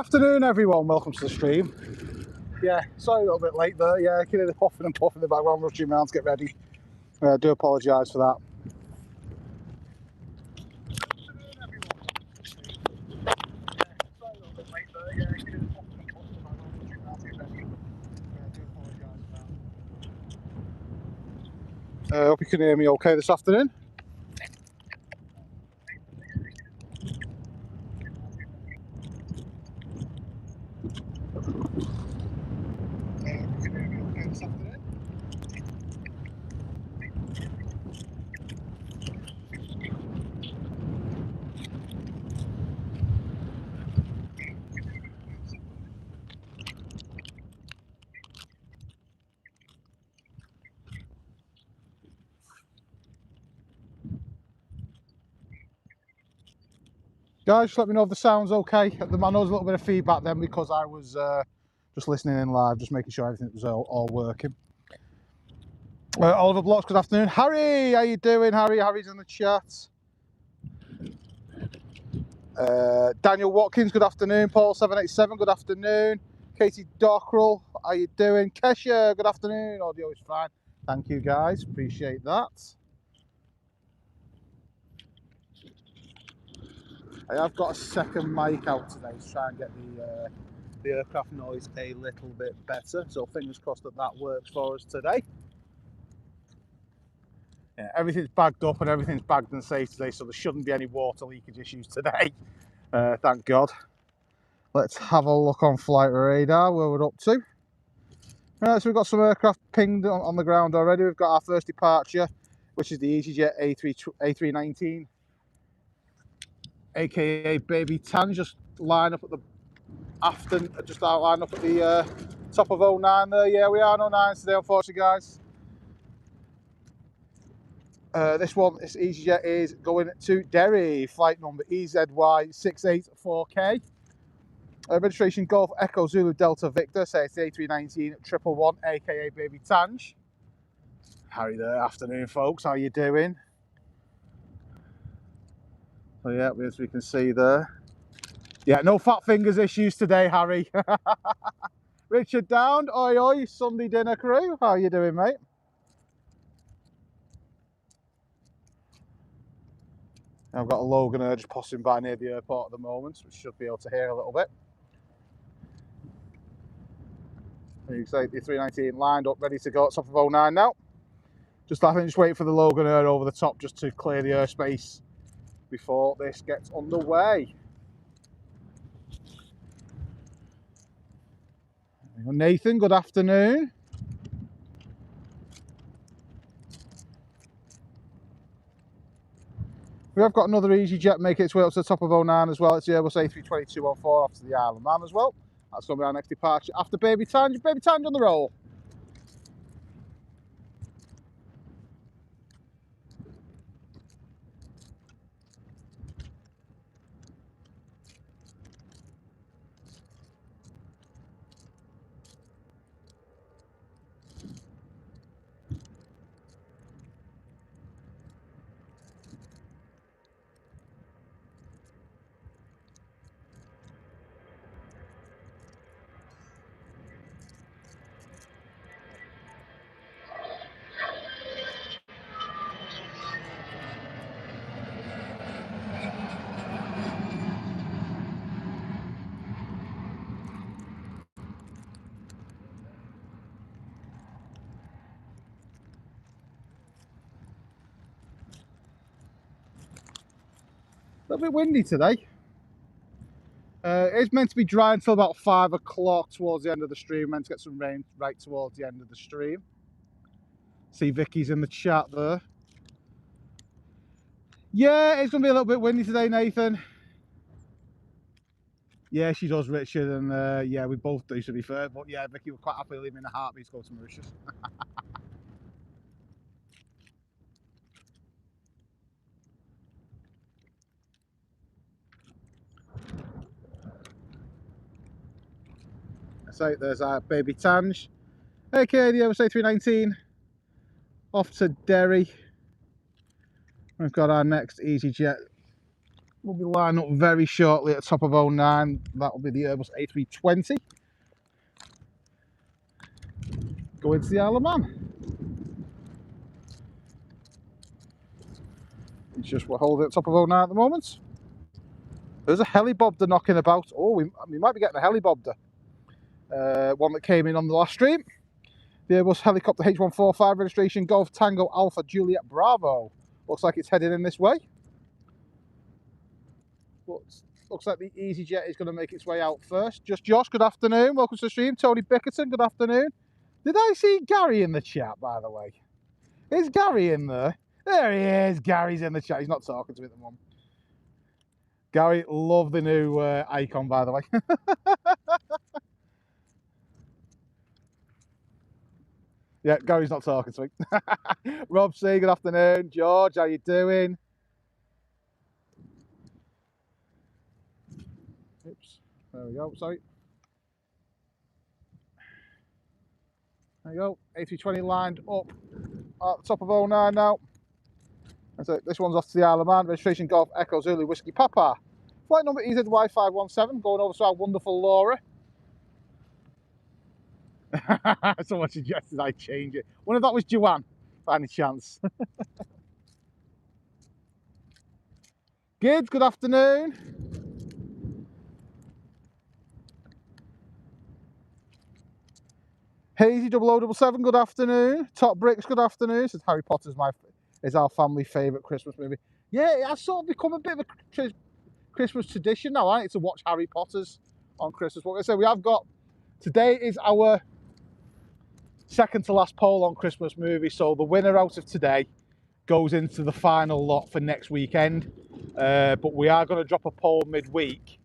Afternoon everyone, welcome to the stream. Yeah, sorry a little bit late there. Yeah, I can hear the puffing and puffing in the background, rushing around to get ready. I do apologise for that. I hope you can hear me okay this afternoon. Guys, just let me know if the sound's okay. I know there's a little bit of feedback then because I was just listening in live, just making sure everything was all working. Oliver Blocks, good afternoon. Harry, how you doing? Harry's in the chat. Daniel Watkins, good afternoon. Paul787, good afternoon. Katie Dockrell, how you doing? Kesha, good afternoon. Audio is fine. Thank you guys, appreciate that. I have got a second mic out today to try and get the aircraft noise a little bit better. So fingers crossed that works for us today. Yeah, everything's bagged up and everything's bagged and safe today, so there shouldn't be any water leakage issues today. Thank God. Let's have a look on flight radar where we're up to. So we've got some aircraft pinged on the ground already. We've got our first departure, which is the easyJet A319, aka Baby Tan, just line up at the line up at the top of 09 there. Yeah, we are on 09 today, unfortunately, guys. This easyJet is going to Derry, flight number EZY684K. Registration Golf Echo Zulu Delta Victor, say it's A319 111, aka Baby Tange. Harry there, afternoon folks, how you doing? So yeah, as we can see there. Yeah, no fat fingers issues today, Harry. Richard Down, oi oi, Sunday dinner crew, how you doing, mate? I've got a Loganair just passing by near the airport at the moment, which should be able to hear a little bit. You can see the 319 lined up, ready to go at top of 09 now. Just waiting for the Loganair over the top just to clear the airspace before this gets underway. Nathan, good afternoon. We have got another easyJet making its way up to the top of 09 as well. It's the Airbus A320-214 off to the Isle of Man as well. That's going to be our next departure after Baby Tange. Baby Tange on the roll. A little bit windy today. It's meant to be dry until about 5 o'clock towards the end of the stream. Meant to get some rain right towards the end of the stream. See Vicky's in the chat there. Yeah, it's going to be a little bit windy today, Nathan. Yeah, she does, Richard, and yeah, we both do, to be fair. But yeah, Vicky would quite happily leave me in a heartbeat to go to Mauritius. So there's our Baby Tange, aka the Airbus A319, off to Derry. We've got our next easyJet will be lining up very shortly at the top of 09. That will be the Airbus A320. Going to the Isle of Man. It's just we're holding at the top of 09 at the moment. There's a helibobder knocking about. Oh, we might be getting a helibobder. One that came in on the last stream. The Airbus helicopter H145 registration Golf Tango Alpha Juliet Bravo. Looks like it's heading in this way. Looks like the easyJet is going to make its way out first. Just Josh, good afternoon. Welcome to the stream. Tony Bickerton, good afternoon. Did I see Gary in the chat, by the way? Is Gary in there? There he is. Gary's in the chat. He's not talking to me at the moment. Gary, love the new icon, by the way. Yeah, Gary's not talking to me. Rob C, good afternoon. George, how you doing? Oops, there we go, sorry. There you go, A320 lined up at the top of 09 now. That's it. This one's off to the Isle of Man. Registration Golf Echo Zulu Whiskey Papa. Flight number EZY517, going over to our wonderful Laura. Someone suggested I change it. Wonder if that was Joanne, by any chance. Gids, good afternoon. Hazy 0077, good afternoon. Top Bricks, good afternoon. Says Harry Potter's is our family favourite Christmas movie. Yeah, it has sort of become a bit of a Christmas tradition now, hasn't it, to watch Harry Potter's on Christmas. What I say, we have got, today is our second to last poll on Christmas movies, so the winner out of today goes into the final lot for next weekend. But we are going to drop a poll midweek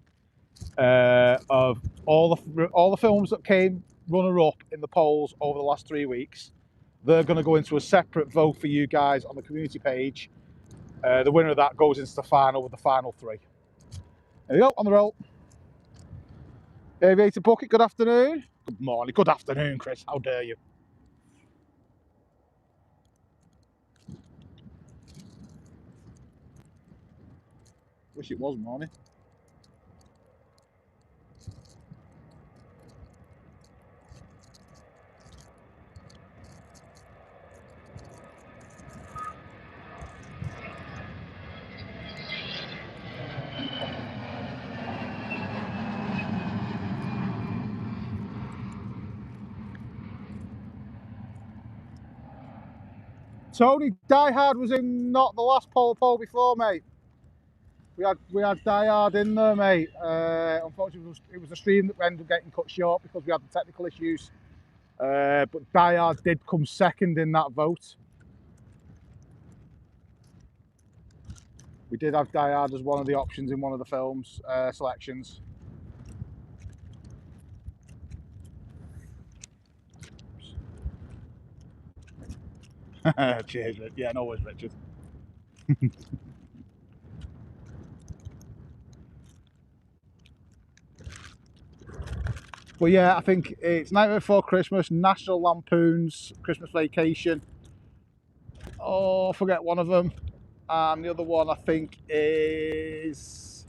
of all the films that came runner-up in the polls over the last 3 weeks. They're going to go into a separate vote for you guys on the community page. The winner of that goes into the final with the final 3. There you go, on the roll. Aviator Bucket, good afternoon. Good morning, good afternoon, Chris. How dare you? Wish it was morning. Tony, Die Hard was in not the last poll before, mate. We had Die Hard in there, mate. Unfortunately, it was a stream that ended up getting cut short because we had the technical issues. But Die Hard did come second in that vote. We did have Die Hard as one of the options in one of the films selections. Cheers, Richard. Yeah, no worries, Richard. But yeah, I think it's Nightmare Before Christmas, National Lampoon's Christmas Vacation. Oh, I forget one of them. And the other one I think is...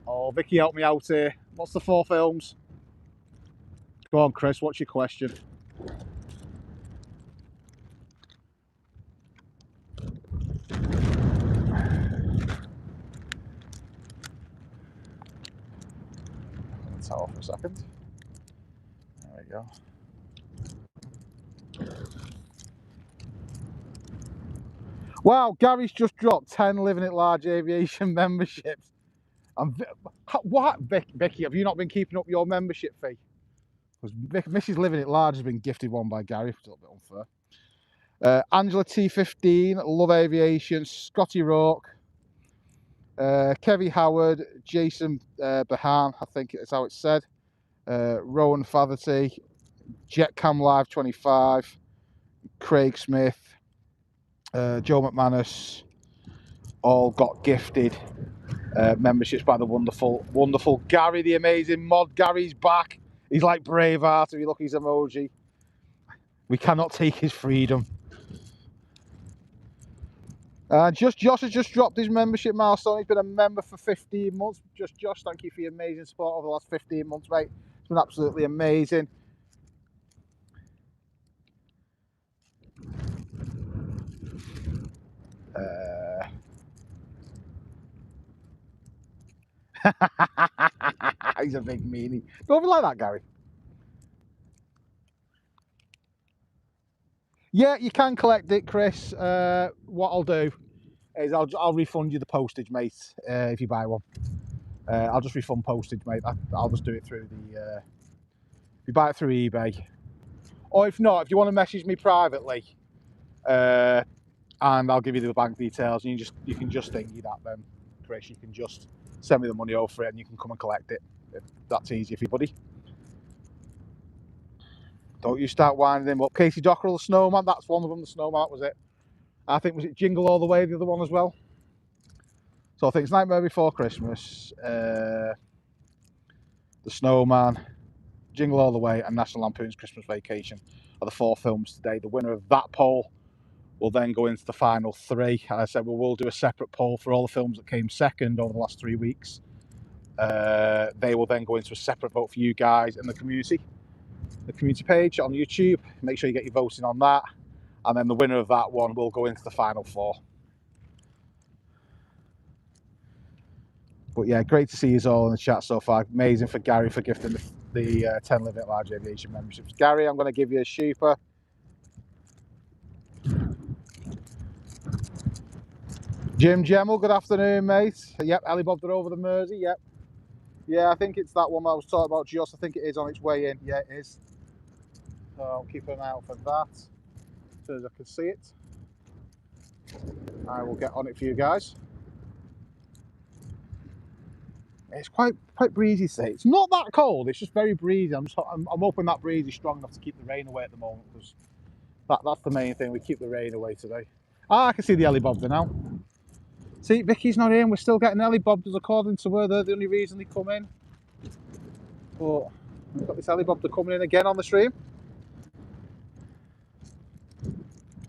Oh, Vicky, help me out here. What's the 4 films? Go on, Chris, what's your question? Let's hold for a second. There we go. Wow, Gary's just dropped 10 Living at Large Aviation memberships. What? Vicky, have you not been keeping up your membership fee? Because Mrs. Living at Large has been gifted one by Gary. It's a little bit unfair. Angela T15, Love Aviation, Scotty Rourke, Kevy Howard, Jason Bahan, I think is how it's said, Rowan Fatherty, Jet Cam Live 25, Craig Smith, Joe McManus, all got gifted memberships by the wonderful Gary, the amazing mod. Gary's back. He's like Braveheart if you look at his emoji. We cannot take his freedom. Just Josh has just dropped his membership milestone. He's been a member for 15 months. Just Josh, thank you for your amazing support over the last 15 months, mate. It's been absolutely amazing. He's a big meanie. Don't be like that, Gary. Yeah, you can collect it, Chris. What I'll do is I'll refund you the postage, mate, if you buy one. I'll just refund postage, mate. I'll just do it through the... if you buy it through eBay. Or if not, if you want to message me privately, and I'll give you the bank details, and you can just thingy that then, Chris. You can just send me the money over for it, and you can come and collect it. If that's easy for you, buddy. Don't you start winding him up. Casey Dockerell, the Snowman, that's one of them, the Snowman, that was it. I think, was it Jingle All the Way, the other one as well? So I think it's Nightmare Before Christmas, the Snowman, Jingle All the Way, and National Lampoon's Christmas Vacation are the 4 films today. The winner of that poll will then go into the final 3. And I said, well, we'll do a separate poll for all the films that came second over the last 3 weeks. They will then go into a separate vote for you guys in the community page on YouTube. Make sure you get your voting on that. And then the winner of that one will go into the final 4. But yeah, great to see you all in the chat so far. Amazing for Gary for gifting the 10 Live It Large Aviation memberships. Gary, I'm going to give you a super. Jim Gemmell, good afternoon, mate. Yep, Ali Bob, they're over the Mersey, yep. Yeah, I think it's that one I was talking about, Joss. I think it is on its way in. Yeah, it is. So I'll keep an eye out for that. As soon as I can see it, I will get on it for you guys. It's quite breezy today. It's not that cold, it's just very breezy. I'm hoping that breeze is strong enough to keep the rain away at the moment, because that's the main thing. We keep the rain away today. Ah, I can see the Ellie Bobder now. See, Vicky's not in. We're still getting Ellie Bobders according to her. They're the only reason they come in. But we've got this Ellie Bobder coming in again on the stream.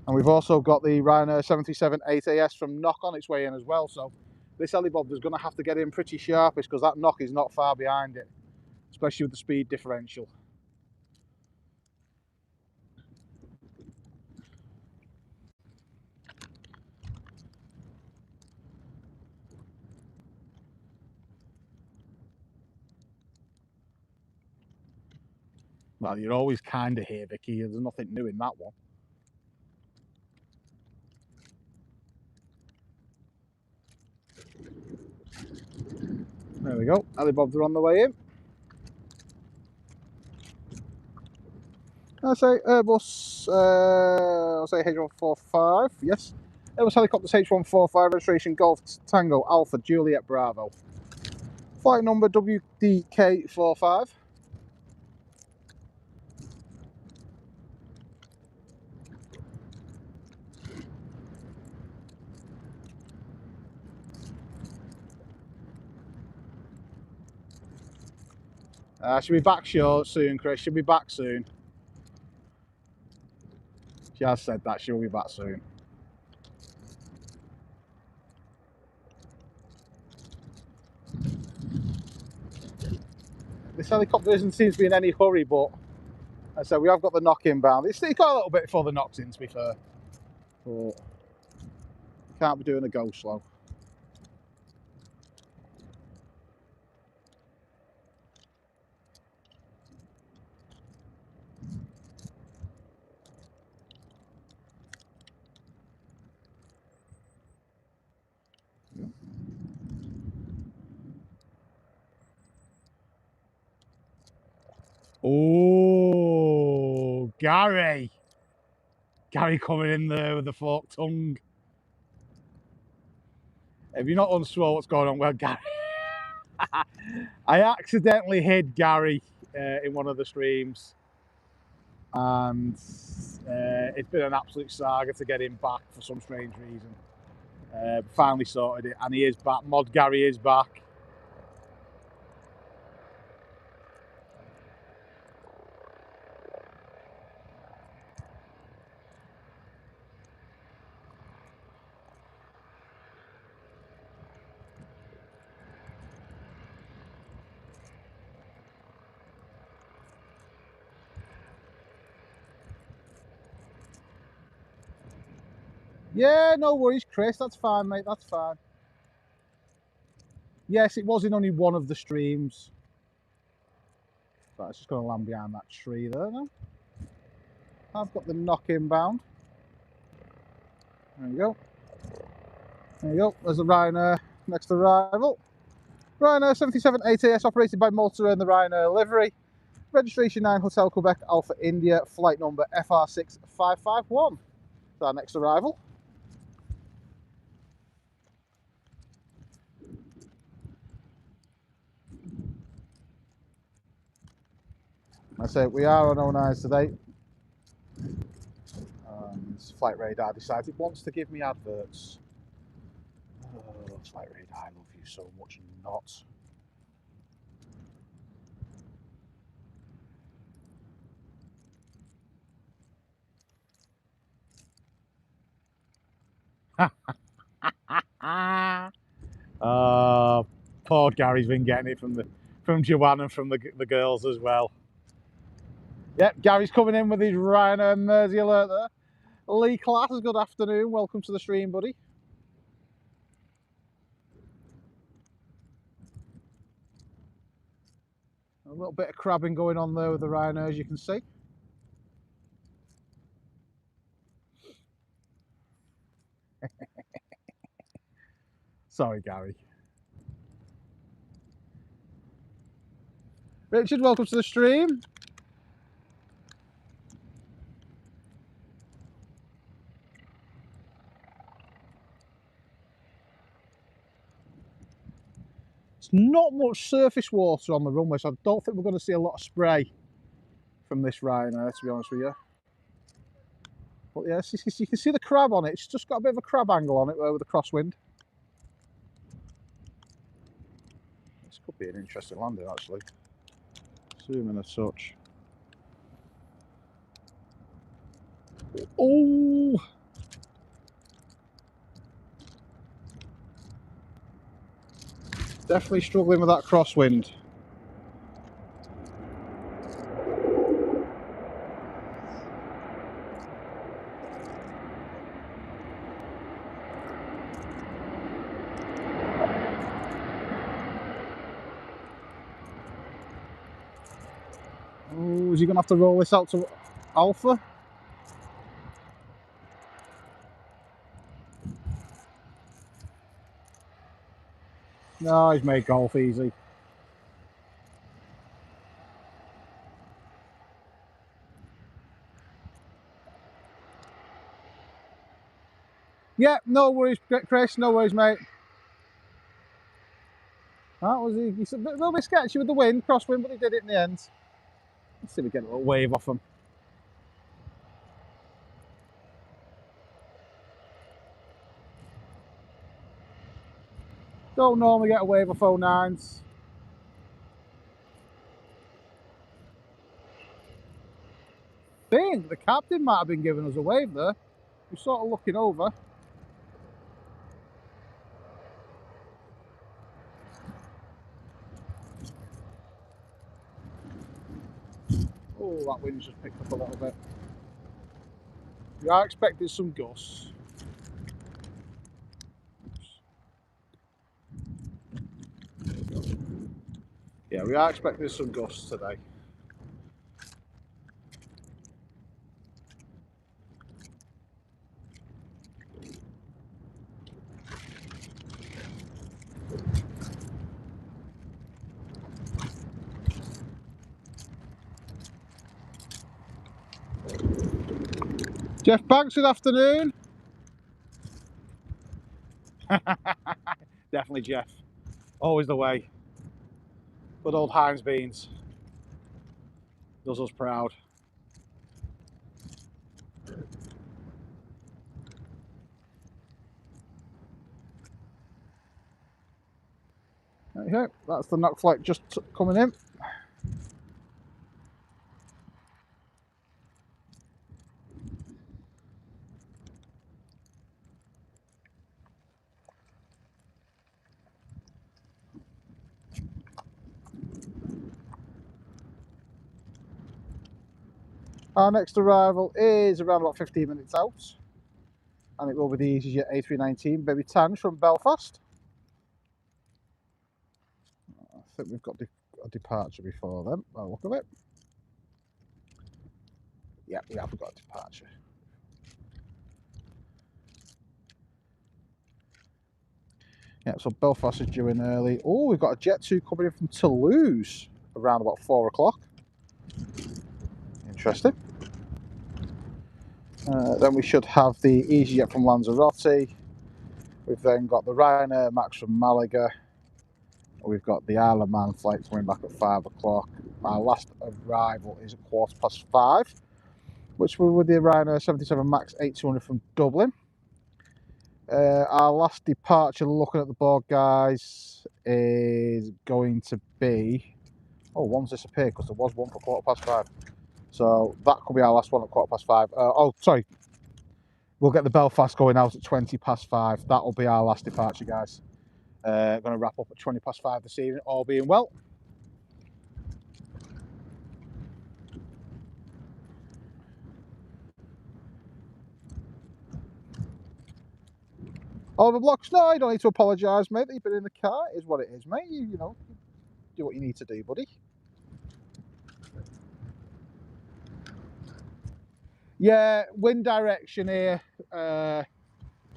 And we've also got the Ryanair 737-8AS from Knock on its way in as well. So this Ellie Bobder is going to have to get in pretty sharpish, because that Knock is not far behind it, especially with the speed differential. Well, you're always kind of here, Vicky. There's nothing new in that one. There we go. Ellie Bobder on the way in. I'll say Airbus, I'll say H145, yes. Airbus Helicopters H145, registration Golf Tango Alpha Juliet Bravo. Flight number WDK45. She'll be back soon, Chris. She'll be back soon. She has said that she'll be back soon. This helicopter doesn't seem to be in any hurry, but as I said, we have got the knock inbound. It's got a little bit before the knock's in, to be fair. But can't be doing a go slow. Oh, Gary. Gary coming in there with the forked tongue. If you're not unsure what's going on, well, Gary. I accidentally hid Gary in one of the streams, and it's been an absolute saga to get him back for some strange reason. Finally sorted it, and he is back. Mod Gary is back. Yeah, no worries, Chris. That's fine, mate. That's fine. Yes, it was in only one of the streams. So it's just going to land behind that tree there now. I've got the knock inbound. There you go. There you go. There's the Ryanair next arrival. Ryanair 77 ATS operated by Malta and the Ryanair livery. Registration 9 Hotel Quebec Alpha India. Flight number FR6551. It's our next arrival. I say we are on 09s today. Flight Radar decides it wants to give me adverts. Oh, Flight Radar, I love you so much. Not. Poor Gary's been getting it from Joanne and from the girls as well. Yep, Gary's coming in with his Ryanair Mersey alert there. Lee Class, good afternoon. Welcome to the stream, buddy. A little bit of crabbing going on there with the Ryanair, as you can see. Sorry, Gary. Richard, welcome to the stream. It's not much surface water on the runway, so I don't think we're going to see a lot of spray from this Ryanair, to be honest with you. But yeah, you can see the crab on it. It's just got a bit of a crab angle on it there with the crosswind. This could be an interesting landing, actually. Zoom in a touch. Oh! Definitely struggling with that crosswind. Oh, is he going to have to roll this out to Alpha? No, he's made golf easy. Yeah, no worries, Chris. No worries, mate. That was he's a little bit sketchy with the wind, crosswind, but he did it in the end. Let's see if we get a little wave off him. Don't normally get a wave off 09s. I think the captain might have been giving us a wave there. We're sort of looking over. Oh, that wind's just picked up a little bit. We are expecting some gusts. Yeah, we are expecting some gusts today. Jeff Banks, good afternoon. Definitely Jeff. Always the way. Good old Heinz Beans. Does us proud. Okay, that's the knock flight just coming in. Our next arrival is around about 15 minutes out. and it will be the easyJet A319 Baby Tan from Belfast. I think we've got a departure before then, by the look of it. Yeah, we have got a departure. Yeah, so Belfast is due in early. Oh, we've got a Jet 2 coming in from Toulouse around about 4 o'clock. Interesting. Then we should have the easyJet from Lanzarote. We've then got the Ryanair Max from Malaga. We've got the Isle of Man flight coming back at 5 o'clock. Our last arrival is at 5:15, which will be with the Ryanair 77 Max 8200 from Dublin. Our last departure, looking at the board, guys, is going to be... Oh, one's disappeared because there was one for 5:15. So that could be our last one at 5:15. Oh, sorry. We'll get the Belfast going out at 5:20. That'll be our last departure, guys. Going to wrap up at 5:20 this evening, all being well. Oliver Blocks, no, you don't need to apologise, mate. You've been in the car. It is what it is, mate. You know, do what you need to do, buddy. Yeah, wind direction here.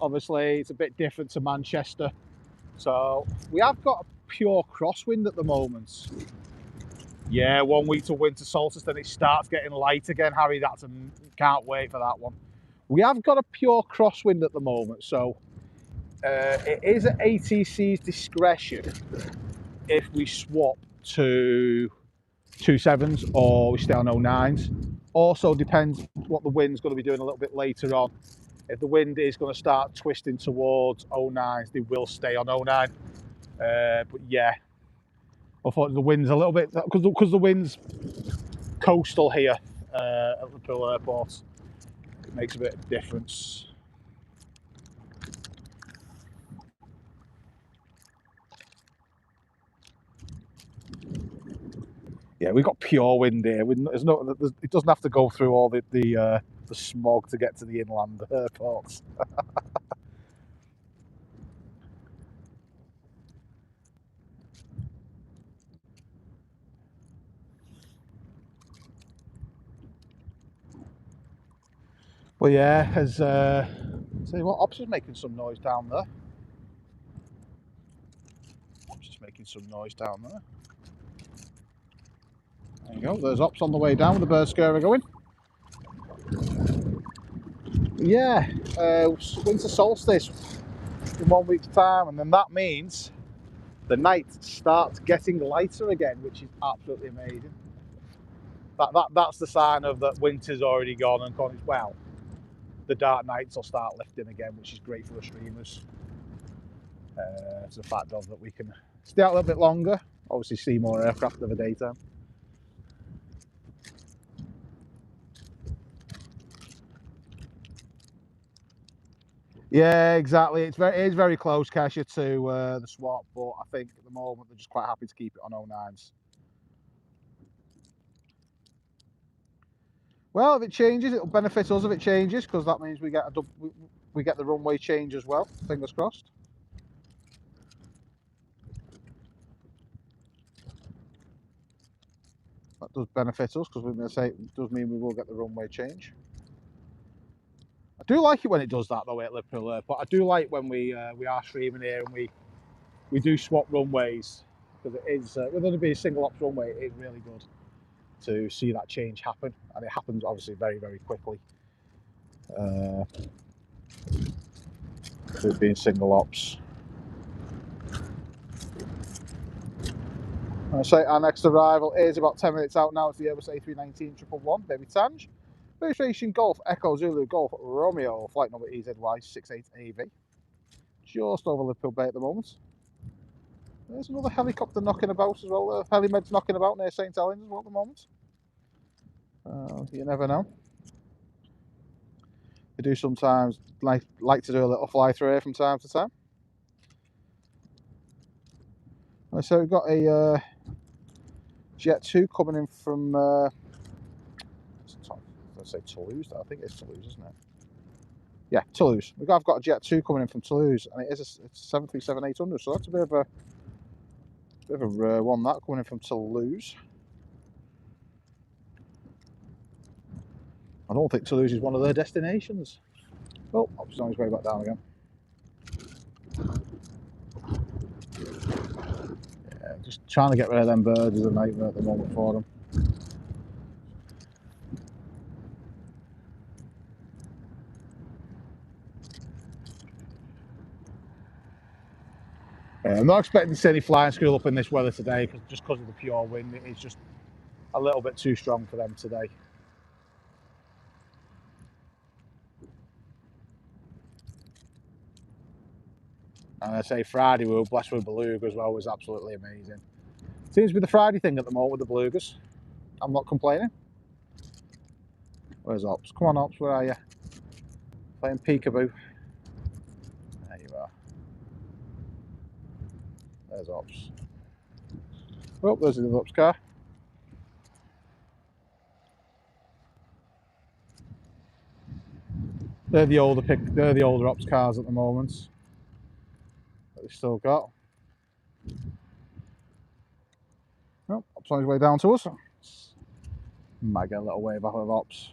Obviously, it's a bit different to Manchester. So we have got a pure crosswind at the moment. Yeah, 1 week to winter solstice, then it starts getting light again, Harry. Can't wait for that one. We have got a pure crosswind at the moment, so it is at ATC's discretion if we swap to 27s or we stay on 09s. Also depends what the wind's going to be doing a little bit later on. If the wind is going to start twisting towards 09s, they will stay on 09. But yeah, I thought the wind's a little bit, because the wind's coastal here at Liverpool Airport. It makes a bit of difference. Yeah, we've got pure wind here. It doesn't have to go through all the smog to get to the inland airports. Well, yeah, as see what Ops is making some noise down there. Ops is making some noise down there. There you go. There's Ops on the way down with the bird scurry going. Yeah, winter solstice in 1 week's time, and then that means the night starts getting lighter again, which is absolutely amazing. That's the sign of that winter's already gone and gone. Well, the dark nights will start lifting again, which is great for the streamers. It's the fact of that we can stay out a little bit longer, obviously see more aircraft in the daytime. Yeah, exactly. It is very close, Kesha, to the swap, but I think at the moment they're just quite happy to keep it on 09s. Well, if it changes, it'll benefit us if it changes, because that means we get the runway change as well. Fingers crossed. That does benefit us, because we're going to say it does mean we will get the runway change. I do like it when it does that though at Liverpool Airport. I do like when we are streaming here and we do swap runways, because it is with only being a single ops runway, it is really good to see that change happen, and it happens obviously very, very quickly. With being single ops. I say our next arrival is about 10 minutes out now. It's the Airbus A319 111 Baby Tange. Aviation Golf Echo Zulu Golf Romeo, flight number EZY68AV. Just over Liverpool Bay at the moment. There's another helicopter knocking about as well. Helimed's knocking about near St Helens as well at the moment. You never know. They do sometimes like to do a little fly through here from time to time. So we've got a Jet 2 coming in from let's say Toulouse. I think it's Toulouse, isn't it? Yeah, Toulouse. I've got a Jet 2 coming in from Toulouse, and it's a 737-800, so that's a bit of a rare one, that, coming in from Toulouse. I don't think Toulouse is one of their destinations. Oh, he's on his way back down again. Yeah, just trying to get rid of them birds is a nightmare at the moment for them. I'm not expecting to see any flying school up in this weather today, just because of the pure wind. It's just a little bit too strong for them today. And I say Friday we were blessed with Beluga as well, was absolutely amazing. Seems to be the Friday thing at the moment with the Belugas. I'm not complaining. Where's Ops? Come on, Ops, where are you? Playing peekaboo. There you are. There's Ops. Oh, there's the Ops car. They're the older Ops cars at the moment that we've still got. Oh, Ops on his way down to us. Might get a little wave off of Ops.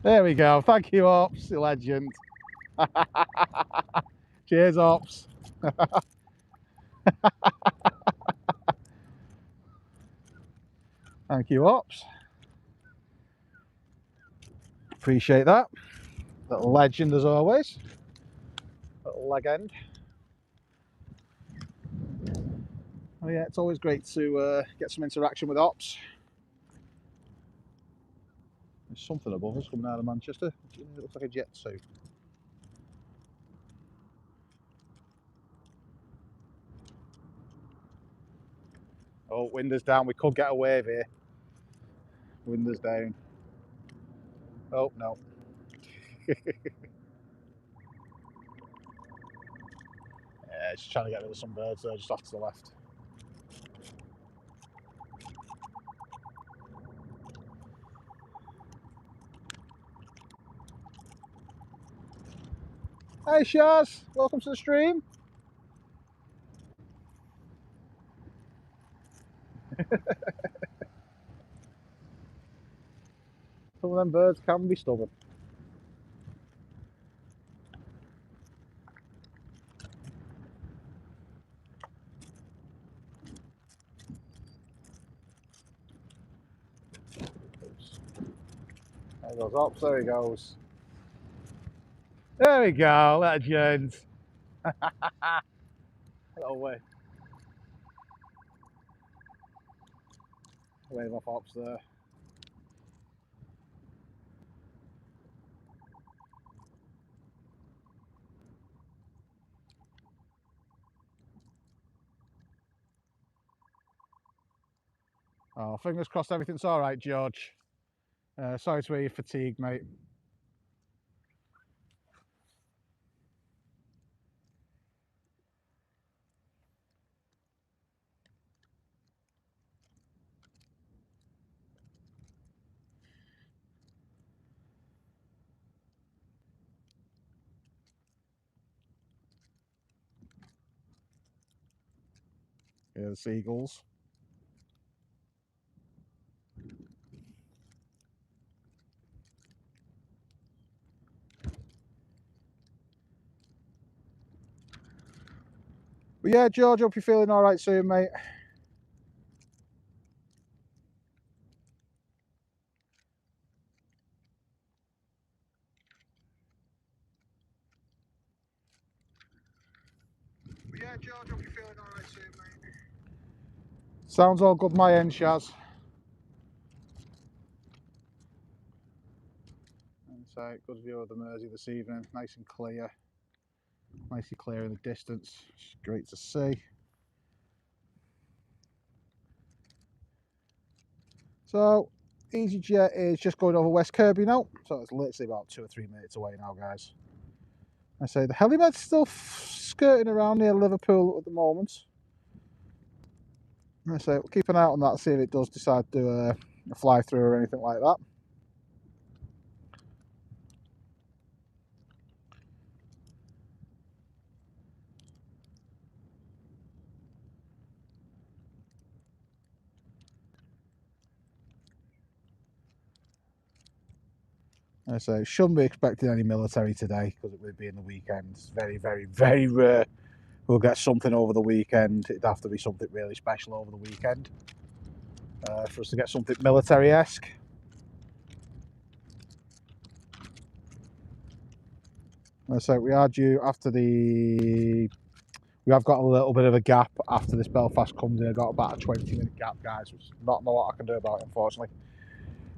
There we go. Thank you, Ops, you legend. Cheers, Ops. Thank you, Ops. Appreciate that. Little legend as always. Little legend. Oh yeah, it's always great to get some interaction with Ops. There's something above us coming out of Manchester. It looks like a Jet 2. Oh, windows down. We could get a wave here. Windows down. Oh, no. Yeah, just trying to get rid of some birds there, just off to the left. Hey Shaz, welcome to the stream. Some of them birds can be stubborn. There goes Ops, there he goes. There we go, legend. Little wave. Wave off Ops there. Oh, fingers crossed everything's all right, George. Sorry to hear you're fatigued, mate. Yeah, the seagulls. But yeah, George, hope you're feeling all right soon, mate. But yeah, George, hope you're feeling all right soon, mate. Sounds all good my end, Shaz. So, good view of the Mersey this evening, nice and clear. Nicely clear in the distance, it's great to see. So, easyJet is just going over West Kirby now, so it's literally about 2 or 3 minutes away now, guys. I say the helipad's still skirting around near Liverpool at the moment. I say we'll keep an eye out on that, see if it does decide to do a fly through or anything like that. So shouldn't be expecting any military today because it will be in the weekend. It's very, very, very rare we'll get something over the weekend. It'd have to be something really special over the weekend for us to get something military-esque. So we are due after the... We have got a little bit of a gap after this Belfast comes in. I've got about a 20-minute gap, guys, which is not a lot I can do about it, unfortunately.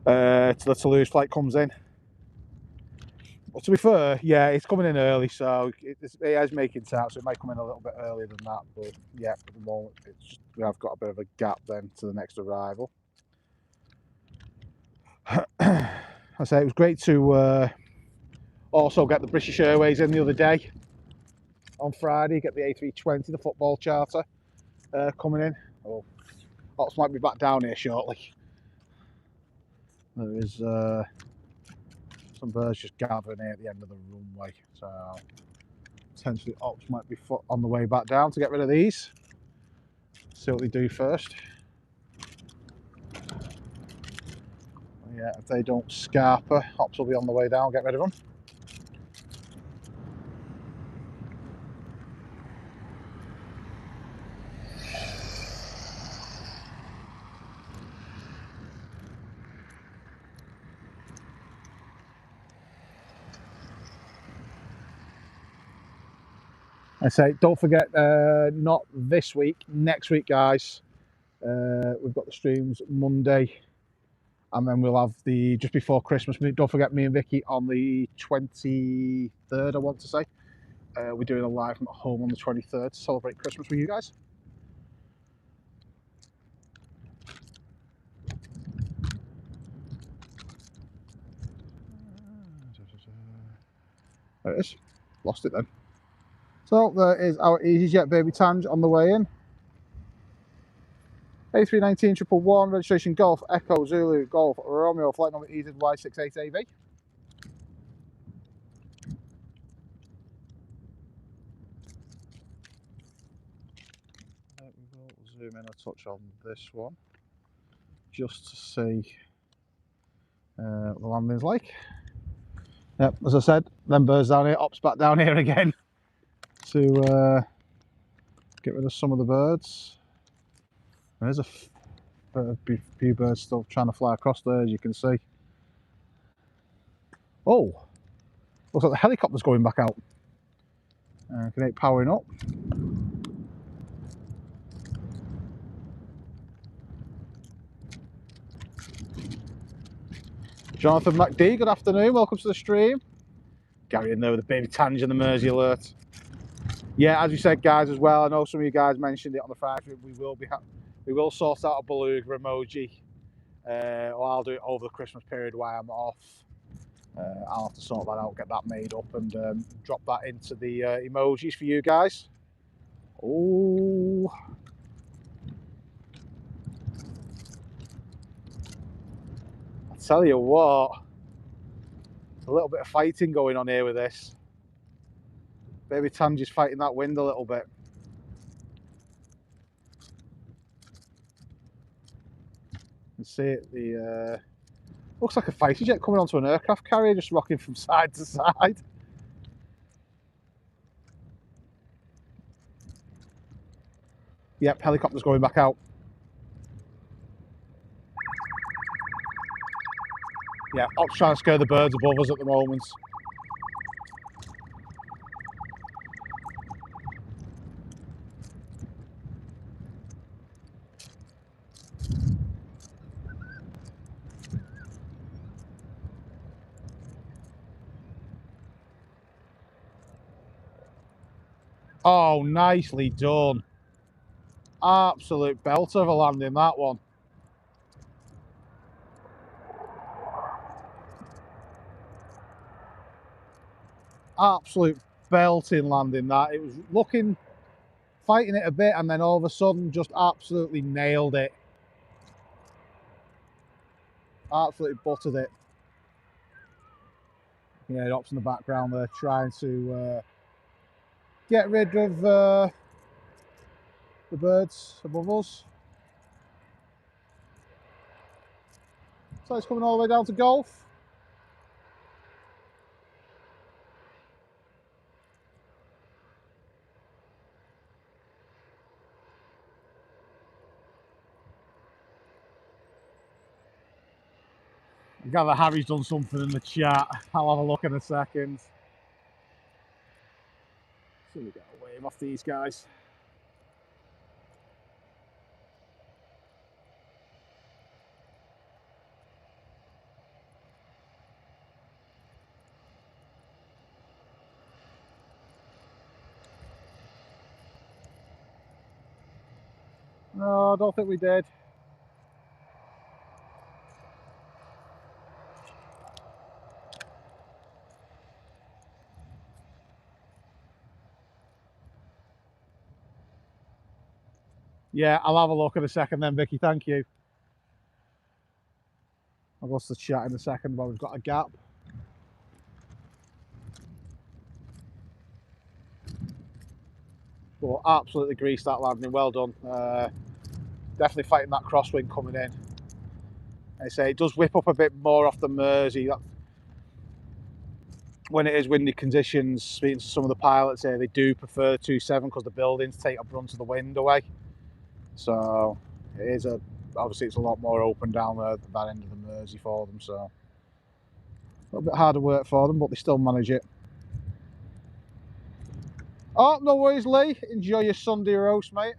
Till the Toulouse flight comes in. Well, to be fair, yeah, it's coming in early, so it is making sense. So it might come in a little bit earlier than that, but yeah, at the moment we have got a bit of a gap then to the next arrival. I say it was great to also get the British Airways in the other day on Friday. Get the A320, the football charter, coming in. Oh, Ops might be back down here shortly. There is some birds just gathering here at the end of the runway, so potentially Ops might be on the way back down to get rid of these. See what they do first. Yeah, if they don't scarper, Ops will be on the way down, get rid of them. I say, don't forget, not this week, next week, guys. We've got the streams Monday, and then we'll have the just before Christmas. Don't forget, me and Vicky on the 23rd, I want to say. We're doing a live from home on the 23rd to celebrate Christmas with you guys. There it is. Lost it then. So there is our easyJet baby Tange on the way in. A319 registration Golf Echo Zulu Golf Romeo, flight number EZY68AV. We will zoom in a touch on this one just to see what the landing's like. Yep, as I said, them birds down here, Ops back down here again to get rid of some of the birds. There's a few birds still trying to fly across there, as you can see. Oh, looks like the helicopter's going back out. Can it powering up? Jonathan McD, good afternoon, welcome to the stream. Gary in there with the baby Tange and the Mersey alert. Yeah, as you said, guys, as well, I know some of you guys mentioned it on the Friday. We will sort out a Beluga emoji. Or I'll do it over the Christmas period while I'm off. I'll have to sort that out, get that made up, and drop that into the emojis for you guys. Oh, I tell you what, a little bit of fighting going on here with this. Baby Tange is fighting that wind a little bit. You can see it, the looks like a fighter jet coming onto an aircraft carrier, just rocking from side to side. Yep, helicopter's going back out. Yeah, Ops trying to scare the birds above us at the moment. Oh, nicely done. Absolute belter of a landing, that one. Absolute belting landing that. It was looking, fighting it a bit, and then all of a sudden just absolutely nailed it. Absolutely buttered it. Yeah, Ops in the background there trying to get rid of the birds above us. So it's coming all the way down to Golf. I gather Harry's done something in the chat. I'll have a look in a second. So we get a wave off these guys. No, I don't think we did. Yeah, I'll have a look in a second then, Vicky. Thank you. I'll go to the chat in a second while we've got a gap. But absolutely greased that landing. Well done. Definitely fighting that crosswind coming in. I say it does whip up a bit more off the Mersey. When it is windy conditions, speaking to some of the pilots here, they do prefer 2.7 because the buildings take a brunt of the wind away. So it is obviously it's a lot more open down there at that end of the Mersey for them. So a little bit harder work for them, but they still manage it. Oh, no worries, Lee. Enjoy your Sunday roast, mate.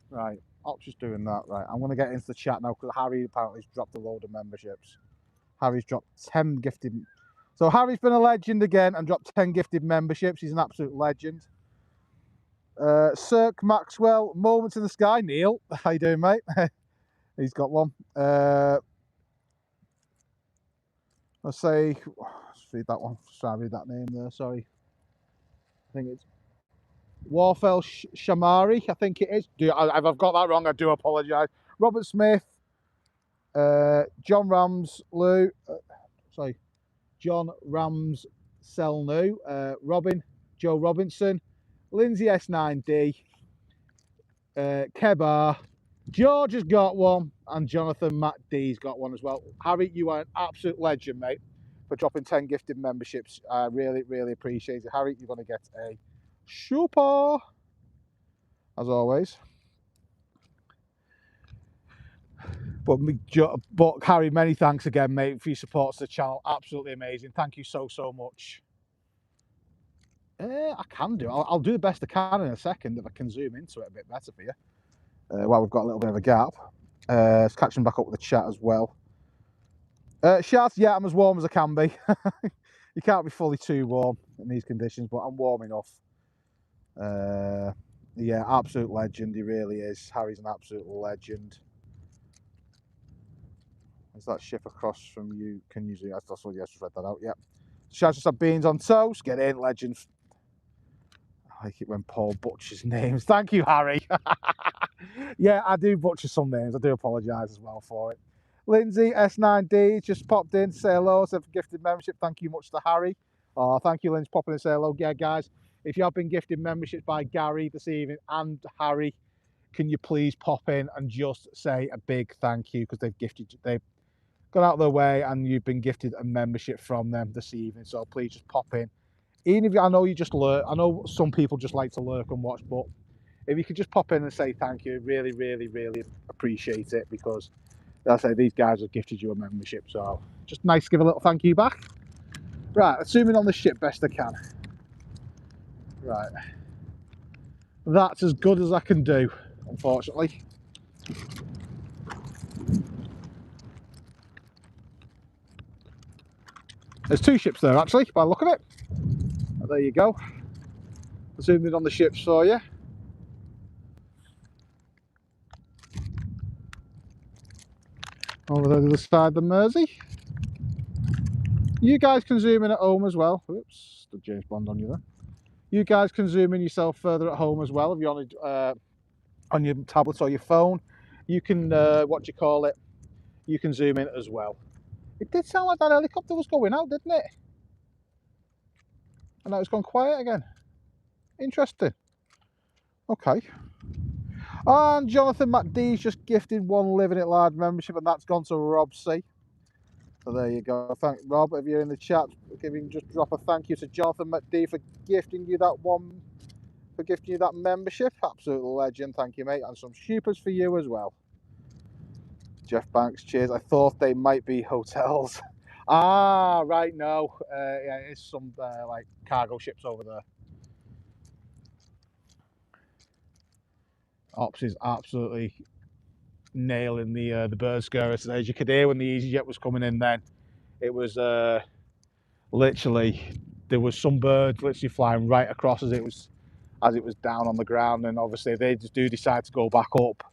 Right, Ops just doing that. Right, I'm going to get into the chat now because Harry apparently has dropped a load of memberships. Harry's dropped 10 gifted. So Harry's been a legend again and dropped 10 gifted memberships. He's an absolute legend. Cirque Maxwell, Moments in the Sky. Neil, how you doing, mate? He's got one. Let's say, let's read that one. Sorry, read that name there. Sorry. I think it's Warfel Shamari. I think it is. If I've got that wrong, I do apologise. Robert Smith, John Rams Lou. John Rams Selnu, Robin, Joe Robinson, Lindsay S9D, Kebar, George has got one, and Jonathan Matt D's got one as well. Harry, you are an absolute legend, mate, for dropping 10 gifted memberships. I really, really appreciate it. Harry, you're going to get a super, as always. But Harry, many thanks again, mate, for your support to the channel. Absolutely amazing. Thank you so, so much. I can do. I'll do the best I can in a second if I can zoom into it a bit better for you. While we've got a little bit of a gap. Let's catch them back up with the chat as well. Shaz, yeah, I'm as warm as I can be. You can't be fully too warm in these conditions, but I'm warm enough. Yeah, absolute legend. He really is. Harry's an absolute legend. Is that ship across from you? Can you see? That's what you just read that out. Yeah. Shaz just had beans on toast. Get in, legend. I like it when Paul butchers names. Thank you, Harry. Yeah, I do butcher some names. I do apologise as well for it. Lindsay S9D just popped in to say hello. Said for gifted membership. Thank you much to Harry. Oh, thank you, Lindsay, popping in to say hello. Yeah, guys, if you have been gifted memberships by Gary this evening and Harry, can you please pop in and just say a big thank you because they've gone out of their way and you've been gifted a membership from them this evening. So please just pop in. Even if I know you just lurk, I know some people just like to lurk and watch, but if you could just pop in and say thank you, really, really, really appreciate it because, as I say, these guys have gifted you a membership, so just nice to give a little thank you back. Right, assuming on the ship best I can. Right, that's as good as I can do, unfortunately. There's two ships there actually, by the look of it. There you go. Zooming on the ships for you. Over the other side of the Mersey. You guys can zoom in at home as well. Oops, the James Bond on you there. You guys can zoom in yourself further at home as well if you're on your tablet or your phone. You can, you can zoom in as well. It did sound like that helicopter was going out, didn't it? And now it's gone quiet again. Interesting. Okay. And Jonathan McDee's just gifted one Living It Large membership, and that's gone to Rob C. So there you go. Thank Rob, if you're in the chat, just drop a thank you to Jonathan McDee for gifting you that one, for gifting you that membership. Absolute legend. Thank you, mate. And some supers for you as well. Jeff Banks, cheers. I thought they might be hotels. Ah, right, no. Yeah, it's some like cargo ships over there. Ops is absolutely nailing the bird scarer today. As you could hear when the easyJet was coming in then, it was literally, there was some birds literally flying right across as it was down on the ground, and obviously they just do decide to go back up.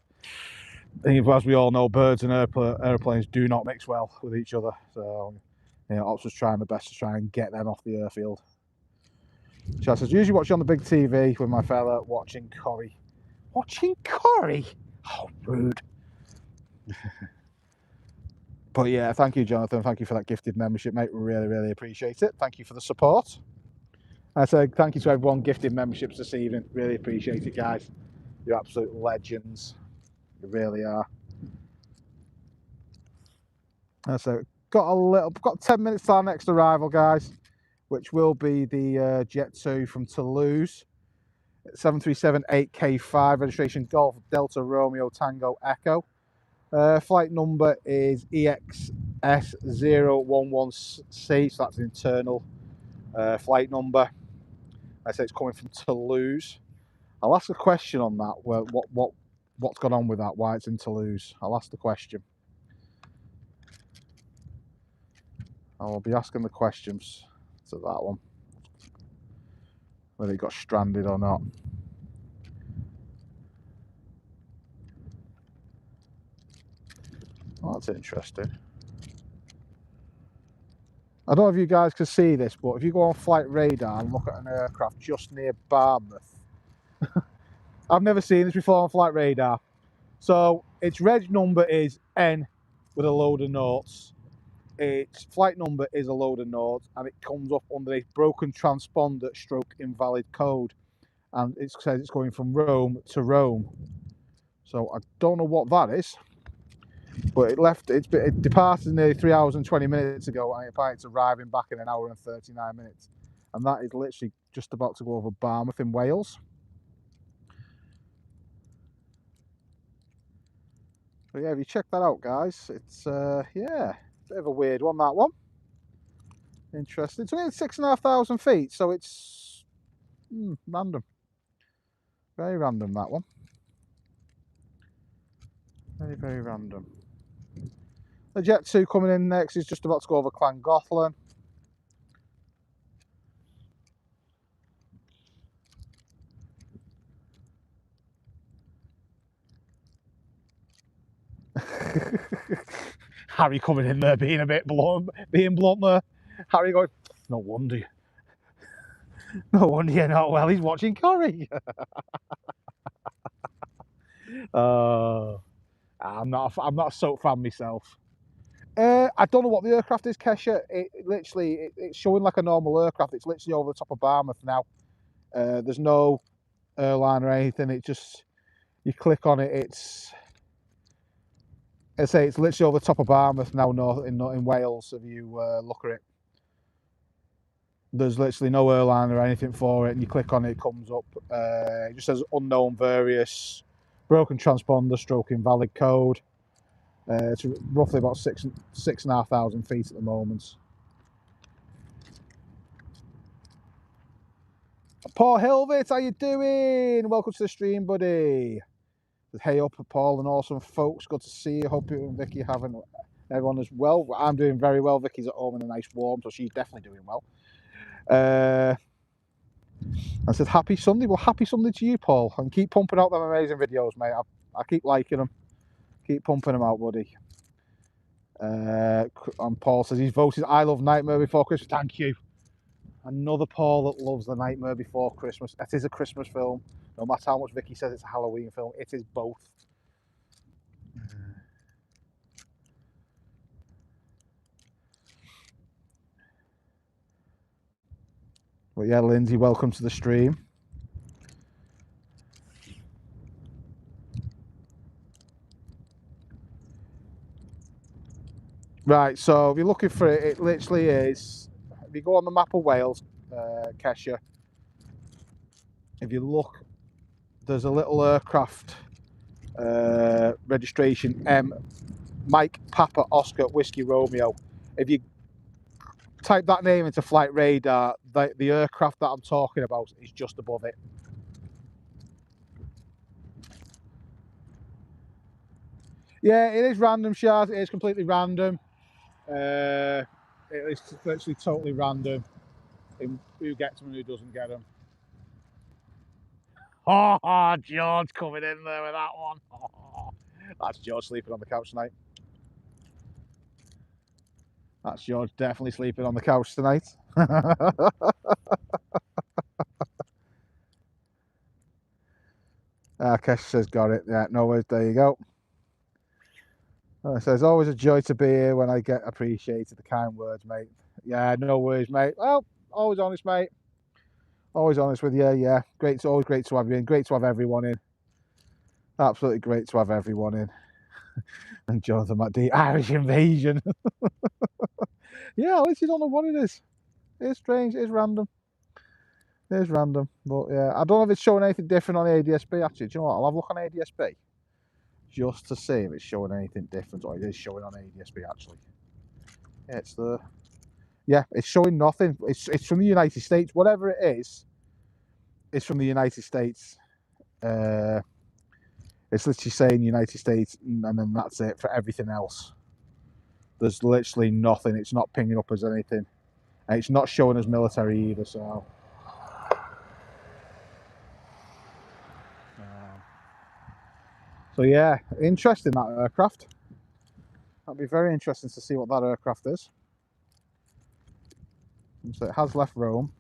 And as we all know, birds and airplanes do not mix well with each other. So, you know, Ops was trying the best to try and get them off the airfield. Chad says, usually watching on the big TV with my fella watching Corrie. Watching Corrie? Oh, rude. But yeah, thank you, Jonathan. Thank you for that gifted membership, mate. We really, really appreciate it. Thank you for the support. I say thank you to everyone gifted memberships this evening. Really appreciate it, guys. You're absolute legends. You really are. So got 10 minutes to our next arrival, guys, which will be the Jet 2 from Toulouse. 737-8K5, registration Golf Delta Romeo Tango Echo. Flight number is EXS011C, so that's an internal flight number. I say it's coming from Toulouse. I'll ask a question on that. What's gone on with that? Why it's in Toulouse? I'll ask the question. I'll be asking the questions to that one, whether it got stranded or not. Oh, that's interesting. I don't know if you guys can see this, but if you go on flight radar and look at an aircraft just near Barmouth, I've never seen this before on flight radar. So its reg number is N with a load of noughts. Its flight number is a load of noughts, and it comes up under a broken transponder stroke invalid code. And it says it's going from Rome to Rome. So I don't know what that is. But it departed nearly 3 hours and 20 minutes ago, and it's arriving back in 1 hour and 39 minutes. And that is literally just about to go over Barmouth in Wales. But yeah, if you check that out, guys, it's yeah, a bit of a weird one, that one. Interesting. It's only 6,500 feet, so it's random. Very random, that one. Very, very random. The Jet 2 coming in next is just about to go over Llangollen. Harry coming in there being a bit blunt, there. Harry going, no wonder you're not well, he's watching Corrie. I'm not a soap fan myself. I don't know what the aircraft is, Kesha. It's showing like a normal aircraft. It's literally over the top of Barmouth now. There's no airline or anything. It just, you click on it, it's literally over the top of Barmouth now, north in Wales. If you look at it, there's literally no airline or anything for it, and you click on it, it comes up. It just says unknown various, broken transponder stroke invalid code. It's roughly about 6,500 feet at the moment. Paul Hilvit, how you doing? Welcome to the stream, buddy. Hey up, Paul and awesome folks. Good to see you. Hope you and Vicky having everyone as well. I'm doing very well. Vicky's at home in a nice warm, so she's definitely doing well. I said happy Sunday. Well, happy Sunday to you, Paul, and keep pumping out them amazing videos, mate. I keep liking them. Keep pumping them out, buddy. And Paul says he's voted I Love Nightmare Before Christmas. Thank you. Another Paul that loves The Nightmare Before Christmas. It is a Christmas film. No matter how much Vicky says it's a Halloween film, it is both. But yeah, Lindsay, welcome to the stream. Right, so if you're looking for it, it literally is, if you go on the map of Wales, Kesha, if you look, there's a little aircraft registration Mike Papa Oscar Whiskey Romeo. If you type that name into flight radar, the aircraft that I'm talking about is just above it. Yeah, it is random, Shaz. It is completely random. It is virtually totally random in who gets them and who doesn't get them. Oh, George coming in there with that one. Oh, that's George sleeping on the couch tonight. That's George definitely sleeping on the couch tonight. Kesh says got it. Yeah, no worries. There you go. It says always a joy to be here when I get appreciated. The kind words, mate. Yeah, no worries, mate. Well, always honest, mate. Always honest with you. Yeah, great. It's always great to have you in. Great to have everyone in. Absolutely great to have everyone in. And Jonathan McD, Irish invasion. Yeah, at least you don't know what it is. It's strange. It's random. It's random. But yeah, I don't know if it's showing anything different on the ADSB. Actually, do you know what? I'll have a look on ADSB just to see if it's showing anything different, or it is showing on ADSB actually. Yeah, it's there. Yeah, it's showing nothing. It's from the United States. Whatever it is, it's from the United States. It's literally saying United States, and then that's it for everything else. There's literally nothing. It's not pinging up as anything. And it's not showing as military either, so. So yeah, interesting, that aircraft. That'd be very interesting to see what that aircraft is. So it has left Rome.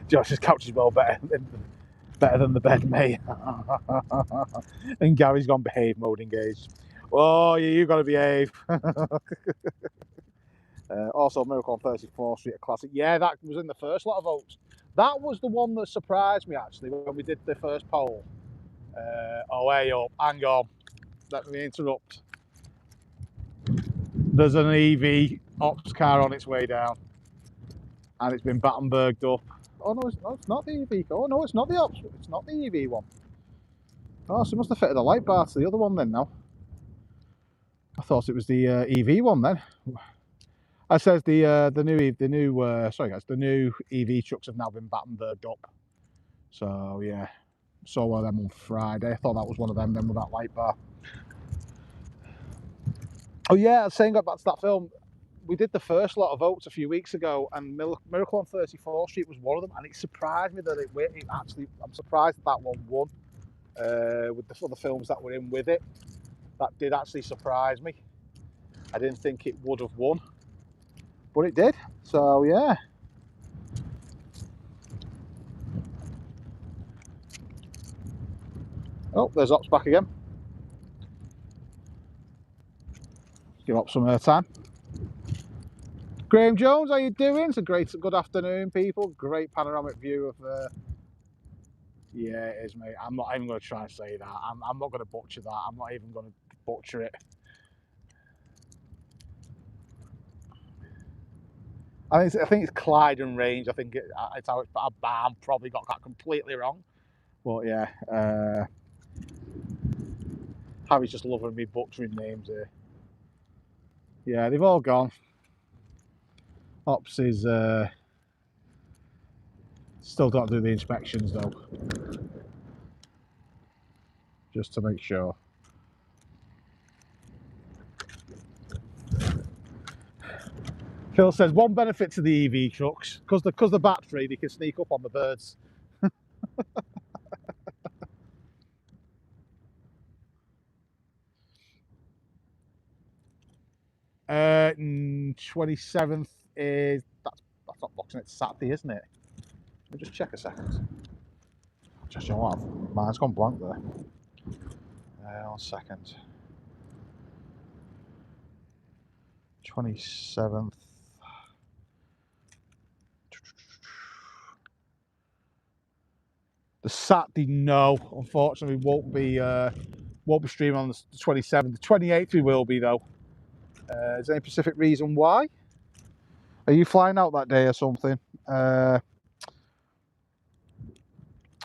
Josh's couch is well better than the bed, mate. And Gary's gone behave mode engaged. Oh, yeah, you got to behave. Also, Miracle on 34th Street, a classic. Yeah, that was in the first lot of votes. That was the one that surprised me, actually, when we did the first poll. Oh, hey up, hang on. Let me interrupt. There's an EV ops car on its way down. And it's been Battenberged up. Oh, no, it's not the EV. Oh, no, it's not the ops. It's not the EV one. Oh, so it must have fitted the light bar to the other one then now. I thought it was the EV one then. It says the new EV trucks have now been Battenberged up. So yeah, saw one of them on Friday. I thought that was one of them then with that light bar. Oh yeah, I was saying, got back to that film. We did the first lot of votes a few weeks ago, and Miracle on 34th Street was one of them, and it surprised me that it actually. I'm surprised that one won with the other films that were in with it. That did actually surprise me. I didn't think it would have won, but it did. So yeah. Oh, there's Ops back again. Give Ops some airtime. Graham Jones, how you doing? It's a good afternoon, people. Great panoramic view of. Yeah, it is, mate. I'm not even going to try and say that. I'm not going to butcher that. I'm not even going to butcher it. I think it's Clyde and Range. I think it's how it's. I'm probably got that completely wrong. But yeah, Harry's just loving me butchering names here. Yeah, they've all gone. Ops is still got to do the inspections though, just to make sure. Phil says one benefit to the EV trucks, because the battery, they can sneak up on the birds. 27th is that's not Boxing, it's Saturday, isn't it? Let me just check a second. Just, you know what, mine's gone blank there. 1 second. 27th. The Saturday, no, unfortunately, won't be streaming on the 27th. The 28th we will be though. Is there any specific reason why? Are you flying out that day or something?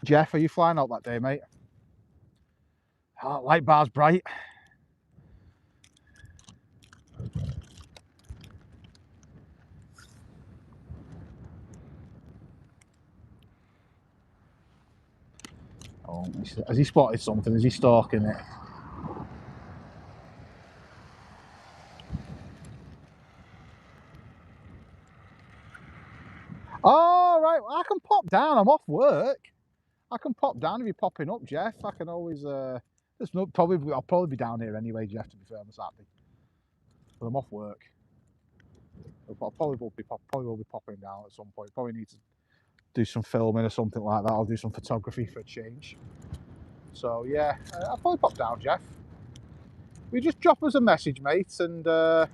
Jeff, are you flying out that day, mate? Oh, light bar's bright. Oh, has he spotted something? Is he stalking it? Oh, right. I can pop down. I'm off work. I can pop down if you're popping up, Jeff. I can always. There's no probably. I'll probably be down here anyway, Jeff. To be fair, on Saturday, but I'm off work. I probably will be popping down at some point. Probably need to do some filming or something like that. I'll do some photography for a change. So yeah, I'll probably pop down, Jeff. We just drop us a message, mate, and if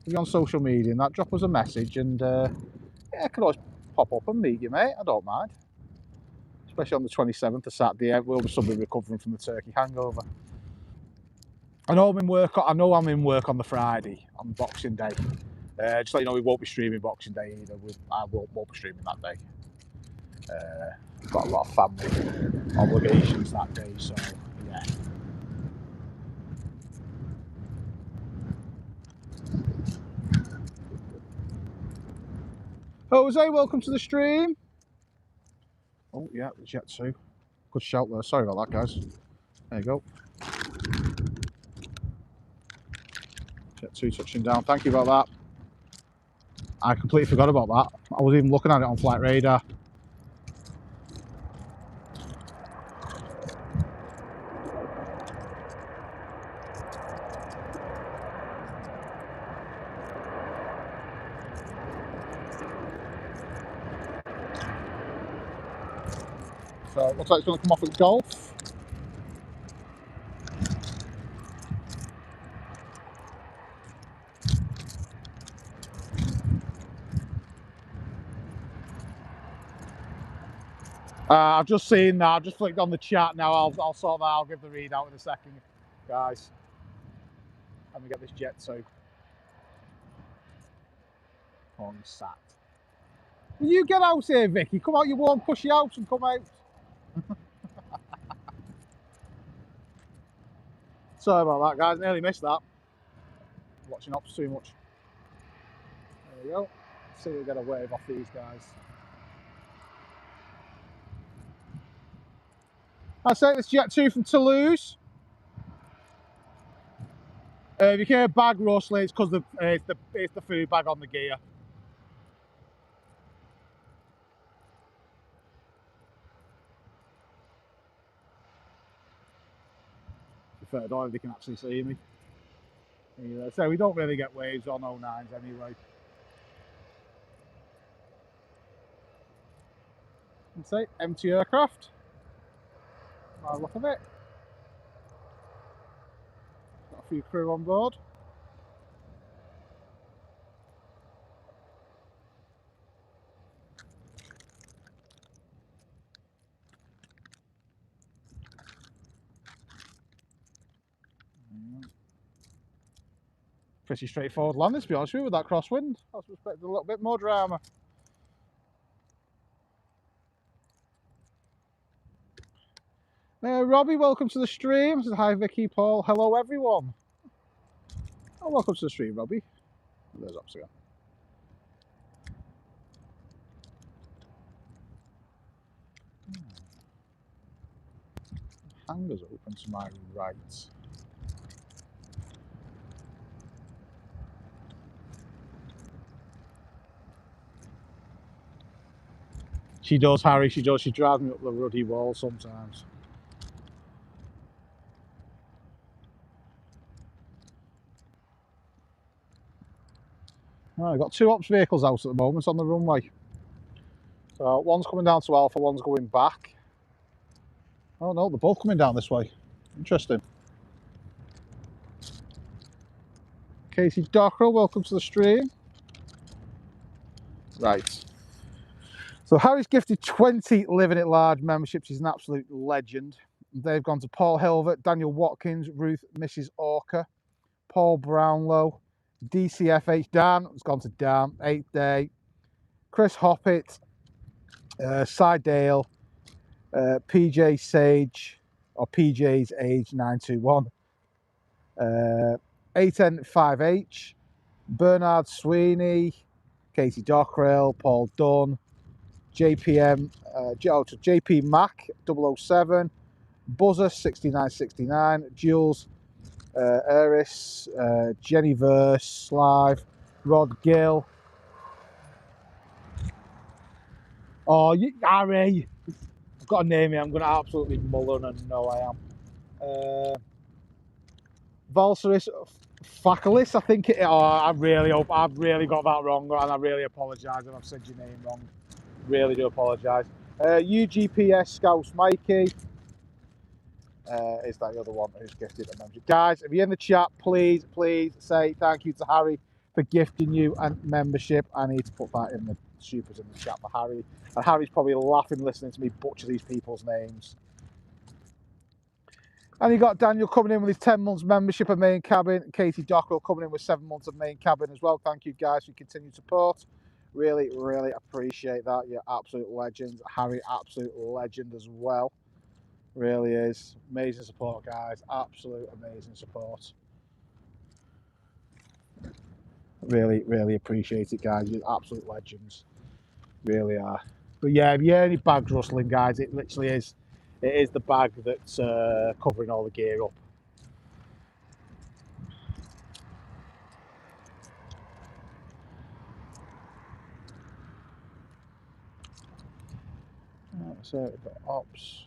you're on social media and that, drop us a message, and yeah, I can always pop up and meet you, mate. I don't mind. Especially on the 27th of Saturday, we'll be somebody recovering from the turkey hangover. I know I'm in work. I know I'm in work on the Friday, on Boxing Day. Just let you know, we won't be streaming Boxing Day either. I won't be streaming that day. Got a lot of family obligations that day, so yeah. Jose, welcome to the stream. Oh yeah, the Jet 2. Good shout there. Sorry about that, guys. There you go. Jet 2 touching down. Thank you about that. I completely forgot about that. I was even looking at it on Flight Radar. So it looks like it's going to come off at Golf. I've just seen that. I've just clicked on the chat now. I'll sort that. I'll give the readout in a second, guys. Let me get this Jet 2 on sat. Will you get out here, Vicky? Come out, you won't push you out and come out. Sorry about that, guys. Nearly missed that. Watching ops too much. There we go. Let's see if we get a wave off these guys. I say this Jet 2 from Toulouse. If you hear bag rustling, it's because it's the food bag on the gear. I don't know if they can actually see me. Either. So we don't really get waves on 09s anyway. Let's say empty aircraft. I'll look at it. Got a few crew on board. Pretty straightforward landing, to be honest with you, with that crosswind. I was expecting a little bit more drama. Robbie, welcome to the stream. This is hi, Vicky, Paul. Hello, everyone. Oh, welcome to the stream, Robbie. There's Ops again. Hangars open to my right. She does, Harry, she does. She drives me up the ruddy wall sometimes. I've got two ops vehicles out at the moment on the runway. So one's coming down to Alpha, one's going back. Oh no, they're both coming down this way. Interesting. Casey Dockrell, welcome to the stream. Right. So Harry's gifted 20 Living It Large memberships. He's an absolute legend. They've gone to Paul Hilvert, Daniel Watkins, Ruth, Mrs. Orca, Paul Brownlow, DCFH Dan, it's gone to Dan, 8th Day, Chris Hoppett, Cy Dale, PJ Sage, or PJ's Age 921, 8N5H, Bernard Sweeney, Katie Dockrell, Paul Dunn, JPM, JP Mac 007, Buzzer 6969, Jules, Eris, Jenny Verse, Live, Rod Gill. Oh, Harry! I've got a name here. I'm going to absolutely mull and know I am. Valseris Facalis, I think it. Oh, I really hope I've really got that wrong, and I really apologise if I've said your name wrong. Really do apologise. UGPS Scouts Mikey. Is that the other one who's gifted a membership? Guys, if you're in the chat, please say thank you to Harry for gifting you a membership. I need to put that in the supers in the chat for Harry. And Harry's probably laughing listening to me butcher these people's names. And you got Daniel coming in with his 10 months membership of main cabin. Katie Dockrell coming in with 7 months of main cabin as well. Thank you guys for your continued support. Really appreciate that. You're absolute legends. Harry, absolute legend as well. Really is. Amazing support, guys. Absolute amazing support. Really appreciate it, guys. You're absolute legends. Really are. But yeah, if you hear any bags rustling, guys, it literally is. It is the bag that's covering all the gear up. So we've got ops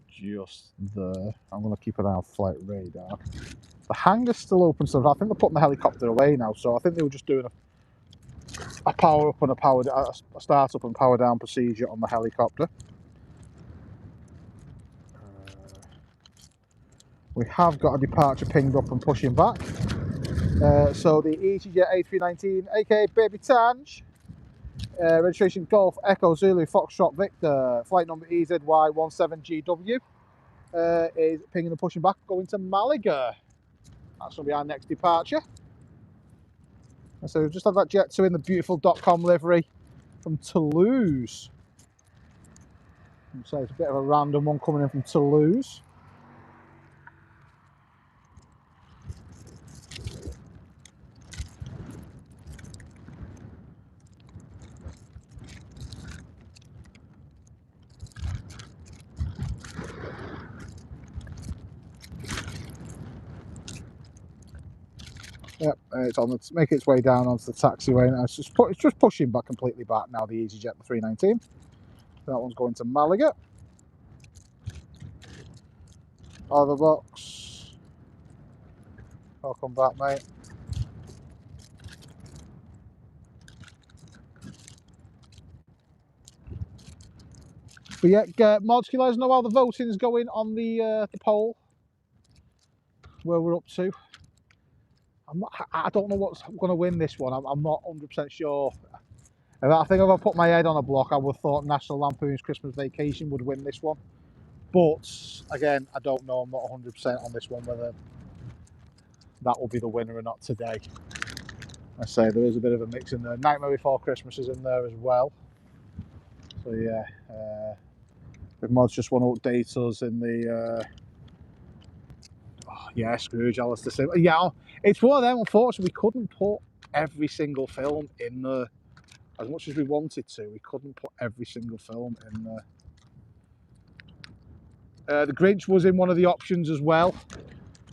just there. I'm going to keep an eye on flight radar. The hangar's still open, so I think they're putting the helicopter away now. So I think they were just doing a power up and a start up and power down procedure on the helicopter. We have got a departure pinged up and pushing back. So the easyJet A319, aka Baby Tange, registration Golf Echo Zulu Foxtrot Victor, flight number EZY17GW, is pinging and pushing back, going to Malaga. That's going to be our next departure. And so we've just had that Jet 2 in the beautiful .com livery from Toulouse. So it's a bit of a random one coming in from Toulouse. Yep, it's on making its way down onto the taxiway now. It's just pushing back completely back now, the easyJet 319. That one's going to Malaga. Other box. Welcome back, mate. But yeah, mods, can you let us know how the voting is going on the poll? Where we're up to. I don't know what's going to win this one. I'm not 100% sure. I think if I put my head on a block, I would have thought National Lampoon's Christmas Vacation would win this one. But again, I don't know. I'm not 100% on this one whether that will be the winner or not today. I say there is a bit of a mix in there. Nightmare Before Christmas is in there as well. So yeah, if mods just want to update us in the yeah, Scrooge, Alistair Sim. Yeah, it's one of them. Unfortunately, we couldn't put every single film in there as much as we wanted to. We couldn't put every single film in there. The Grinch was in one of the options as well.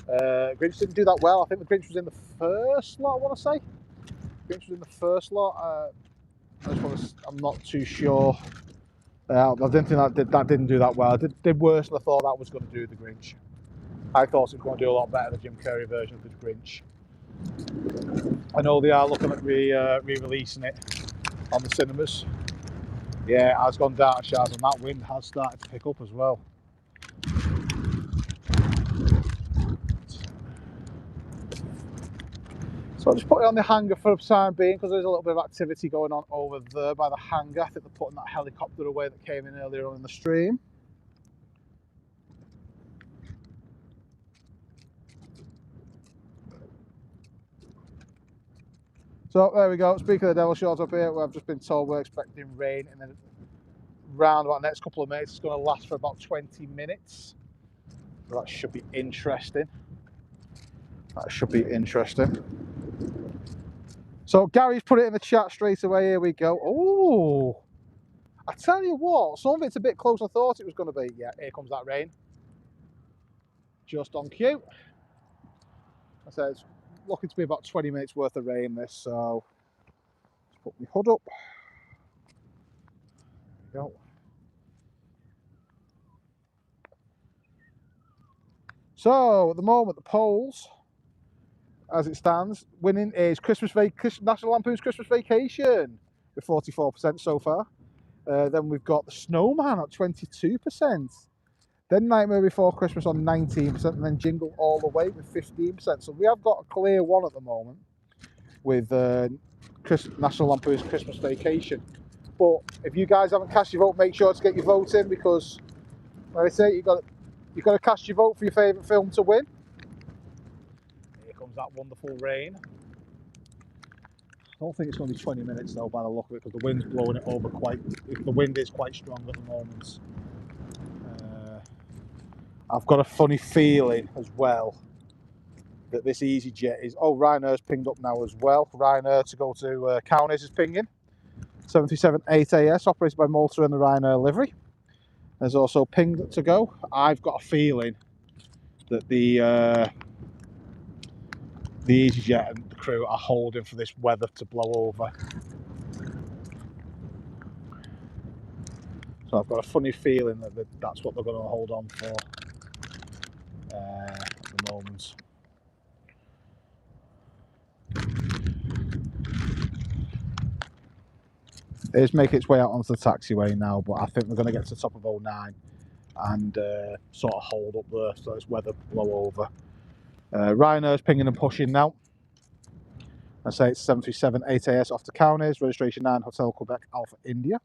Grinch didn't do that well. I think the Grinch was in the first lot, I want to say. Grinch was in the first lot. I'm not too sure. I didn't think that didn't do that well. It did worse than I thought that was going to do, the Grinch. I thought it was going to do a lot better, the Jim Carrey version of the Grinch. I know they are looking at re-releasing it on the cinemas. Yeah, it has gone down, Shaz, and that wind has started to pick up as well. So I'll just put it on the hangar for the time being because there's a little bit of activity going on over there by the hangar. I think they're putting that helicopter away that came in earlier on in the stream. So there we go. Speaking of the devil shorts up here, I've just been told we're expecting rain in the round about the next couple of minutes. It's going to last for about 20 minutes. So that should be interesting. That should be interesting. So Gary's put it in the chat straight away. Here we go. Oh, I tell you what, some of it's a bit closer than I thought it was going to be. Yeah, here comes that rain. Just on cue. I said it's looking to be about 20 minutes worth of rain this, so let's put my hood up. There we go. So at the moment, the polls, as it stands, winning is National Lampoon's Christmas Vacation with 44% so far. Then we've got The Snowman at 22%. Then Nightmare Before Christmas on 19%, and then Jingle All the Way with 15%. So we have got a clear one at the moment with National Lampoon's Christmas Vacation. But if you guys haven't cast your vote, make sure to get your vote in, because, like I say, you've got to cast your vote for your favourite film to win. Here comes that wonderful rain. I don't think it's going to be 20 minutes though, by the look of it, because the wind's blowing it over the wind is quite strong at the moment. I've got a funny feeling as well that this easyJet is... Oh, Ryanair's pinged up now as well. Ryanair to go to Counties is pinging. 737-8AS, operated by Malta in the Ryanair livery. There's also pinged to go. I've got a feeling that the easyJet and the crew are holding for this weather to blow over. So I've got a funny feeling that that's what they're going to hold on for at the moment. It is making its way out onto the taxiway now, but I think we're going to get to the top of 09 and sort of hold up there so this weather blow over. Ryanair's pinging and pushing now. I say it's 737-8AS off to Counties, registration 9 Hotel Quebec Alpha India.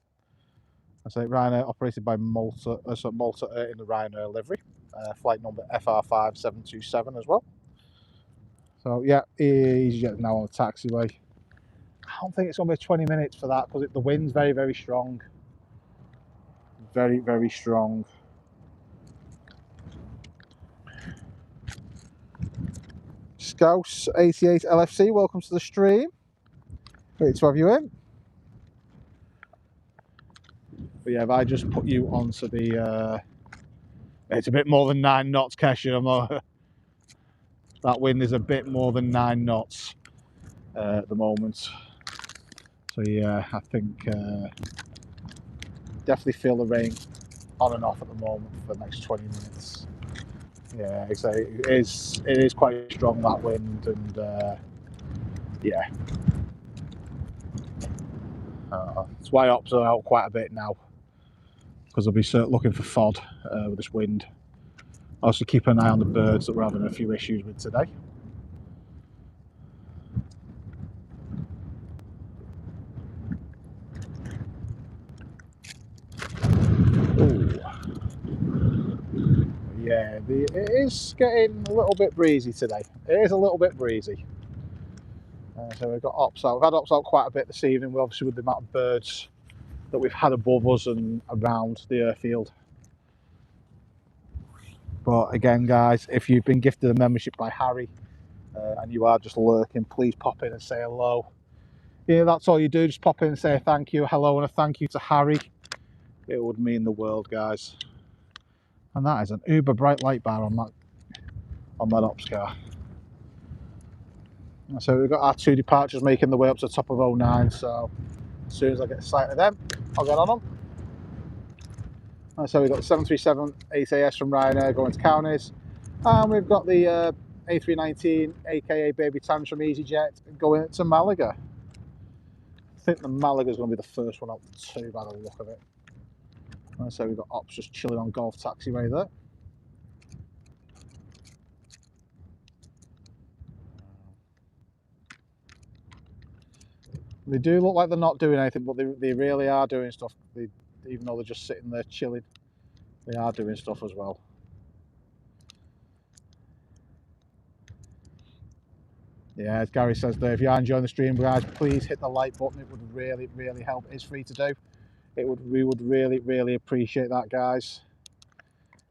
I say Ryanair operated by Malta, Malta in the Ryanair livery. Flight number FR5727 as well. So yeah, easyJet now on the taxiway. I don't think it's going to be 20 minutes for that, because the wind's very, very strong. Very, very strong. Scouse 88 LFC, welcome to the stream. Great to have you in. But yeah, if I just put you onto the... it's a bit more than 9 knots, Kesha. That wind is a bit more than 9 knots at the moment. So yeah, I think definitely feel the rain on and off at the moment for the next 20 minutes. Yeah, it is quite strong, that wind, and yeah. That's why ops are out quite a bit now, because they'll be looking for FOD with this wind. Also keep an eye on the birds that we're having a few issues with today. Ooh. Yeah, it is getting a little bit breezy today. It is a little bit breezy. So we've got ops out. We've had ops out quite a bit this evening, obviously with the amount of birds that we've had above us and around the airfield. But again, guys, if you've been gifted a membership by Harry and you are just lurking, please pop in and say hello. Yeah, that's all you do. Just pop in and say a thank you, hello, and a thank you to Harry. It would mean the world, guys. And that is an uber bright light bar on that ops car. So we've got our 2 departures making the way up to the top of 09. So as soon as I get sight of them, I'll get on them. And so we've got the 737-8AS from Ryanair going to Counties, and we've got the A319 aka Baby Tans from easyJet going to Malaga. I think the Malaga is going to be the first one out of the 2 by the look of it. And so we've got ops just chilling on Golf taxiway there. They do look like they're not doing anything, but they really are doing stuff. Even though they're just sitting there chilling, they are doing stuff as well. Yeah, as Gary says there, if you are enjoying the stream, guys, please hit the like button. It would really, really help. It's free to do. We would really, really appreciate that, guys,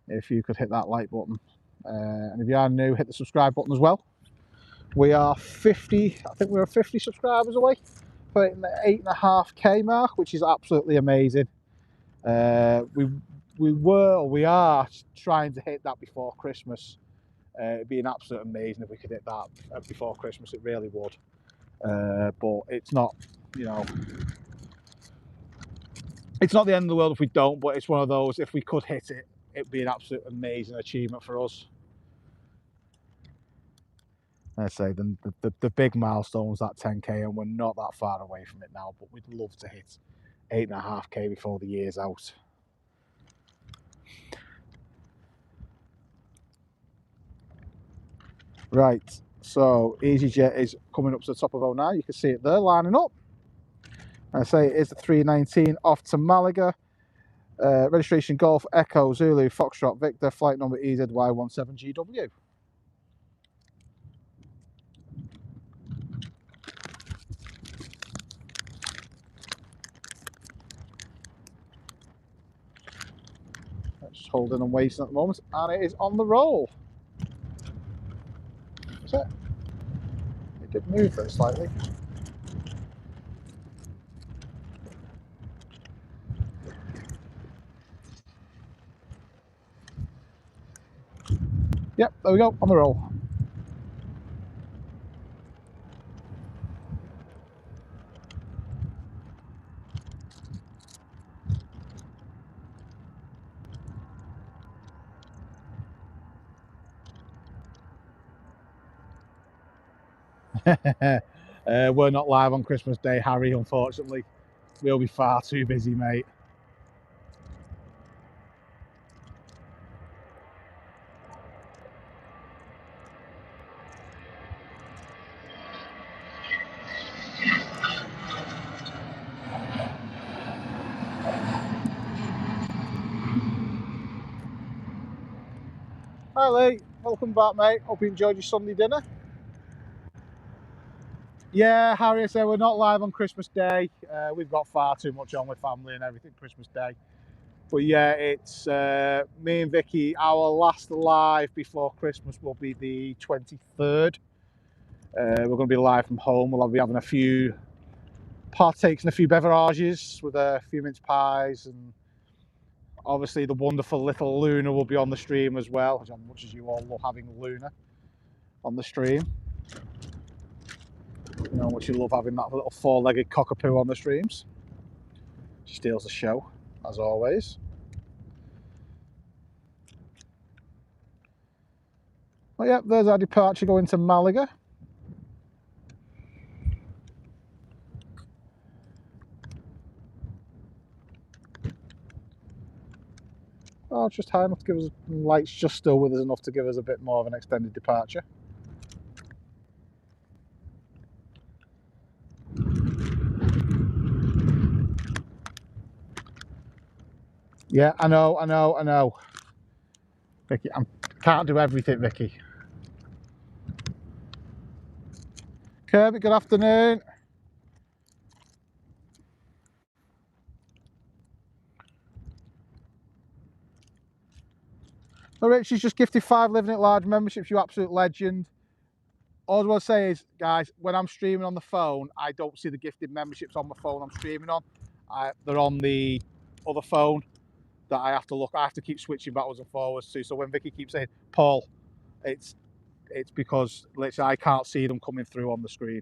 if you could hit that like button. And if you are new, hit the subscribe button as well. We are 50, I think we're 50 subscribers away from the 8.5k mark, which is absolutely amazing. We are trying to hit that before Christmas. It'd be an absolute amazing if we could hit that before Christmas. It really would. But it's not, you know, it's not the end of the world if we don't. But it's one of those. If we could hit it, it'd be an absolute amazing achievement for us. I say the big milestone was that 10k, and we're not that far away from it now. But we'd love to hit 8.5k before the year's out. Right, so easyJet is coming up to the top of 09. You can see it there lining up. I say it is the 319 off to Malaga. Registration Golf Echo Zulu Foxtrot Victor, flight number EZY17GW. Just holding and waiting at the moment, and it is on the roll. Is it? It did move very slightly. Yep, there we go, on the roll. We're not live on Christmas Day, Harry, unfortunately. We'll be far too busy, mate. Hi Lee, welcome back, mate. Hope you enjoyed your Sunday dinner. Yeah, Harry, I said we're not live on Christmas Day. We've got far too much on with family and everything Christmas Day. But yeah, it's me and Vicky. Our last live before Christmas will be the 23rd. We're going to be live from home. We'll be having a few partakes in a few beverages with a few mince pies, and obviously the wonderful little Luna will be on the stream as well, as much as you all love having Luna on the stream. You know how much you love having that little four-legged cockapoo on the streams. She steals the show, as always. Well, yeah, there's our departure going to Malaga. Oh, just high enough to give us, lights just still with us enough to give us a bit more of an extended departure. Yeah, I know. Vicky, I can't do everything, Vicky. Kirby, good afternoon. So Rich, she's just gifted 5 Living It Large memberships. You absolute legend. All I want to say is, guys, when I'm streaming on the phone, I don't see the gifted memberships on my phone I'm streaming on. They're on the other phone that I have to look. I have to keep switching backwards and forwards to. So when Vicky keeps saying, Paul, it's because literally I can't see them coming through on the screen.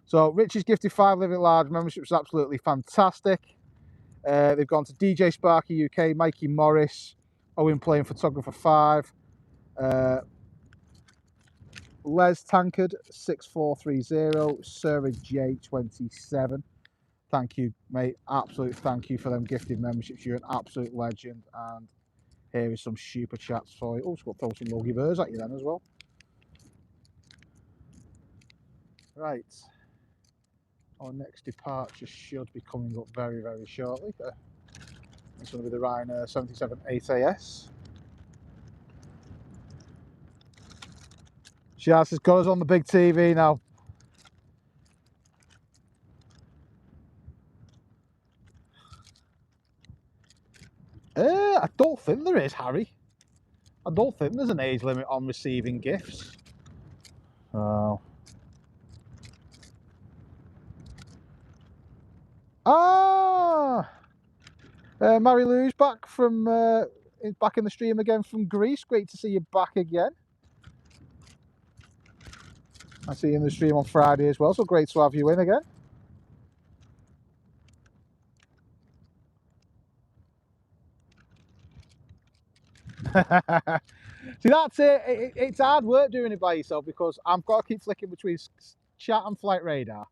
So Rich has gifted 5 Living It Large memberships. Absolutely fantastic. They've gone to DJ Sparky UK, Mikey Morris, Owen Playing Photographer 5, Les Tankard 6430, Sarah J 27. Thank you, mate. Absolute thank you for them gifted memberships. You're an absolute legend. And here is some super chats for you. Oh, it's got to throw some logie birds at you then as well. Right. Our next departure should be coming up very, very shortly. It's going to be the Ryanair 77-8AS. Shaz has got us on the big TV now. I don't think there is, Harry. I don't think there's an age limit on receiving gifts. So. Mary Lou's back from back in the stream again from Greece. Great to see you back again. I see you in the stream on Friday as well, so great to have you in again. See, that's it. It's hard work doing it by yourself because I've got to keep flicking between chat and flight radar,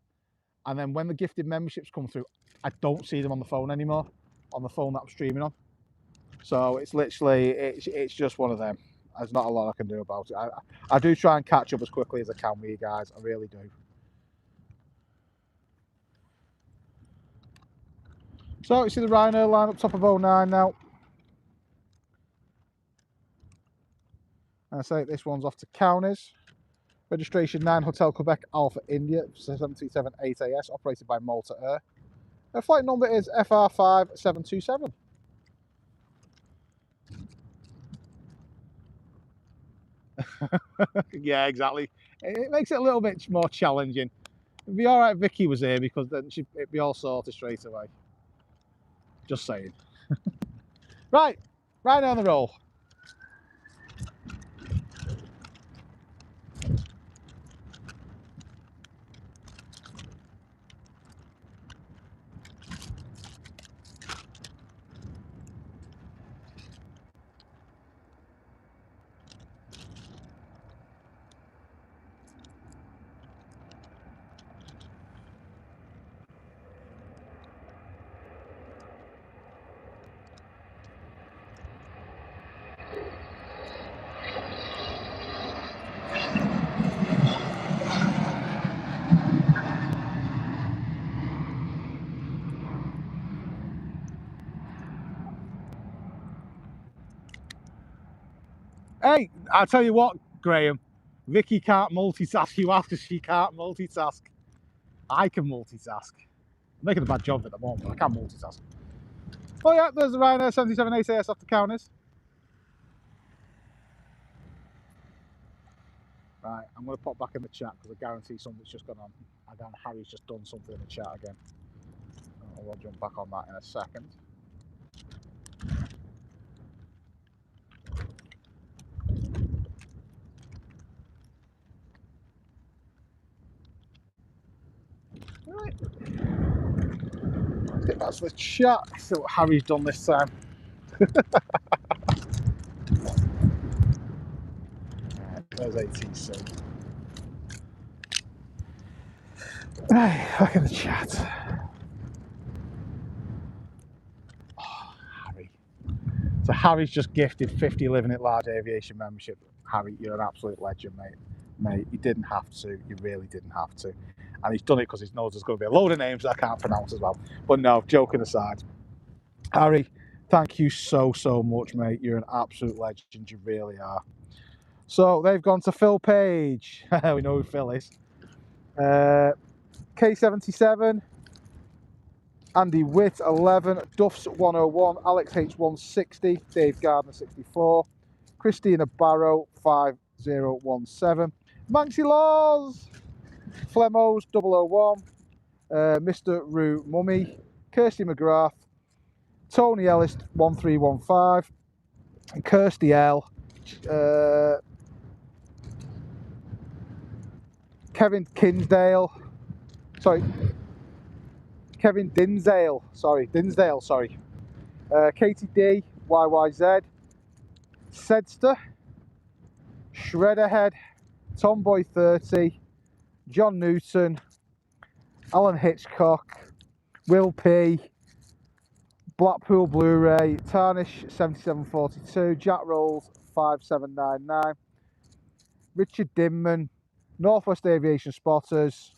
and then when the gifted memberships come through, I don't see them on the phone anymore, on the phone that I'm streaming on. So it's literally, it's just one of them. There's not a lot I can do about it. I do try and catch up as quickly as I can with you guys. I really do. So you see the Ryanair line up top of 09 now. And I say this one's off to Counties. Registration 9 Hotel Quebec Alpha India 737-8AS operated by Malta Air. Their flight number is FR5727. Yeah, exactly. It makes it a little bit more challenging. It'd be all right if Vicky was here because then it'd be all sorted straight away. Just saying. Right down the roll. Hey, I'll tell you what, Graham. Vicky can't multitask you after she can't multitask. I can multitask. I'm making a bad job at the moment, but I can multitask. Oh yeah, there's the Ryanair 77-8AS off the Counties. Right, I'm going to pop back in the chat because I guarantee something's just gone on. I guarantee Harry's just done something in the chat again. I'll jump back on that in a second. Right. Let's get back to the chat. See what Harry's done this time. There's ATC. Right, back in the chat. Oh, Harry. So Harry's just gifted 50 Living It Large Aviation membership. Harry, you're an absolute legend, mate. Mate, you didn't have to. You really didn't have to. And he's done it because he knows there's going to be a load of names that I can't pronounce as well. But no, joking aside. Harry, thank you so much, mate. You're an absolute legend. You really are. So they've gone to Phil Page. We know who Phil is. K77, Andy Witt 11, Duffs 101, Alex H 160, Dave Gardner 64, Christina Barrow 5017, Manxie Laws, Flemos 001, Mr. Rue Mummy, Kirsty McGrath, Tony Ellis 1315, and Kirsty L, Kevin Dinsdale, sorry, Katie D, YYZ, Sedster, Shredderhead, Tomboy 30, John Newton, Alan Hitchcock, Will P, Blackpool Blu-ray, Tarnish 7742, Jack Rolls 5799, Richard Dimman, Northwest Aviation Spotters,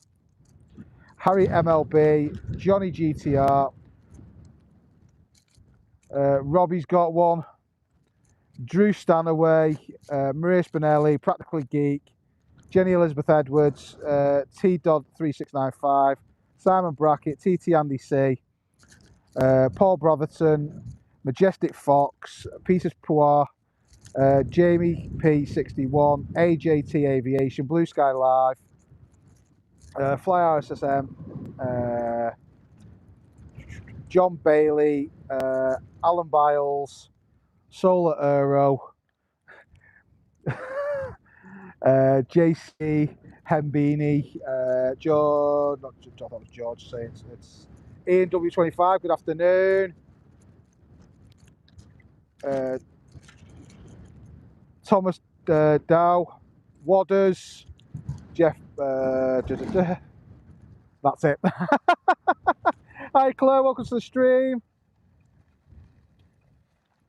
Harry MLB, Johnny GTR, Robbie's got one, Drew Stanaway, Maria Spinelli, Practically Geek, Jenny Elizabeth Edwards, T Dodd 3695, Simon Brackett, TT Andy C, Paul Brotherton, Majestic Fox, Peter Poir, Jamie P61, AJT Aviation, Blue Sky Live, Fly RSSM, John Bailey, Alan Biles, Solar Aero, JC Hembini, George, not George, that was George saying it's Ian W25, good afternoon. Thomas Dow, Wadders, Jeff, that's it. Hi Claire, welcome to the stream.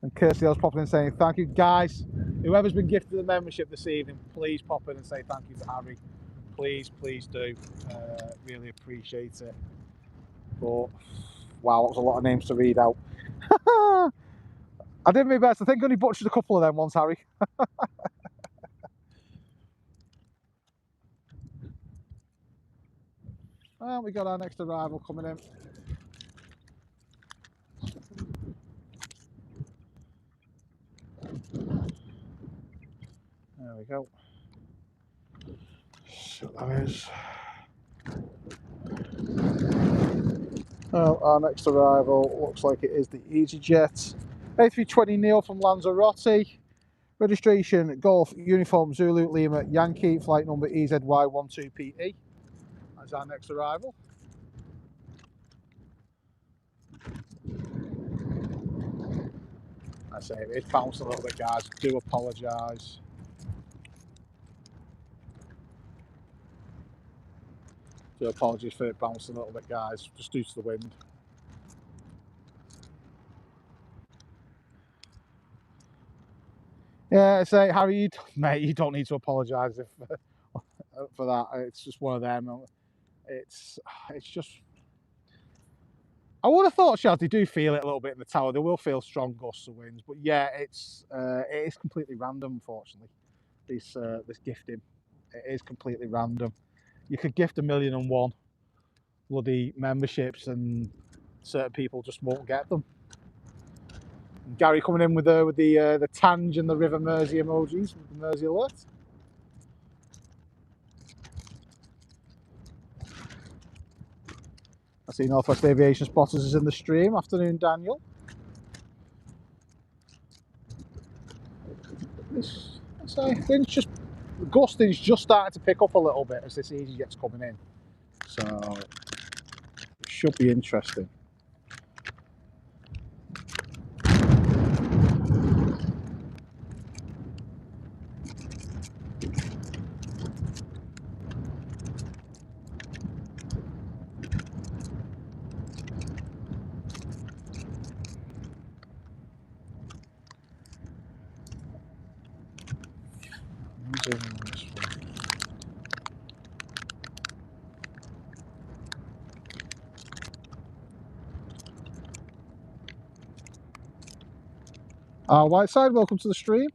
And Kirsty was popping in saying thank you. Guys, whoever's been gifted the membership this evening, please pop in and say thank you to Harry. Please, please do. Really appreciate it. But, wow, that was a lot of names to read out. I did my best. I think I only butchered a couple of them once, Harry. Well, we got our next arrival coming in. There we go. So that is. Well, our next arrival looks like it is the easyJet A320neo from Lanzarote. Registration Golf Uniform Zulu Lima Yankee, flight number EZY12PE. That's our next arrival. I say it's bounced a little bit, guys. I do apologise. Do apologies for it bouncing a little bit, guys, just due to the wind. Yeah, I say, Harry, mate, you don't need to apologise for that. It's just one of them. It's just. I would have thought, Shaz, they do feel it a little bit in the tower. They will feel strong gusts of winds, but yeah, it is completely random. Unfortunately, this gifting, it is completely random. You could gift 1,000,001 bloody memberships, and certain people just won't get them. And Gary coming in with the Tange and the River Mersey emojis, with the Mersey alert. I see Northwest Aviation Spotters is in the stream. Afternoon, Daniel. The gusting's just starting to pick up a little bit as this easyJet's coming in, so it should be interesting. Whiteside, welcome to the stream.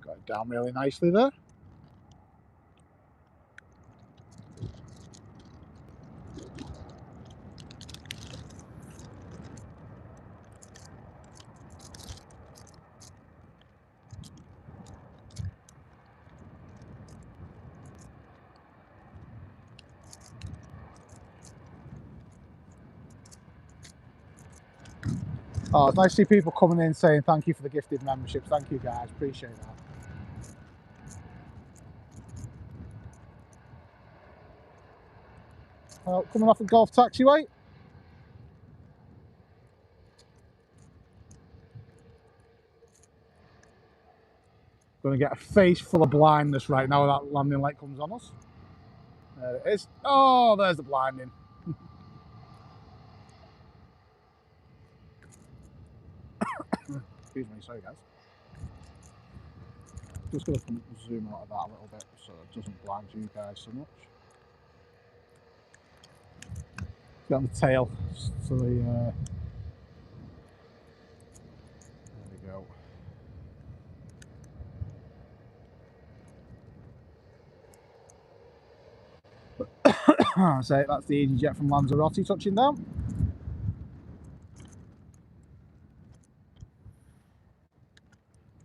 Got it down really nicely there. Oh, it's nice to see people coming in saying thank you for the gifted membership. Thank you, guys. Appreciate that. Coming off a golf taxiway. Going to get a face full of blindness right now when that landing light comes on us. There it is. Oh, there's the blinding. Excuse me, sorry guys. Just going to zoom out of that a little bit so it doesn't blind you guys so much. Get on the tail, so there we go. So that's the easyJet from Lanzarote touching down.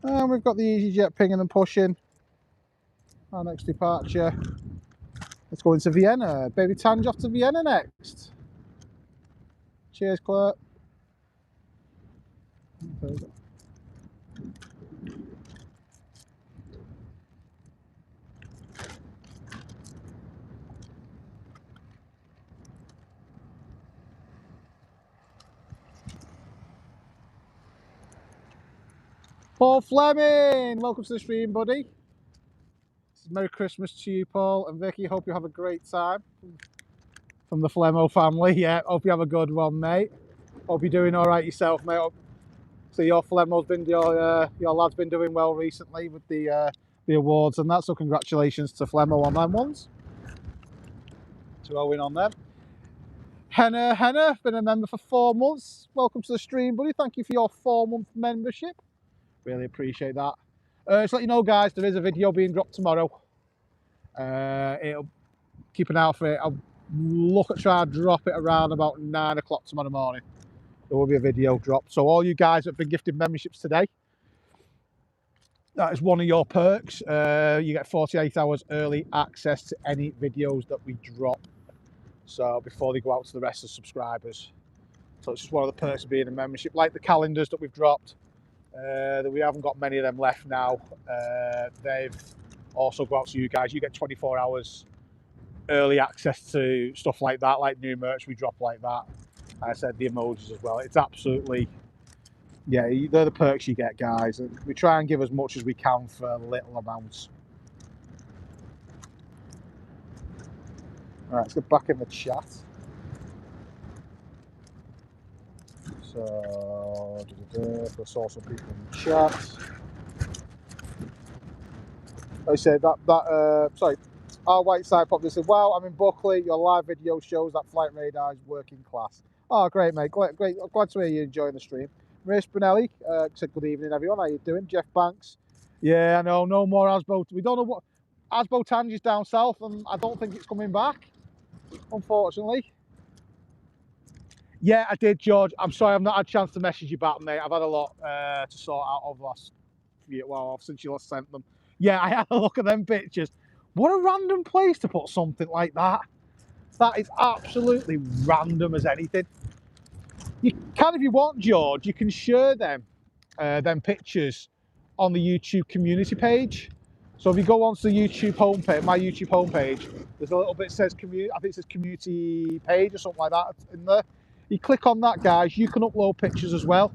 And we've got the easyJet pinging and pushing. Our next departure. Let's go into Vienna. Baby Tange off to Vienna next. Cheers, Claire. Paul Fleming, welcome to the stream, buddy. Merry Christmas to you, Paul and Vicky. Hope you have a great time from the Flemmo family. Yeah, hope you have a good one, mate. Hope you're doing all right yourself, mate. So your Flemmo's been your lad's been doing well recently with the awards and that. So congratulations to Flemmo on them ones. To Owen on them. Henna, been a member for 4 months. Welcome to the stream, buddy. Thank you for your 4-month membership. Really appreciate that. Just let you know, guys, there is a video being dropped tomorrow. It'll keep an eye out for it. I'll look at trying to drop it around about 9 o'clock tomorrow morning. There will be a video dropped. So all you guys that have been gifted memberships today, that is one of your perks. You get 48 hours early access to any videos that we drop. So before they go out to the rest of the subscribers. So it's just one of the perks of being a membership, like the calendars that we've dropped. That we haven't got many of them left now. They've also go out to you guys. You get 24 hours early access to stuff like that, like new merch we drop like that. I said the emojis as well. It's absolutely, yeah, they're the perks you get, guys. And we try and give as much as we can for little amounts. All right, let's get back in the chat. So, I saw some people in the chat. I said sorry, our white side populace said, wow, I'm in Buckley. Your live video shows that Flight Radar is working class. Oh, great, mate. Great. I'm glad to hear you enjoying the stream. Maria Spinelli said, good evening, everyone. How you doing? Jeff Banks. Yeah, I know. No more Asbo. We don't know what. Asbo Tangi's down south, and I don't think it's coming back, unfortunately. Yeah, I did, George. I'm sorry I've not had a chance to message you back, mate. I've had a lot to sort out over the last well, since you last sent them. Yeah, I had a look at them pictures. What a random place to put something like that. That is absolutely random as anything. You can, if you want, George, you can share them pictures on the YouTube community page. So if you go onto the YouTube homepage, my YouTube homepage, there's a little bit that says community, I think it says community page or something like that in there. You click on that, guys, you can upload pictures as well.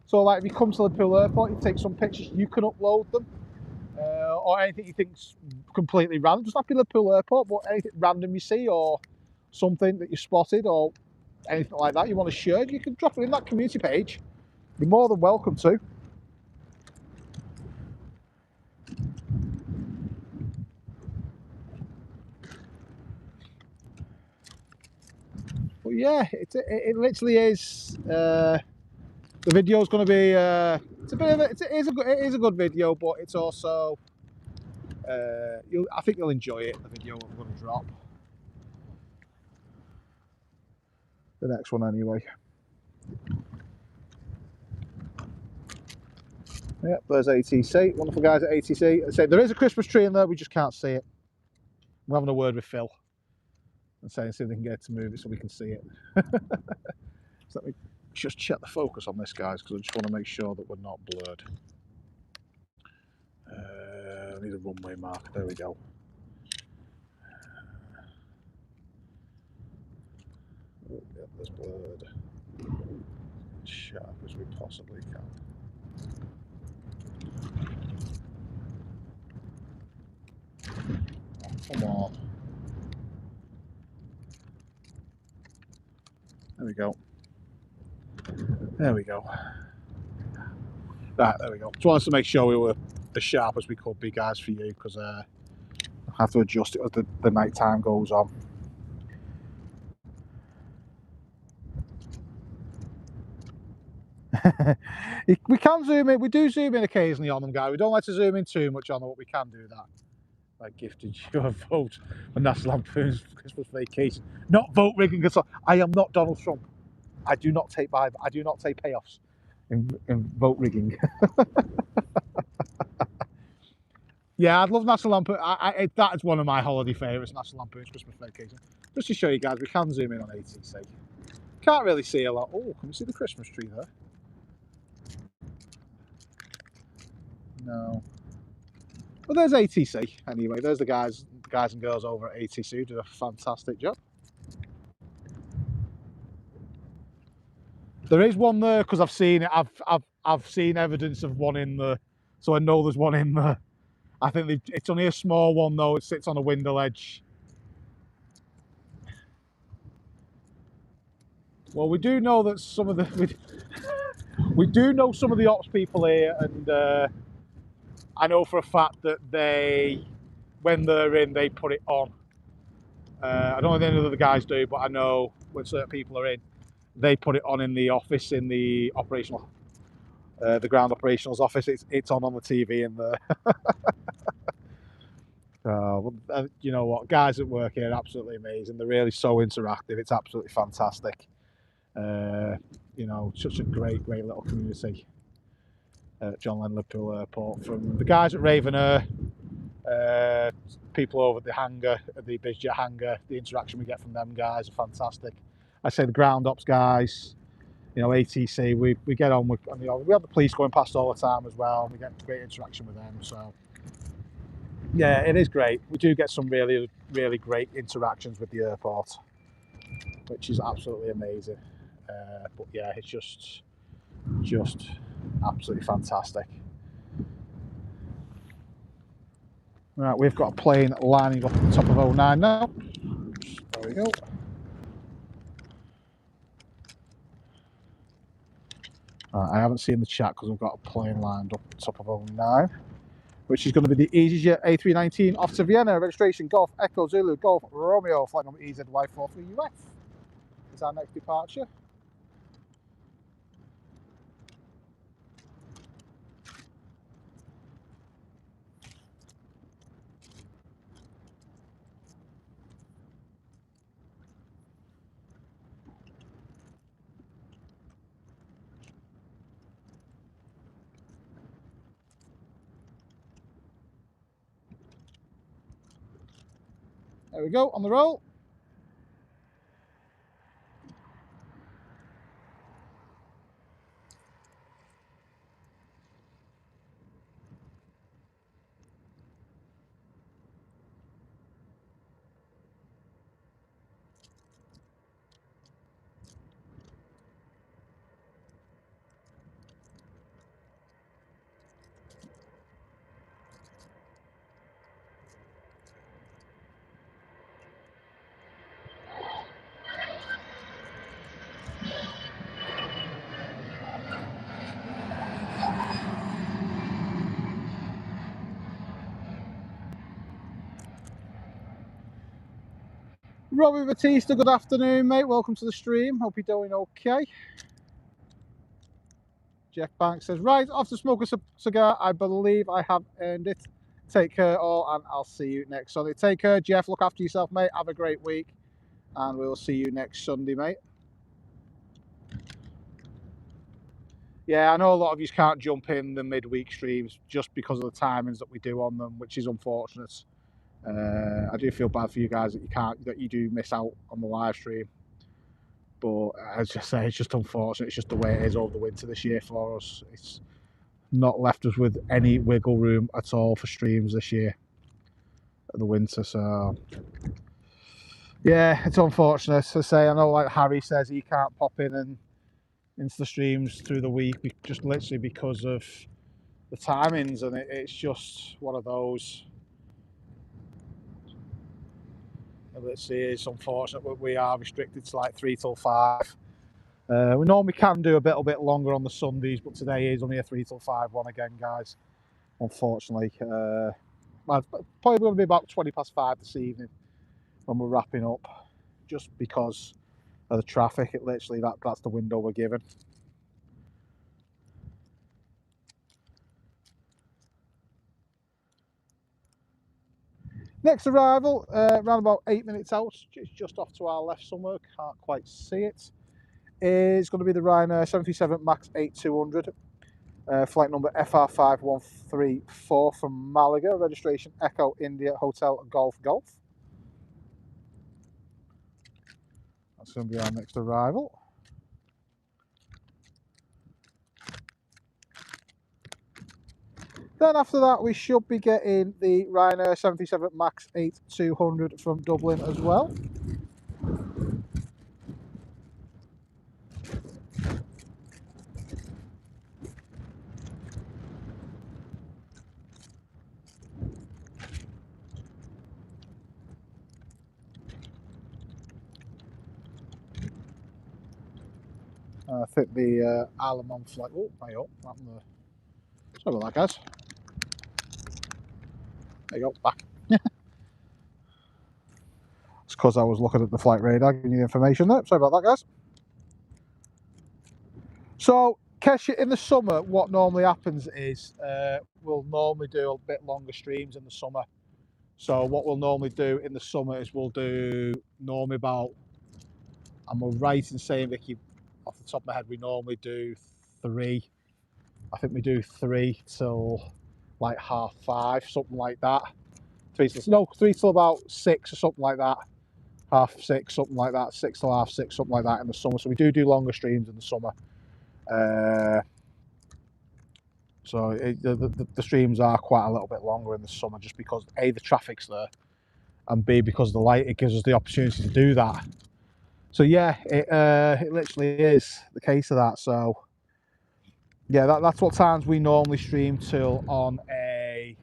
So like if you come to Liverpool Airport, you take some pictures, you can upload them. Or anything you think's completely random. It doesn't have to be Liverpool Airport, but anything random you see or something that you spotted or anything like that you want to share, you can drop it in that community page. You're more than welcome to. But yeah, it literally is. The video's going to be. It's a bit of it is a good video, but it's also. I think you'll enjoy it. The video I'm going to drop. The next one anyway. Yep, there's ATC. Wonderful guys at ATC. I say there is a Christmas tree in there. We just can't see it. We're having a word with Phil and saying see if they can get it to move it so we can see it. So let me just check the focus on this, guys, because I just want to make sure that we're not blurred. I need a runway marker. There we go. Oh, yep, there's blurred. As sharp as we possibly can. Oh, come on. There we go. There we go. Right, there we go. Just wanted to make sure we were as sharp as we could be, guys, for you, because I have to adjust it as the night time goes on. We can zoom in. We do zoom in occasionally on them, guys. We don't like to zoom in too much on them, but we can do that. I gifted you a vote for National Lampoon's Christmas Vacation. Not vote rigging, because I am not Donald Trump. I do not take payoffs in vote rigging. Yeah, I'd love National Lampoon. That is one of my holiday favourites, National Lampoon's Christmas Vacation. Just to show you guys, we can zoom in on ATC. Can't really see a lot. Oh, can we see the Christmas tree there? No. Well, there's ATC anyway. There's the guys and girls over at ATC who did a fantastic job. There is one there because I've seen it. I've seen evidence of one in the, so I know there's one in there. I think it's only a small one though. It sits on a window ledge. Well, we do know that some of the we do know some of the ops people here, and I know for a fact that when they're in, they put it on. I don't know if any of the guys do, but I know when certain people are in, they put it on in the office, in the operational, the ground operationals office. It's on the TV in there. So, you know what, guys at work here are absolutely amazing. They're really so interactive. It's absolutely fantastic. You know, such a great little community at John Lennon Liverpool Airport. From the guys at Ravenair, people over at the hangar, at the Biz Jet hangar, the interaction we get from them guys are fantastic. I say the ground ops guys, you know, ATC, we get on with, you know, we have the police going past all the time as well. We get great interaction with them. So yeah, it is great. We do get some really great interactions with the airport, which is absolutely amazing. But yeah, it's just absolutely fantastic. Right, we've got a plane lining up at the top of 09 now. There we go. I haven't seen the chat because we've got a plane lined up at the top of 09, which is going to be the easyJet A319 off to Vienna. Registration Golf Echo Zulu Golf Romeo, flight number EZY43UF is our next departure. There we go, on the roll. Robbie Batista, good afternoon, mate. Welcome to the stream. Hope you're doing okay. Jeff Banks says, right, off to smoke a cigar. I believe I have earned it. Take care all, and I'll see you next Sunday. Take care, Jeff. Look after yourself, mate. Have a great week, and we'll see you next Sunday, mate. Yeah, I know a lot of you can't jump in the midweek streams just because of the timings that we do on them, which is unfortunate. I do feel bad for you guys that you do miss out on the live stream. But as I say, it's just unfortunate. It's just the way it is over the winter this year for us. It's not left us with any wiggle room at all for streams this year at the winter. So yeah, it's unfortunate. As I say, I know like Harry says he can't pop in and into the streams through the week just literally because of the timings, and it's just one of those. Let's see, it's unfortunate that we are restricted to like 3 till 5. We normally can do a little bit longer on the Sundays, but today is only a 3 till 5 one again, guys. Unfortunately, well, it's probably going to be about 20 past 5 this evening when we're wrapping up, just because of the traffic. It literally that's the window we're given. Next arrival, around about 8 minutes out, just off to our left somewhere, can't quite see it, is going to be the Ryanair 737 MAX 8200, flight number FR5134 from Malaga, registration Echo India Hotel Golf Golf. That's going to be our next arrival. Then after that, we should be getting the Ryanair 737 MAX 8200 from Dublin as well. I think the Isle of Man flight. Oh, hang on. Sorry about that, guys. There you go, back. It's because I was looking at the flight radar, giving you the information there. Sorry about that, guys. So, Kesha, in the summer, what normally happens is we'll normally do a bit longer streams in the summer. So, what we'll normally do in the summer is we'll do normally about, I'm right in saying, Vicky, off the top of my head, we normally do 3. I think we do 3 till like 5:30, something like that. 3 till about 6 or something like that. 6:30, something like that. 6 till 6:30, something like that in the summer. So we do longer streams in the summer. So the streams are quite a little bit longer in the summer, just because A, the traffic's there, and B, because of the light, it gives us the opportunity to do that. So yeah, it literally is the case of that. So yeah, that's what times we normally stream till on a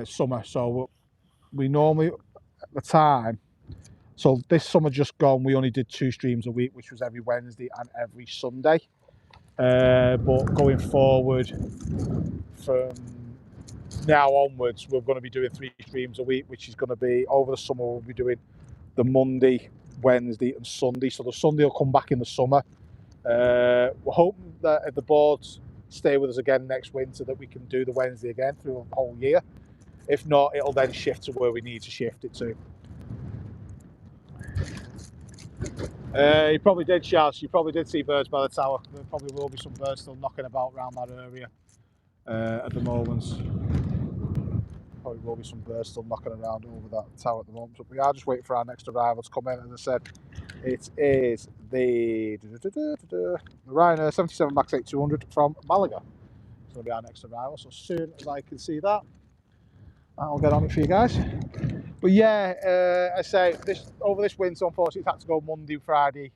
summer. So we normally at the time. So this summer just gone, we only did 2 streams a week, which was every Wednesday and every Sunday. But going forward, from now onwards, we're going to be doing 3 streams a week, which is going to be over the summer. We'll be doing the Monday, Wednesday, and Sunday. So the Sunday will come back in the summer. We're hoping that if the boards stay with us again next winter, that we can do the Wednesday again through the whole year. If not, it'll then shift to where we need to shift it to. You probably did, Charles. You probably did see birds by the tower. There probably will be some birds still knocking about around that area at the moment. Probably will be some birds still knocking around over that tower at the moment. But we are just waiting for our next arrival to come in. As I said, it is the Ryanair 77 MAX 8200 from Malaga. It's going to be our next arrival. So as soon as I can see that, I'll get on it for you guys. But yeah, I say over this winter, unfortunately, it's had to go Monday, Friday,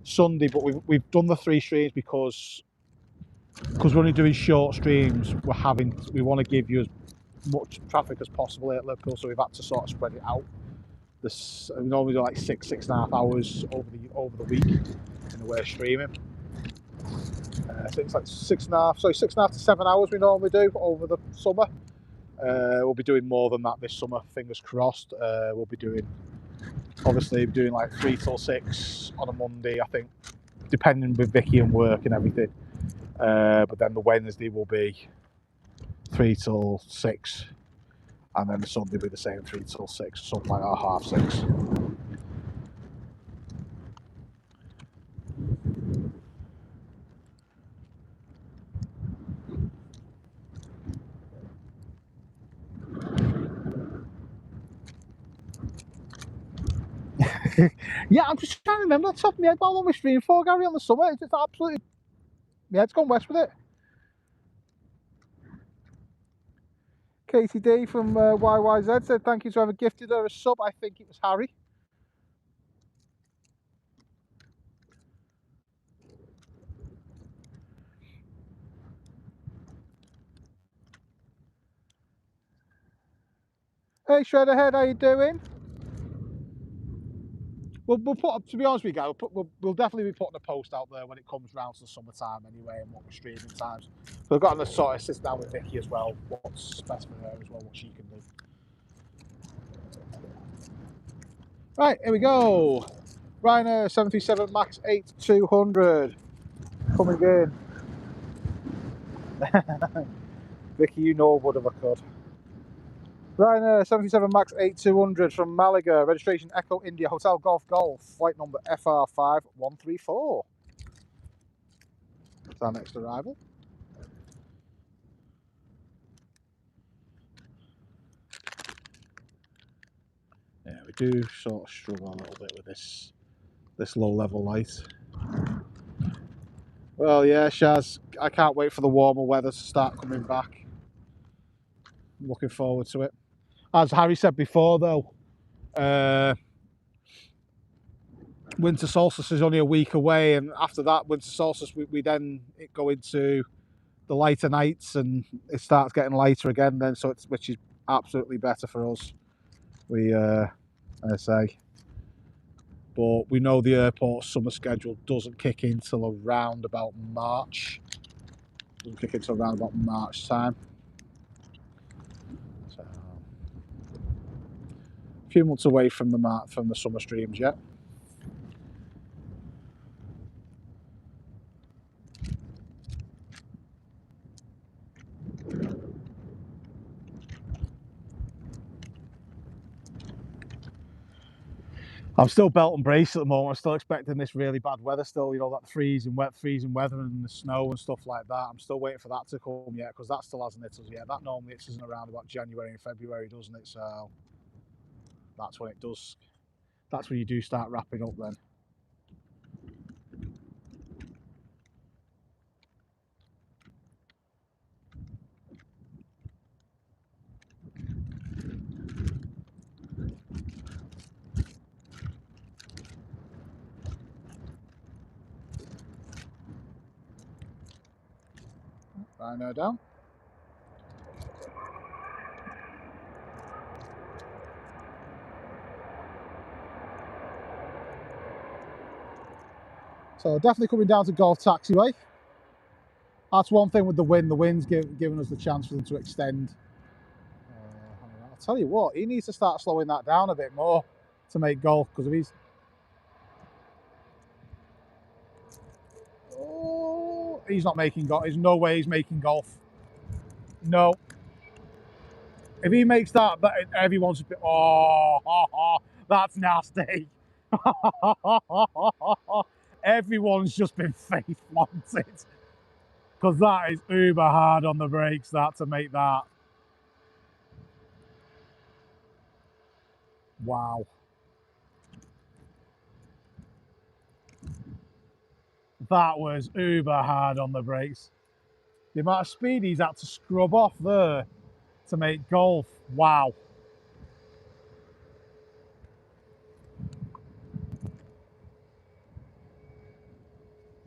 Sunday. But we've done the 3 streams because we're only doing short streams. We want to give you as much traffic as possible at Liverpool, so we've had to sort of spread it out. We normally do like 6.5 hours over the week in the way of streaming. So it's like 6.5 to 7 hours we normally do over the summer. We'll be doing more than that this summer, fingers crossed. We'll be doing like 3 till 6 on a Monday, I think, depending with Vicky and work and everything. But then the Wednesday will be 3 till 6, and then the Sunday will be the same, 3 till 6, something like that, 5:30. Yeah, I'm just trying to remember off the top of my head how long we streamed for, Gary, on the summer. It's just absolutely, yeah, it's gone west with it. Katie D from YYZ said thank you to whoever gifted her a sub. I think it was Harry. Hey Shredderhead, how you doing? We'll put up, to be honest with you guys, we'll definitely be putting a post out there when it comes round to the summertime anyway, and what we're streaming times. So I've got to sort of sit down with Vicky as well, what's best for her as well, what she can do. Right, here we go. Ryanair 737 MAX 8200 coming in. Vicky, you know what if I could. Ryanair 77 Max 8200 from Malaga, registration Echo India Hotel Golf Golf, flight number FR5134. It's our next arrival. Yeah, we do sort of struggle a little bit with this low level light. Well, yeah, Shaz, I can't wait for the warmer weather to start coming back. I'm looking forward to it. As Harry said before, though, winter solstice is only a week away, and after that winter solstice, we then go into the lighter nights, and it starts getting lighter again. Then, which is absolutely better for us. We, I say, but we know the airport's summer schedule doesn't kick in till around about March. Doesn't kick in till around about March time. So, a few months away from the summer streams yet. I'm still belt and brace at the moment. I'm still expecting this really bad weather still, you know, that freezing weather and the snow and stuff like that. I'm still waiting for that to come yet, because that still hasn't hit us yet. That normally hits us in around about January and February, doesn't it? So that's when it does. That's when you do start wrapping up then. Ryanair down. So definitely coming down to Golf Taxiway. That's one thing with the wind. The wind's giving us the chance for them to extend. I'll tell you what, he needs to start slowing that down a bit more to make golf, because if he's... Oh, he's not making golf. There's no way he's making golf. No. If he makes that, everyone's a bit... Oh, that's nasty. Everyone's just been face planted. Because that is uber hard on the brakes, that, to make that. Wow. That was uber hard on the brakes. The amount of speed he's had to scrub off there to make golf. Wow.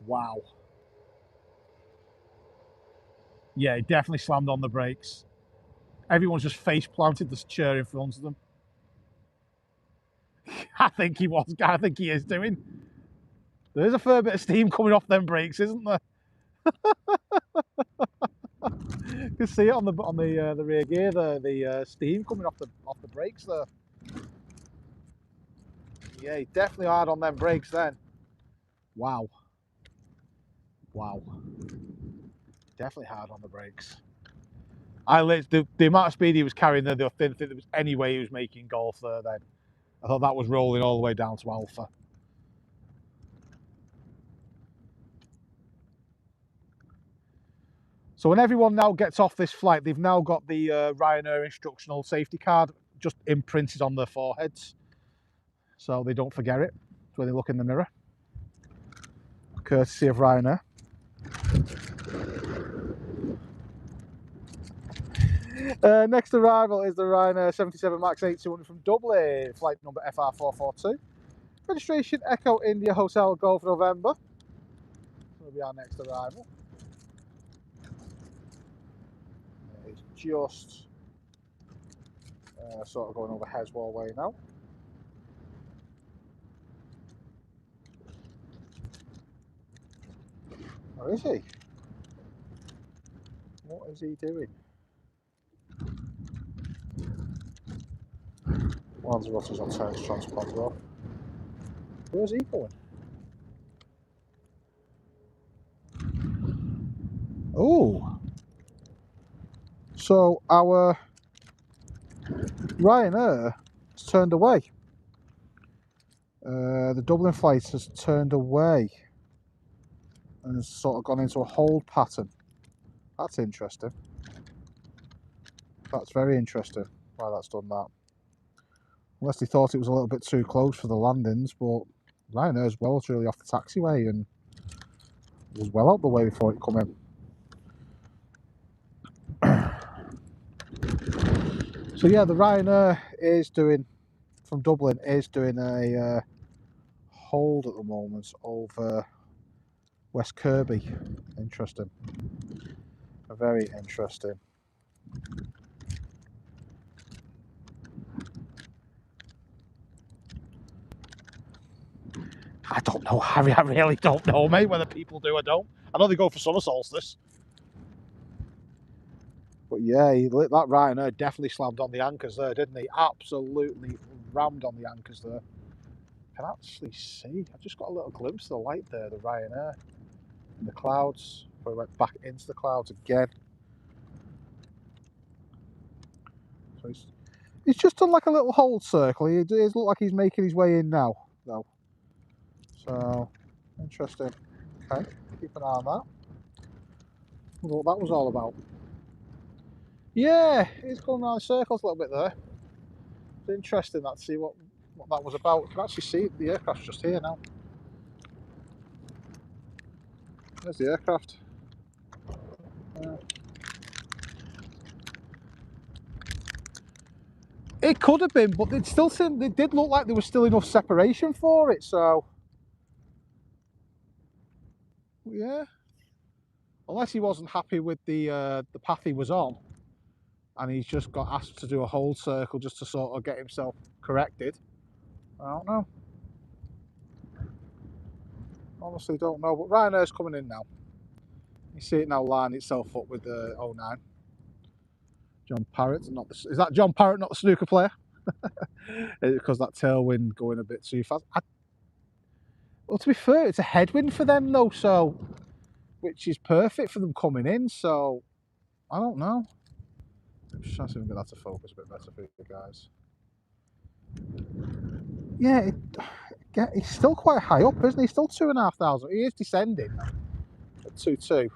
Wow. Yeah, he definitely slammed on the brakes. Everyone's just face planted this chair in front of them. I think he was. I think he is doing. There is a fair bit of steam coming off them brakes, isn't there? You can see it on the rear gear there. The steam coming off the brakes there. Yeah, he definitely hard on them brakes then. Wow. Wow. Definitely hard on the brakes. The amount of speed he was carrying there, I didn't think there was any way he was making golf there then. I thought that was rolling all the way down to Alpha. So when everyone now gets off this flight, they've now got the Ryanair instructional safety card just imprinted on their foreheads, so they don't forget it when they look in the mirror. Courtesy of Ryanair. Next arrival is the Ryanair 77 Max 8200 from Dublin, flight number FR442. Registration Echo India Hotel Golf November. This will be our next arrival. It's just sort of going over Heswall Way now. Where is he? What is he doing? Lanzarote is on Terence Transport as well. Where's he going? Oh! So our Ryanair has turned away. The Dublin flight has turned away and has sort of gone into a hold pattern. That's interesting. That's very interesting why that's done that. Unless they thought it was a little bit too close for the landings, but Ryanair's well truly off the taxiway and was well out the way before it come in. So yeah, the Ryanair is doing, from Dublin, is doing a hold at the moment over West Kirby. Interesting. Very interesting. I don't know, Harry. I really don't know, mate, whether people do or don't. I know they go for summer solstice. But yeah, that Ryanair definitely slammed on the anchors there, didn't he? Absolutely rammed on the anchors there. I can actually see, I just got a little glimpse of the light there, the Ryanair in the clouds. Before he went back into the clouds again. So he's just done like a little hold circle. He does look like he's making his way in now, though. So, interesting. Okay, keep an eye on that. I wonder what that was all about. Yeah, he's going around in circles a little bit there. It's interesting to see what that was about. You can actually see the aircraft's just here now. There's the aircraft. It could have been, but it did look like there was still enough separation for it, so yeah. Unless he wasn't happy with the path he was on, and he's just got asked to do a hold circle just to sort of get himself corrected. I don't know. Honestly, don't know. But Ryanair's coming in now. You see it now line itself up with the 09. John Parrott, not the, is that John Parrott, not the snooker player? Because that tailwind going a bit too fast. Well, to be fair, it's a headwind for them though, so which is perfect for them coming in. So I don't know. I'm just trying to get that to focus a bit better for you guys. Yeah, he's still quite high up, isn't he? Still 2,500. He is descending at 2.2.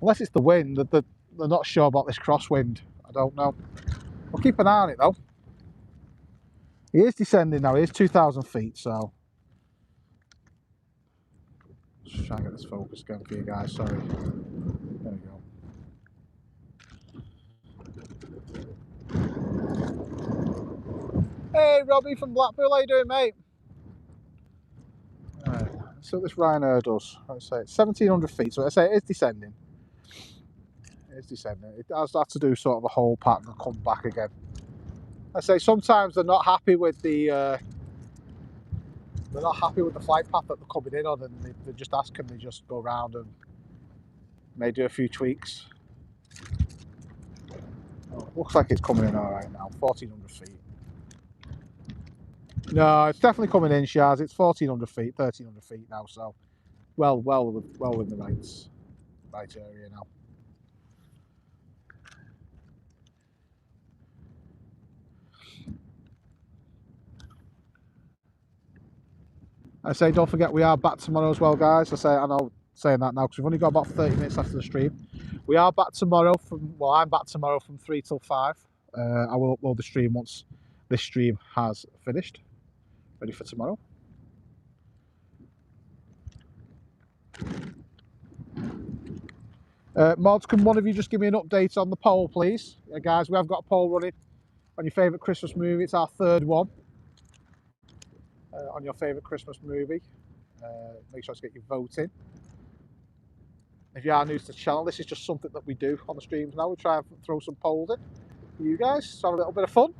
Unless it's the wind, they're not sure about this crosswind. I don't know. We'll keep an eye on it though. He is descending now. He is 2,000 feet. So just try and get this focus again for you guys. Sorry. There we go. Hey, Robbie from Blackpool. How you doing, mate? Right. So this Ryanair does. Let's say it's 1,700 feet. So I say it is descending. It is descending. It has to do sort of a whole pattern and come back again. I say sometimes they're not happy with the flight path that they're coming in on, and they just ask, can they just go around and may do a few tweaks. Oh, looks like it's coming in all right now. 1,400 feet. No, it's definitely coming in, Shaz. It's 1,400 feet, 1,300 feet now. So, well in the right area now. I say, don't forget, we are back tomorrow as well, guys. I know saying that now because we've only got about 30 minutes after the stream. We are back tomorrow I'm back tomorrow from 3 till 5. I will upload the stream once this stream has finished. Ready for tomorrow. Mods, can one of you just give me an update on the poll, please? Guys, we have got a poll running on your favourite Christmas movie. It's our third one. On your favourite Christmas movie. Make sure to get your vote in. If you are new to the channel, this is just something that we do on the streams now. We try and throw some polls in for you guys to have a little bit of fun.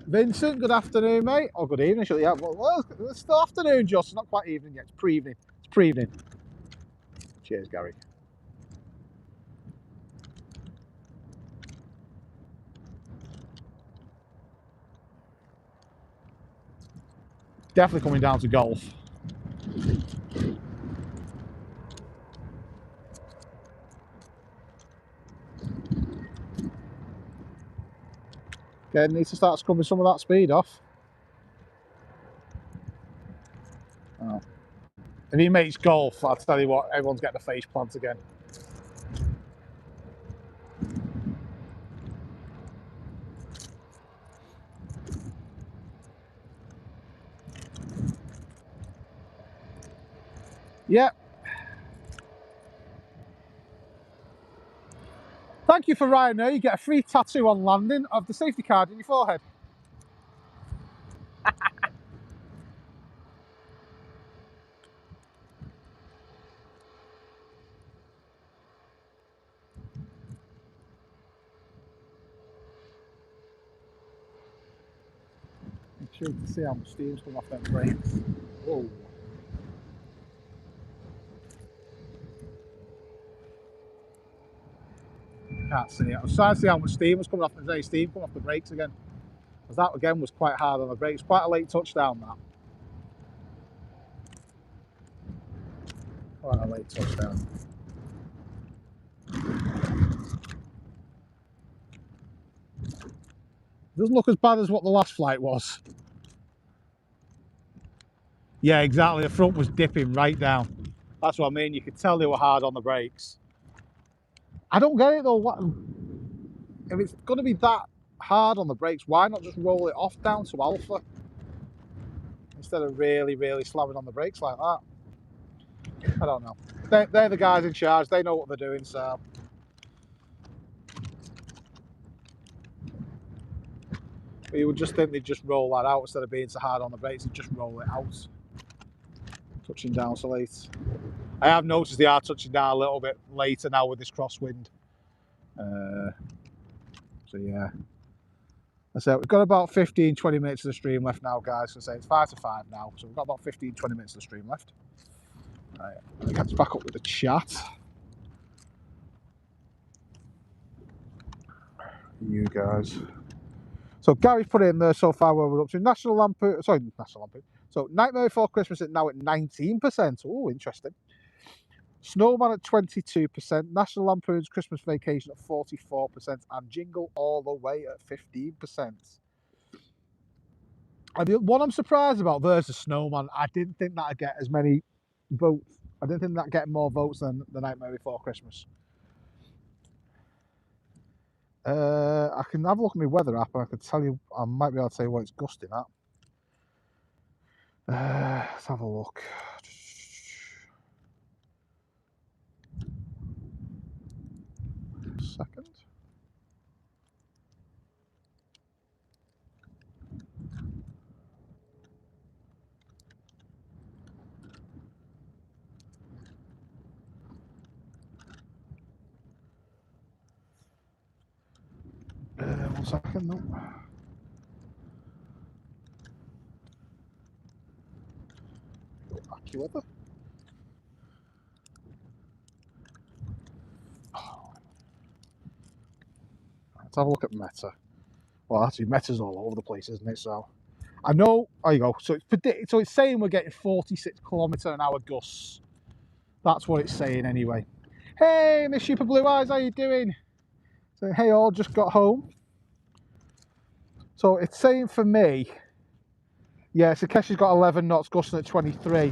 Vincent, good afternoon, mate. Or good evening, actually. Yeah, well, it's still afternoon, Joss. It's not quite evening yet. It's pre-evening. It's pre-evening. Cheers, Gary. Definitely coming down to golf. Again, need to start scrubbing some of that speed off. Oh. If he makes golf, I'll tell you what, everyone's getting a face plant again. Yep. Thank you for Ryanair. You get a free tattoo on landing of the safety card in your forehead. Make sure you can see how much steam's coming off them brakes. Whoa. Can't see it. I was trying to see how much steam was coming off. There's any steam coming off the brakes again. Because that again was quite hard on the brakes. Quite a late touchdown, that. Quite a late touchdown. Doesn't look as bad as what the last flight was. Yeah, exactly. The front was dipping right down. That's what I mean. You could tell they were hard on the brakes. I don't get it though. What if it's going to be that hard on the brakes? Why not just roll it off down to alpha instead of really slamming on the brakes like that? I don't know. They're the guys in charge. They know what they're doing. So you would just think they'd just roll that out instead of being so hard on the brakes. They'd just roll it out. Touching down so late. I have noticed they are touching down a little bit later now with this crosswind. So yeah. So we've got about 15-20 minutes of the stream left now, guys. So say it's 4 to 5 now. So we've got about 15-20 minutes of the stream left. Right, let's back up with the chat. You guys. So Gary's put it in there so far where we're up to. National Lampoon. So Nightmare Before Christmas is now at 19%. Oh, interesting. Snowman at 22%, National Lampoon's Christmas Vacation at 44%, and Jingle All the Way at 15%. And the one I'm surprised about there's the Snowman. I didn't think that'd get as many votes. I didn't think that'd get more votes than The Nightmare Before Christmas. I can have a look at my weather app and I can tell you, I might be able to tell you what it's gusting at. Let's have a look. Second. One second, no. AccuWeather. Let's have a look at Meta. Well, actually, Meta's all over the place, isn't it? So, I know. There you go. So it's saying we're getting 46 km/h gusts. That's what it's saying anyway. Hey, Miss Super Blue Eyes, how you doing? So, hey, all, just got home. So it's saying for me, yeah, so Kesha's got 11 knots, gusting at 23.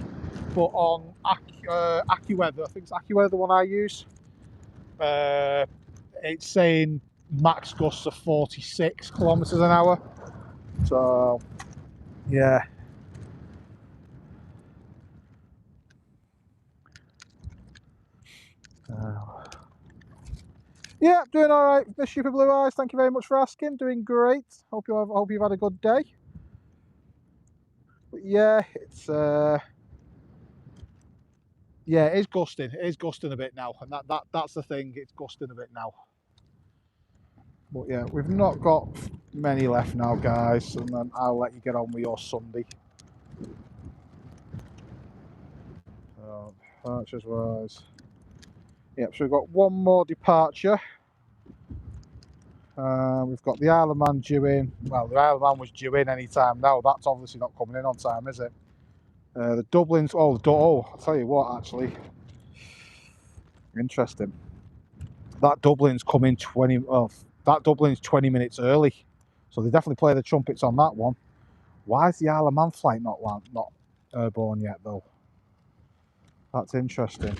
But on AccuWeather, I think it's AccuWeather the one I use, it's saying max gusts of 46 km/h. So, yeah. Yeah, doing all right, Miss Super Blue Eyes. Thank you very much for asking. Doing great. Hope you've had a good day. But yeah, it's yeah, it is gusting. It is gusting a bit now, and that's the thing. It's gusting a bit now. But yeah, we've not got many left now, guys, and then I'll let you get on with your Sunday. So, departures wise, yep. So we've got one more departure. We've got the Isle of Man due in. Well, the Isle of Man was due in any time now. That's obviously not coming in on time, is it? The Dublin's. Oh, I'll tell you what, actually, interesting. That Dublin's coming 20. Well, that Dublin's 20 minutes early So they definitely play the trumpets on that one. Why is the Isle of Man flight not airborne yet though? That's interesting.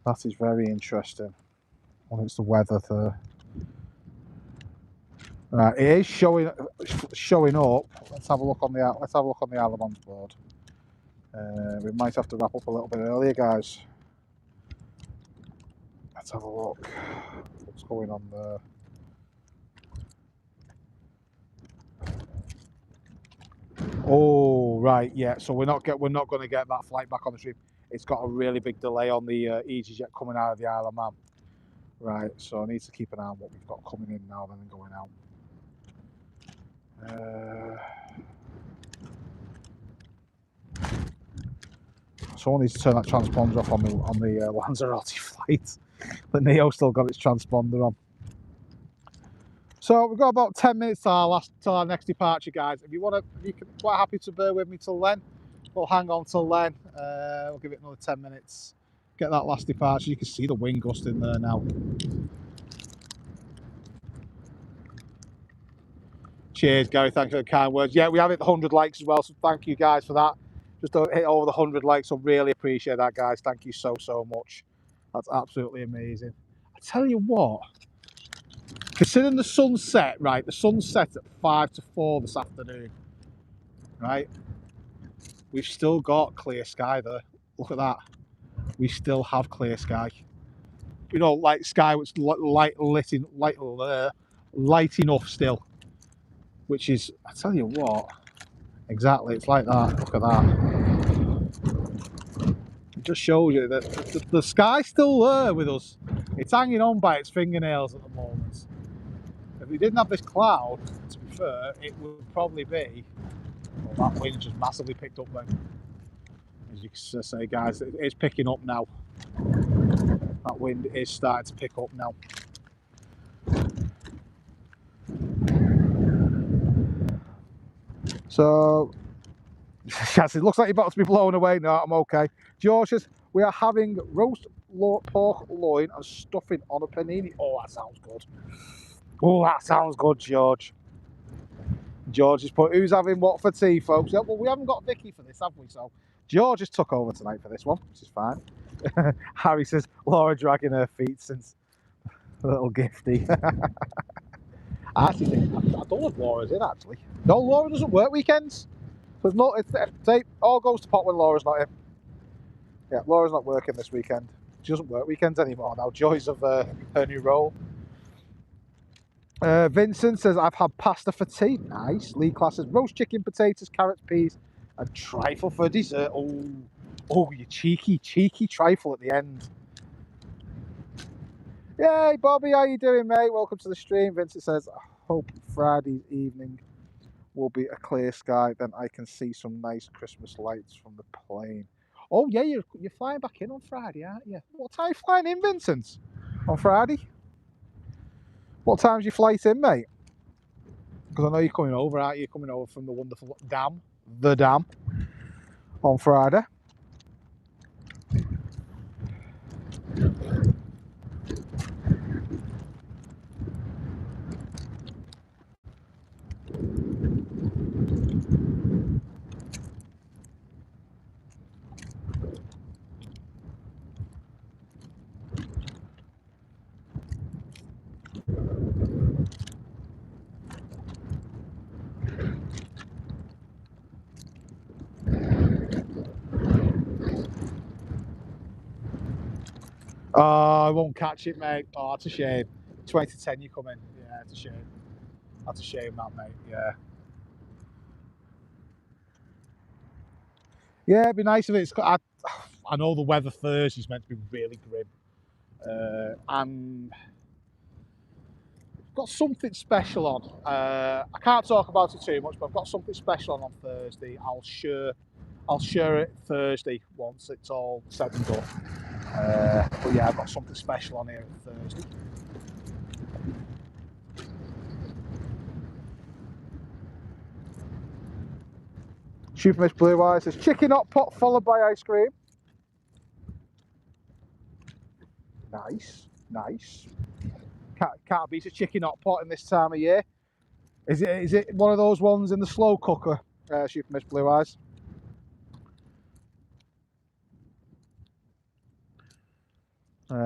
That is very interesting. Well, it's the weather there. Right, it is showing up. Let's have a look on the Isle of Man's board. We might have to wrap up a little bit earlier, guys. Let's have a look. What's going on there? Oh, right, yeah. So we're not going to get that flight back on the stream. It's got a really big delay on the easyJet coming out of the Isle of Man. Right, so I need to keep an eye on what we've got coming in now then and going out. Someone needs to turn that transponder off on the Lanzarote flight. The Neo still got its transponder on. So we've got about 10 minutes till our next departure, guys. If you're quite happy to bear with me till then, we'll hang on till then. We'll give it another 10 minutes. Get that last departure. You can see the wind gust in there now. Cheers, Gary. Thanks for the kind words. Yeah, we have hit the 100 likes as well, so thank you guys for that. Just hit over the 100 likes, so really appreciate that, guys. Thank you so much. That's absolutely amazing. I tell you what, considering the sunset, right? The sunset at 5 to 4 this afternoon, right? We've still got clear sky there. Look at that. We still have clear sky. You know, like sky which light enough still. Which is, I tell you what, exactly, it's like that. Look at that. It just shows you that the sky's still there with us. It's hanging on by its fingernails at the moment. If we didn't have this cloud, to be fair, it would probably be, well, that wind just massively picked up then. As you can say, guys, it's picking up now. That wind is starting to pick up now. So, yes, it looks like you're about to be blown away. No, I'm okay. George says, we are having roast pork loin and stuffing on a panini. Oh, that sounds good. Oh, that sounds good, George. George has put, who's having what for tea, folks? Yeah, well, we haven't got Vicky for this, have we? So George has took over tonight for this one, which is fine. Harry says, Laura dragging her feet since a little gifty. I actually think, I don't know if Laura's in, actually. No, Laura doesn't work weekends. So it all goes to pot when Laura's not in. Yeah, Laura's not working this weekend. She doesn't work weekends anymore now. Joys of her new role. Vincent says, I've had pasta for tea. Nice. Lee Class says, roast chicken, potatoes, carrots, peas, and trifle for dessert. Oh, you cheeky trifle at the end. Yay, Bobby, how you doing, mate? Welcome to the stream. Vincent says, I hope Friday evening will be a clear sky, then I can see some nice Christmas lights from the plane. Oh yeah, you're flying back in on Friday, aren't you? What time are you flying in, Vincent? On Friday? What time's your flight in, mate? Because I know you're coming over, aren't you? You're coming over from the wonderful Dam, the Dam, on Friday. Oh, I won't catch it, mate. Oh, that's a shame. 20 to 10 you come in. Yeah, it's a shame. That's a shame, that, mate. Yeah. Yeah, it'd be nice if it's... I know the weather Thursday's meant to be really grim. And I've got something special on. I can't talk about it too much, but I've got something special on Thursday. I'll share it Thursday once it's all said and done. But yeah, I've got something special on here Thursday. Super Miss Blue Eyes says chicken hot pot followed by ice cream. Nice. Can't beat a chicken hot pot in this time of year. Is it one of those ones in the slow cooker? Super Miss Blue Eyes.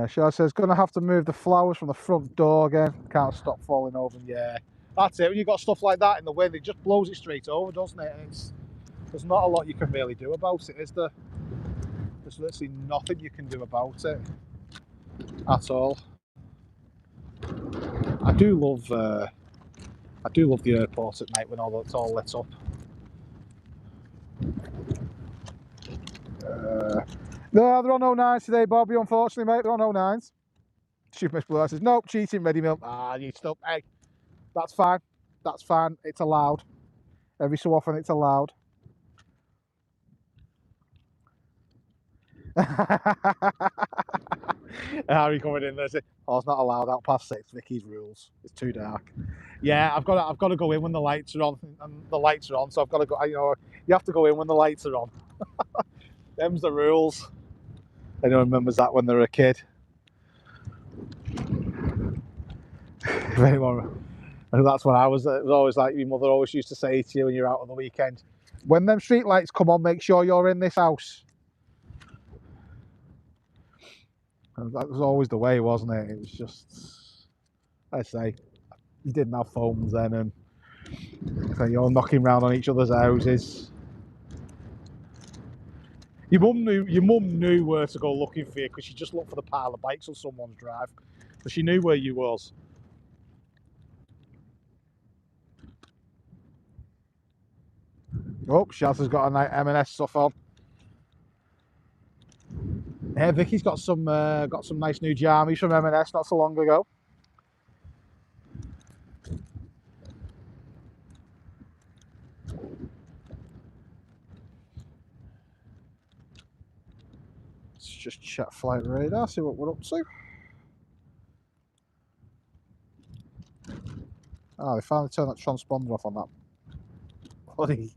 Shah says, gonna have to move the flowers from the front door again. Can't stop falling over. Yeah, that's it. When you've got stuff like that in the wind, it just blows it straight over, doesn't it? And there's not a lot you can really do about it, is there? There's literally nothing you can do about it at all. I do love the airport at night when it's all lit up. No, they're on 09s today, Bobby, unfortunately, mate. They're on 09s. Super Miss Blue Eyes says, nope, cheating, ready milk. Ah, you still, hey, that's fine. That's fine. It's allowed. Every so often, it's allowed. Harry coming in there saying, oh, it's not allowed out past 6. Vicky's rules. It's too dark. Yeah, I've got to go in when the lights are on, and the lights are on. So I've got to go. You know, you have to go in when the lights are on. Them's the rules. Anyone remembers that when they were a kid? If anyone, that's when I was. It was always like your mother always used to say to you when you're out on the weekend, when them street lights come on, make sure you're in this house. And that was always the way, wasn't it? It was just, I say, you didn't have phones then, and so you're knocking around on each other's houses. Your mum knew where to go looking for you because she just looked for the pile of bikes on someone's drive, so she knew where you was. Oh, Shaz has got a nice M&S stuff on. Yeah, Vicky's got some nice new jammies from M&S not so long ago. Let's just check flight radar, see what we're up to. Oh, they finally turned that transponder off on that bloody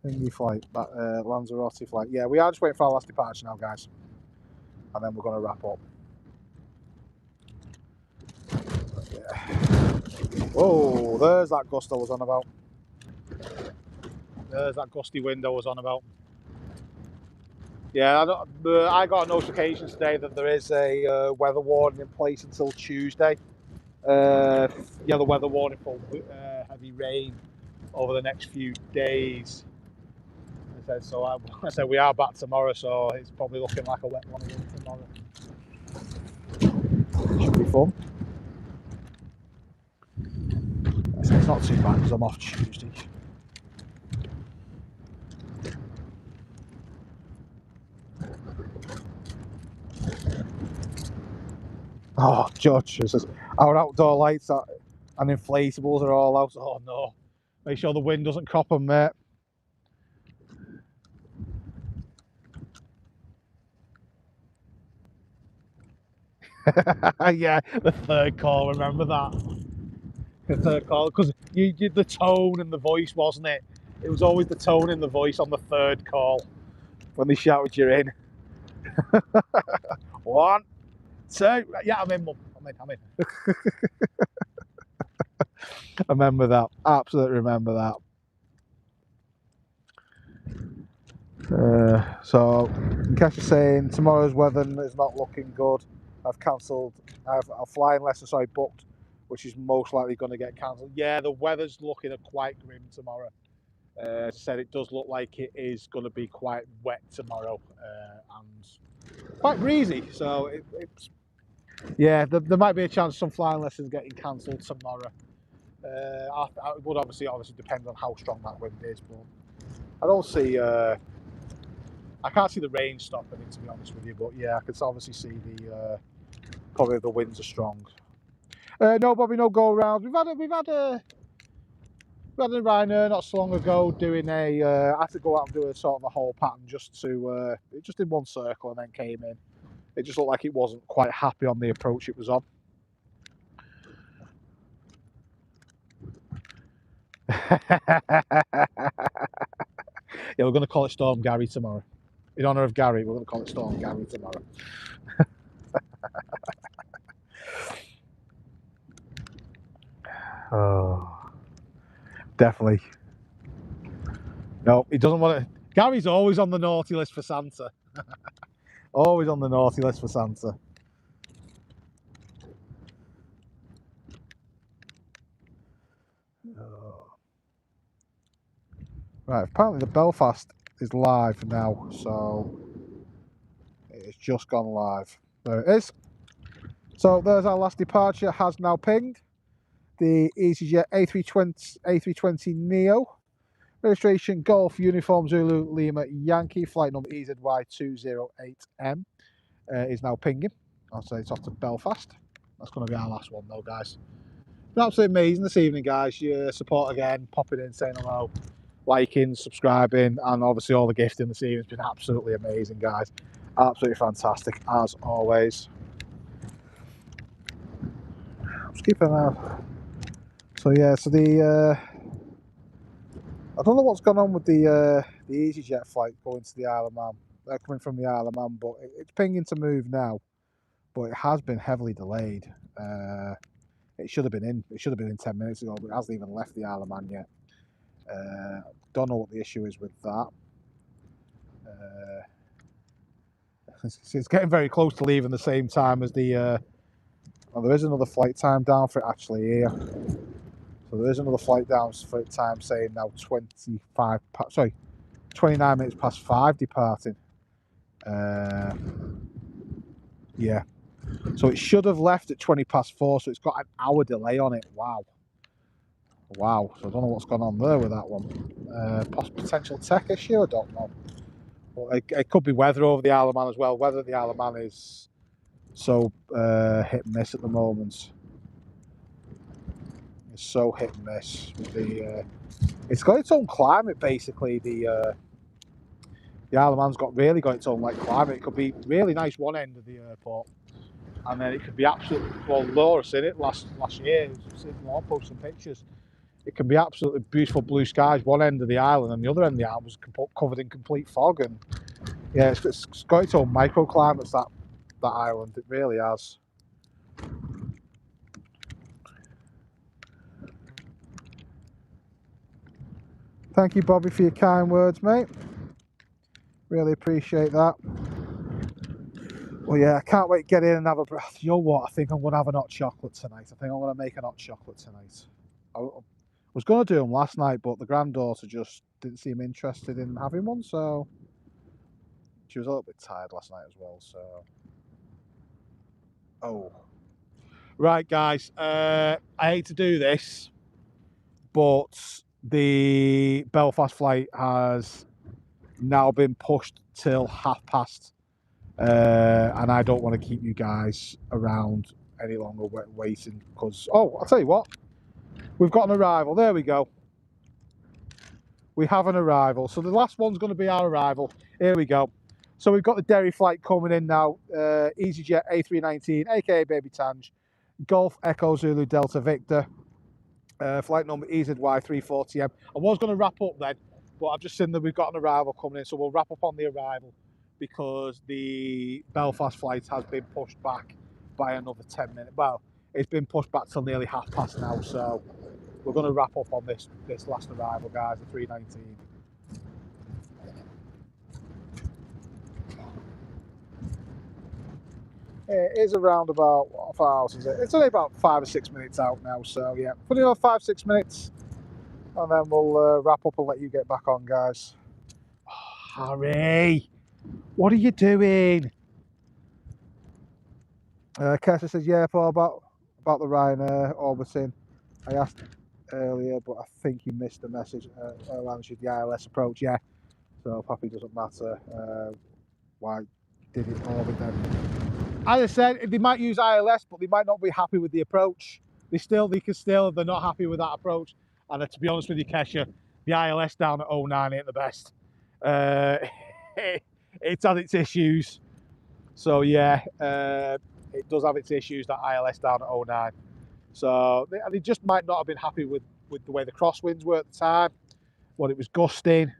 thingy flight, that Lanzarote flight. Yeah, we are just waiting for our last departure now, guys. And then we're going to wrap up. Yeah. Whoa, there's that gust I was on about. There's that gusty wind I was on about. Yeah, I got a notification today that there is a weather warning in place until Tuesday. Yeah, the weather warning for heavy rain over the next few days. I said we are back tomorrow, so it's probably looking like a wet one again tomorrow. Should be fun. It's not too bad because I'm off Tuesday. Oh, George says our outdoor lights and inflatables are all out. Oh no! Make sure the wind doesn't crop them, mate. Yeah, the third call. Remember that? The third call, because you did the tone and the voice, wasn't it? It was always the tone and the voice on the third call when they shouted you in. 1, 2. Yeah, I'm in, Mum. I'm in. I remember that. Absolutely remember that. So, in case you're saying tomorrow's weather is not looking good, I've cancelled. I've a flying lesson, sorry, booked, which is most likely going to get cancelled. Yeah, the weather's looking quite grim tomorrow. As I said, it does look like it is going to be quite wet tomorrow and quite breezy. So it's yeah, there might be a chance some flying lessons getting cancelled tomorrow. It would obviously depend on how strong that wind is, but I don't see. I can't see the rain stopping it, to be honest with you. But yeah, I can obviously see the probably the winds are strong. No, Bobby, no go around. We've had a Ryanair not so long ago doing I had to go out and do a sort of a whole pattern just to it just did one circle and then came in. It just looked like it wasn't quite happy on the approach it was on. Yeah, we're going to call it Storm Gary tomorrow. In honour of Gary, we're going to call it Storm Gary tomorrow. Oh, definitely. No, he doesn't want to. Gary's always on the naughty list for Santa. Always on the naughty list for Santa. Oh. Right, apparently the Belfast is live now, so it's just gone live. There it is. So there's our last departure, has now pinged. The easyJet A320 Neo. Registration Golf Uniform Zulu Lima Yankee, flight number EZY208M is now pinging. I'll say it's off to Belfast. That's going to be our last one though, guys. Been absolutely amazing this evening, guys. Your support again, popping in, saying hello, liking, subscribing, and obviously all the gifting this evening has been absolutely amazing, guys. Absolutely fantastic, as always. Just keep an eye out. So yeah, so the I don't know what's gone on with the easyJet flight going to the Isle of Man. They're coming from the Isle of Man, but it's pinging to move now. But it has been heavily delayed. It should have been in. It should have been in 10 minutes ago, but it hasn't even left the Isle of Man yet. Don't know what the issue is with that. It's getting very close to leaving the same time as the. Oh, there is another flight time down for it actually here. So there is another flight down for it time saying now 29 minutes past 5 departing. Yeah. So it should have left at 20 past 4, so it's got an hour delay on it. Wow. Wow. So I don't know what's gone on there with that one. Potential tech issue, I don't know. But it could be weather over the Isle of Man as well. Weather at the Isle of Man is so hit and miss at the moment. It's so hit and miss. It's got its own climate basically. The Isle of Man's really got its own like climate. It could be really nice one end of the airport, and then it could be absolutely, well, Laura seen it last year. Laura posted some pictures. It can be absolutely beautiful blue skies one end of the island, and the other end of the island was covered in complete fog. And yeah, it's got its own microclimates, that island. It really has. Thank you, Bobby, for your kind words, mate. Really appreciate that. Well, yeah, I can't wait to get in and have a breath. You know what? I think I'm going to have an hot chocolate tonight. I think I'm going to make an hot chocolate tonight. I was going to do them last night, but the granddaughter just didn't seem interested in having one, so she was a little bit tired last night as well, so. Oh. Right, guys, I hate to do this, but the Belfast flight has now been pushed till past, and I don't want to keep you guys around any longer waiting because, oh, I'll tell you what, we've got an arrival. There we go. We have an arrival. So the last one's going to be our arrival. Here we go. So we've got the Derry flight coming in now. easyJet A319, aka Baby Tange, Golf Echo Zulu Delta Victor. Flight number EZY340M. I was going to wrap up then, but I've just seen that we've got an arrival coming in, so we'll wrap up on the arrival because the Belfast flight has been pushed back by another 10 minutes. Well, it's been pushed back till nearly past now, so we're going to wrap up on this last arrival, guys, the 319. It is around about, what hours is it? It's only about 5 or 6 minutes out now, so yeah, put it on 5-6 minutes, and then we'll wrap up and let you get back on, guys. Oh, Harry, what are you doing? Kesha says, yeah, Paul, about the Ryanair orbiting. I asked earlier, but I think you missed the message. Airlines with the ILS approach, yeah. So probably doesn't matter why did it orbit then. As I said, they might use ILS, but they might not be happy with the approach. They're not happy with that approach. And to be honest with you, Kesha, the ILS down at 09 ain't the best. It's had its issues. So yeah, it does have its issues, that ILS down at 09. So they just might not have been happy with the way the crosswinds were at the time, when it was gusting.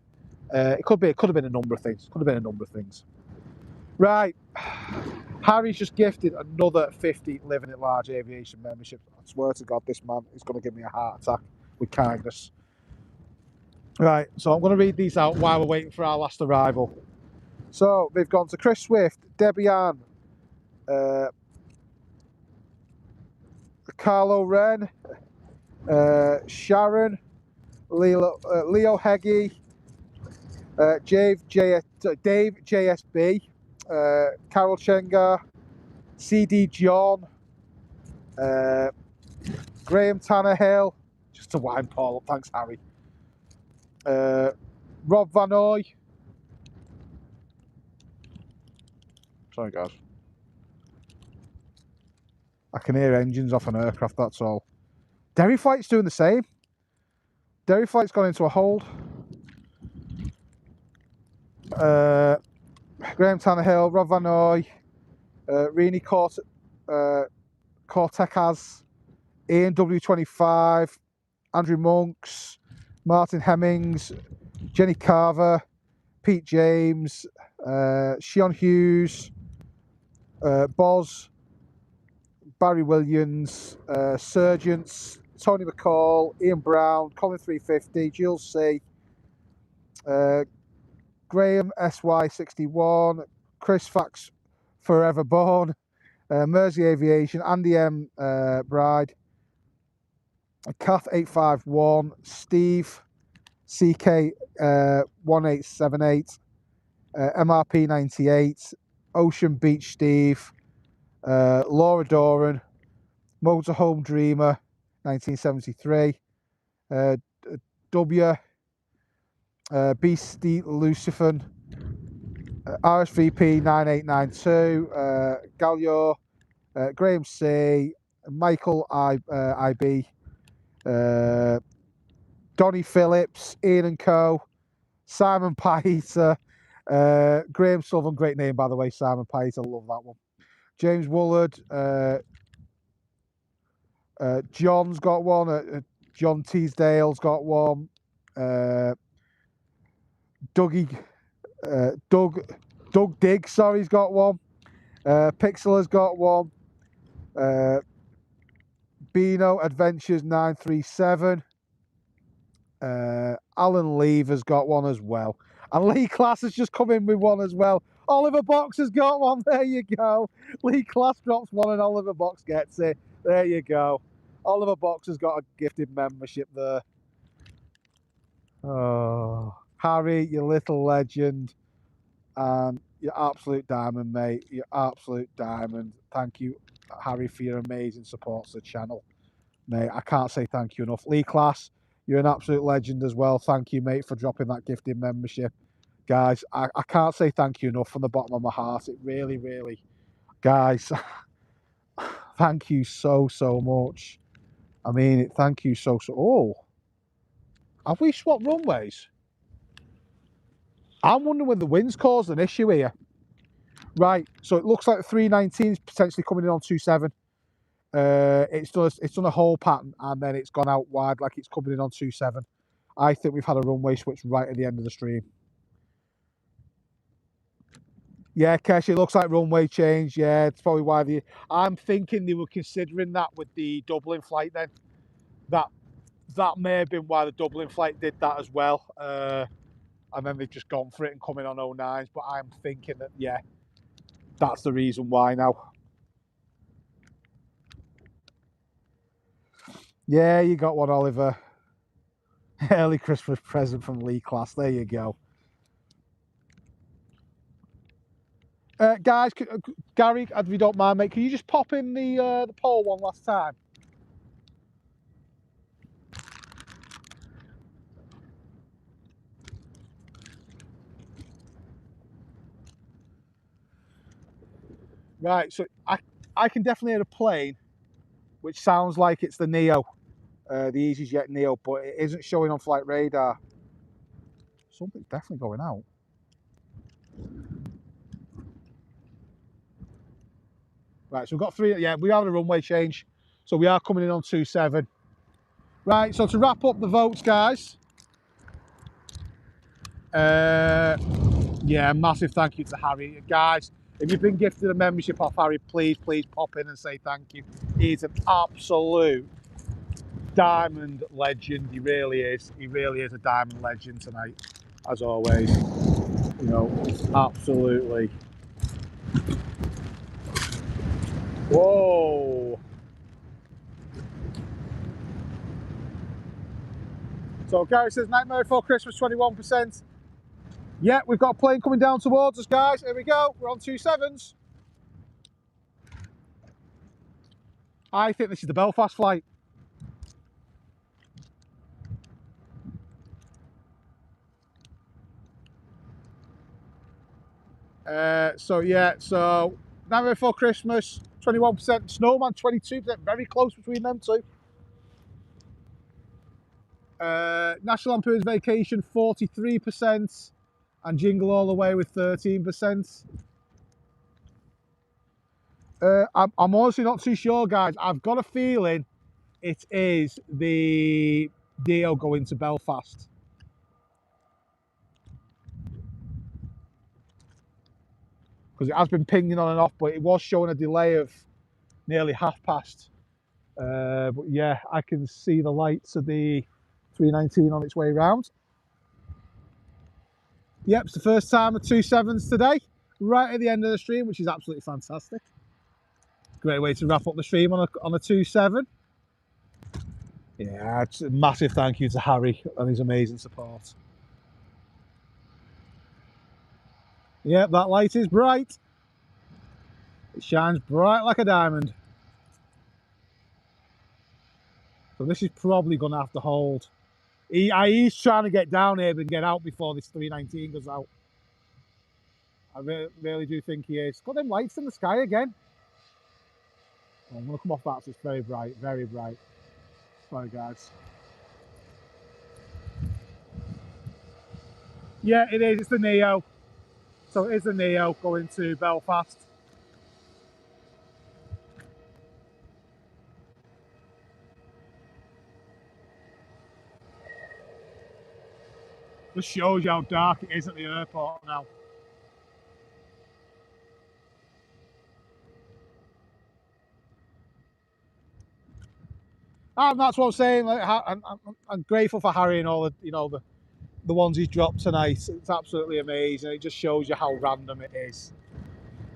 It could have been a number of things. Right. Harry's just gifted another 50 Living at Large Aviation membership. I swear to God, this man is going to give me a heart attack with kindness. Right, so I'm going to read these out while we're waiting for our last arrival. So they've gone to Chris Swift, Debbie Ann, Carlo Wren, Sharon, Leo Heggie, Dave JSB, Carol Chengar, CD John, Graham Tannehill, just to wind Paul up, thanks Harry. Rob Vanoy. Sorry guys. I can hear engines off an aircraft, that's all. Derry Flight's doing the same. Derry Flight's gone into a hold. Graham Tannehill, Rob Vanoy, Rini Cortecas, Ian W25, Andrew Monks, Martin Hemmings, Jenny Carver, Pete James, Sean Hughes, Boz, Barry Williams, Surgeons, Tony McCall, Ian Brown, Colin 350, Jules C, Graham SY61, Chris Fax Forever Born, Mersey Aviation, Andy M Bride, Kath 851, Steve CK 1878, MRP 98, Ocean Beach Steve, Laura Doran, Motorhome Dreamer 1973, W, Beastie Lucifan, RSVP 9892, Gallior, Graham C, Michael IB, Donny Phillips, Ian and Co, Simon Paita, Graham Sullivan, great name by the way, Simon Paita, love that one. James Woolard, John's got one, John Teasdale's got one, Doug Diggs, sorry, he's got one, Pixeler's got one, Beano Adventures 937, Alan Lever's got one as well, and Lee Class has just come in with one as well. Oliver Box has got one, there you go. Lee Class drops one and Oliver Box gets it, there you go. Oliver Box has got a gifted membership there. Oh, Harry, you little legend, and you're absolute diamond, mate. You're absolute diamond. Thank you, Harry, for your amazing support to the channel, mate. I can't say thank you enough. Lee Class, you're an absolute legend as well. Thank you, mate, for dropping that gifted membership. Guys, I can't say thank you enough from the bottom of my heart. It really, really, guys, thank you so much. I mean, thank you so. Oh, have we swapped runways? I'm wondering whether the wind's caused an issue here. Right, so it looks like the 319 is potentially coming in on 27. It's done a whole pattern and then it's gone out wide like it's coming in on 27. I think we've had a runway switch right at the end of the stream. Yeah, Kesh, it looks like runway change. Yeah, it's probably why I'm thinking they were considering that with the Dublin flight then. That may have been why the Dublin flight did that as well. And then they've just gone for it and come in on 09s. But I'm thinking that, yeah, that's the reason why now. Yeah, you got one, Oliver. Early Christmas present from Lee Class. There you go. Guys, Gary, if you don't mind, mate, can you just pop in the poll one last time? Right, so I can definitely hear a plane, which sounds like it's the Neo, the easyJet Neo, but it isn't showing on flight radar. Something's definitely going out. Right, so we've got three. Yeah, we have a runway change, so we are coming in on 27. Right, so to wrap up the votes, guys. Yeah, massive thank you to Harry, guys. If you've been gifted a membership off Harry, please pop in and say thank you. He's an absolute diamond legend. He really is. He really is a diamond legend tonight, as always. You know, absolutely. Whoa. So Gary says, Nightmare Before Christmas, 21%. Yeah, we've got a plane coming down towards us, guys. Here we go. We're on 27s. I think this is the Belfast flight. So Nightmare Before Christmas, 21%. Snowman, 22%. Very close between them two. National Lampoon's Vacation, 43%. And Jingle All the Way with 13%. I'm honestly not too sure, guys. I've got a feeling it is the Dio going to Belfast. Because it has been pinging on and off, but it was showing a delay of nearly half past. But yeah, I can see the lights of the 319 on its way round. Yep, it's the first time of 27s today, right at the end of the stream, which is absolutely fantastic. Great way to wrap up the stream on a 27. Yeah, it's a massive thank you to Harry and his amazing support. Yep, that light is bright. It shines bright like a diamond. So this is probably going to have to hold. He's trying to get down here and get out before this 319 goes out. I really do think he is. Got them lights in the sky again. Oh, I'm going to come off that, so it's very bright, very bright. Sorry, guys. Yeah, it is. It's the Neo. So it is the Neo going to Belfast. Just shows you how dark it is at the airport now. And that's what I'm saying. Like, I'm grateful for Harry and all the the ones he's dropped tonight. It's absolutely amazing. It just shows you how random it is.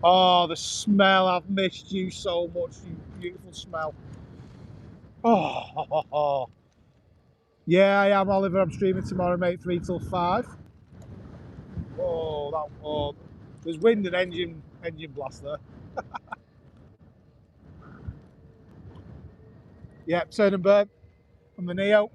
Oh, the smell! I've missed you so much. You beautiful smell. Oh, yeah, I am, Oliver. I'm streaming tomorrow, mate. 3 till 5. Oh, there's wind and engine blast there. Yeah, turn and burn from the Neo.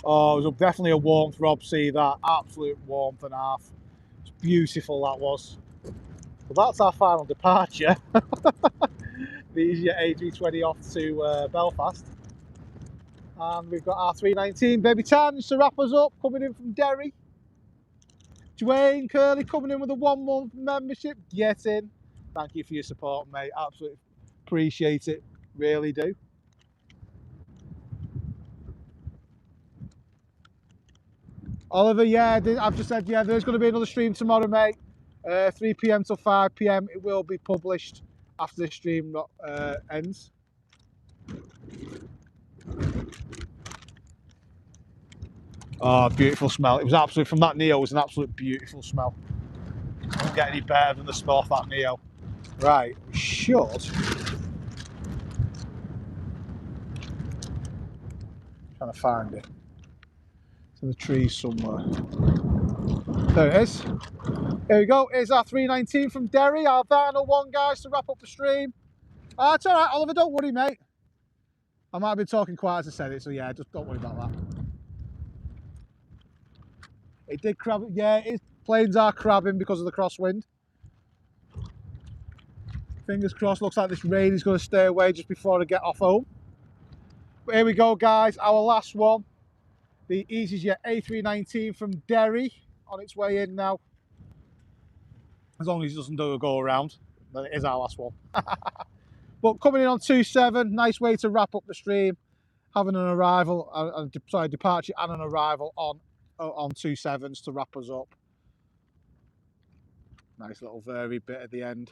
Oh, it was definitely a warmth, Rob. See that? Absolute warmth and half. It's beautiful, that was. Well, that's our final departure. The easyJet A320 off to Belfast. And we've got our 319 Baby Tans to wrap us up, coming in from Derry. Dwayne Curley coming in with a 1 month membership. Get in. Thank you for your support, mate. Absolutely appreciate it. Really do. Oliver, yeah, I've just said, yeah, there's going to be another stream tomorrow, mate. 3 PM till 5 PM. It will be published after the stream ends. Oh, beautiful smell. It was absolutely, from that Neo, it was an absolute beautiful smell. Doesn't get any better than the smell of that Neo. Right, we should. Trying to find it. It's in the trees somewhere. There it is. Here we go. Here's our 319 from Derry, our final one, guys, to wrap up the stream. It's all right, Oliver, don't worry, mate. I might have been talking quiet as I said it, so yeah, just don't worry about that. It did crab. Yeah, planes are crabbing because of the crosswind. Fingers crossed, looks like this rain is going to stay away just before I get off home. But here we go, guys. Our last one. The easyJet A319 from Derry on its way in now. As long as it doesn't do a go around, then it is our last one. But coming in on 2-7, nice way to wrap up the stream. Having an arrival, departure and an arrival on 2-7s to wrap us up. Nice little varied bit at the end.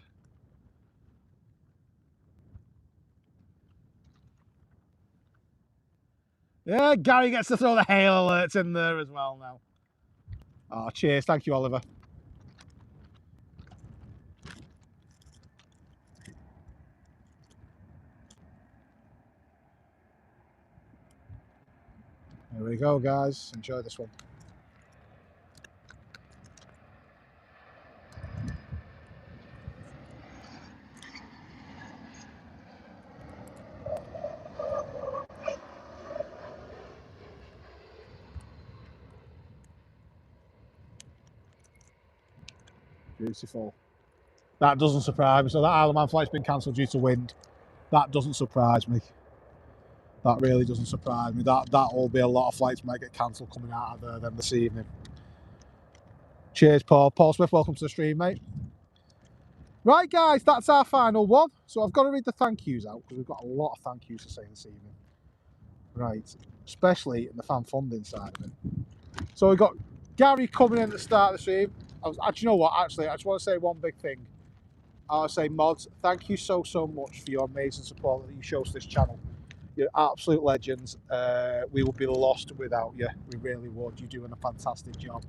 Yeah, Gary gets to throw the hail alerts in there as well now. Oh, cheers. Thank you, Oliver. Here we go, guys. Enjoy this one. Beautiful. That doesn't surprise me. So that Isle of Man flight's been cancelled due to wind. That doesn't surprise me. That really doesn't surprise me. That will be a lot of flights might get cancelled coming out of there then this evening. Cheers, Paul. Paul Smith, welcome to the stream, mate. Right, guys, that's our final one. So I've got to read the thank yous out because we've got a lot of thank yous to say this evening. Right, especially in the fan funding side of it. So we've got Gary coming in at the start of the stream. Actually, you know what? Actually, I just want to say one big thing. I'll say, mods, thank you so much for your amazing support that you show to this channel. You're absolute legends. We would be lost without you. We really would. You're doing a fantastic job.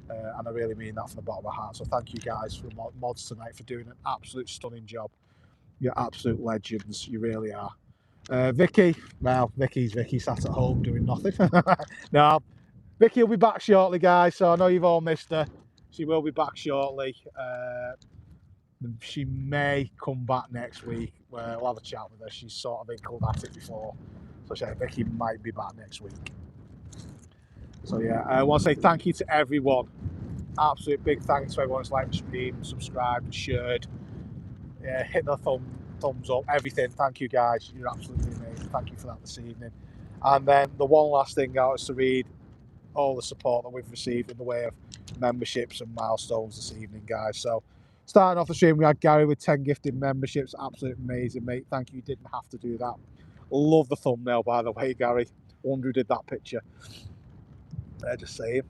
And I really mean that from the bottom of my heart. So thank you guys for mods tonight for doing an absolute stunning job. You're absolute legends. You really are. Vicky, well, Vicky's sat at home doing nothing. No, Vicky will be back shortly, guys. So I know you've all missed her. She will be back shortly. She may come back next week. We'll have a chat with her. She's sort of inkled at it before. So Vicky might be back next week. So yeah, I want to say thank you to everyone. Absolute big thanks to everyone who's liked the stream, subscribed, shared, hit the thumbs up, everything. Thank you guys. You're absolutely amazing. Thank you for that this evening. And then the one last thing I was to read all the support that we've received in the way of memberships and milestones this evening, guys. So starting off the stream, we had Gary with 10 gifted memberships. Absolutely amazing, mate. Thank you. You didn't have to do that. Love the thumbnail, by the way, Gary. Wonder who did that picture. Just saying.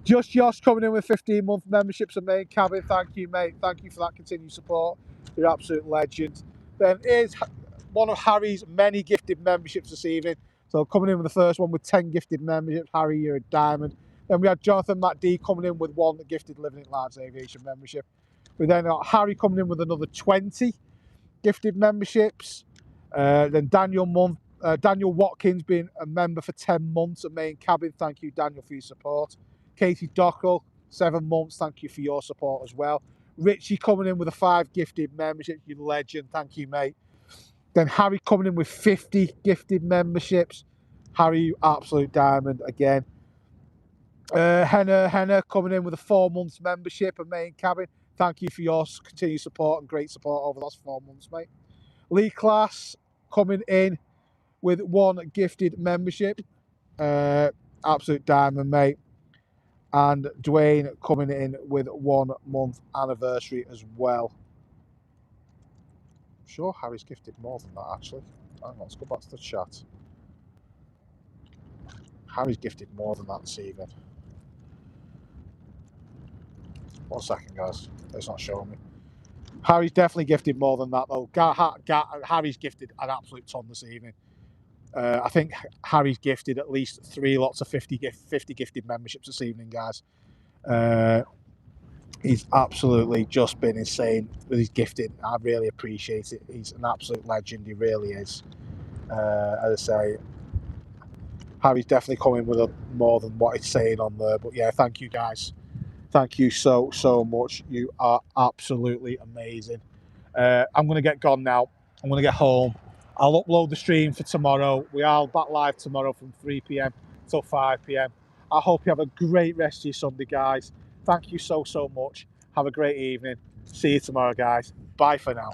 Just Josh coming in with 15-month memberships and main cabin. Thank you, mate. Thank you for that continued support. You're an absolute legend. Then here's one of Harry's many gifted memberships this evening. So coming in with the first one with 10 gifted memberships. Harry, you're a diamond. Then we had Jonathan Matt D coming in with one gifted Living at Large Aviation membership. We then got Harry coming in with another 20 gifted memberships. Then Daniel Watkins being a member for 10 months at main cabin. Thank you, Daniel, for your support. Katie Dockel, 7 months. Thank you for your support as well. Richie coming in with a 5 gifted memberships. You legend. Thank you, mate. Then Harry coming in with 50 gifted memberships. Harry, you absolute diamond again. Henna coming in with a 4 months membership at main cabin. Thank you for your continued support and great support over the last 4 months, mate. Lee Class coming in with 1 gifted membership. Absolute diamond, mate. And Dwayne coming in with 1 month anniversary as well. I'm sure Harry's gifted more than that, actually. Hang on, let's go back to the chat. Harry's gifted more than that this evening. 1 second, guys. It's not showing me. Harry's definitely gifted more than that, though. Harry's gifted an absolute ton this evening. I think Harry's gifted at least 3 lots of 50 gifted memberships this evening, guys. He's absolutely just been insane with his gifting. I really appreciate it. He's an absolute legend. He really is. As I say, Harry's definitely coming with more than what he's saying on there. But yeah, thank you, guys. Thank you so much. You are absolutely amazing. I'm going to get gone now. I'm going to get home. I'll upload the stream for tomorrow. We are back live tomorrow from 3 p.m. till 5 p.m. I hope you have a great rest of your Sunday, guys. Thank you so much. Have a great evening. See you tomorrow, guys. Bye for now.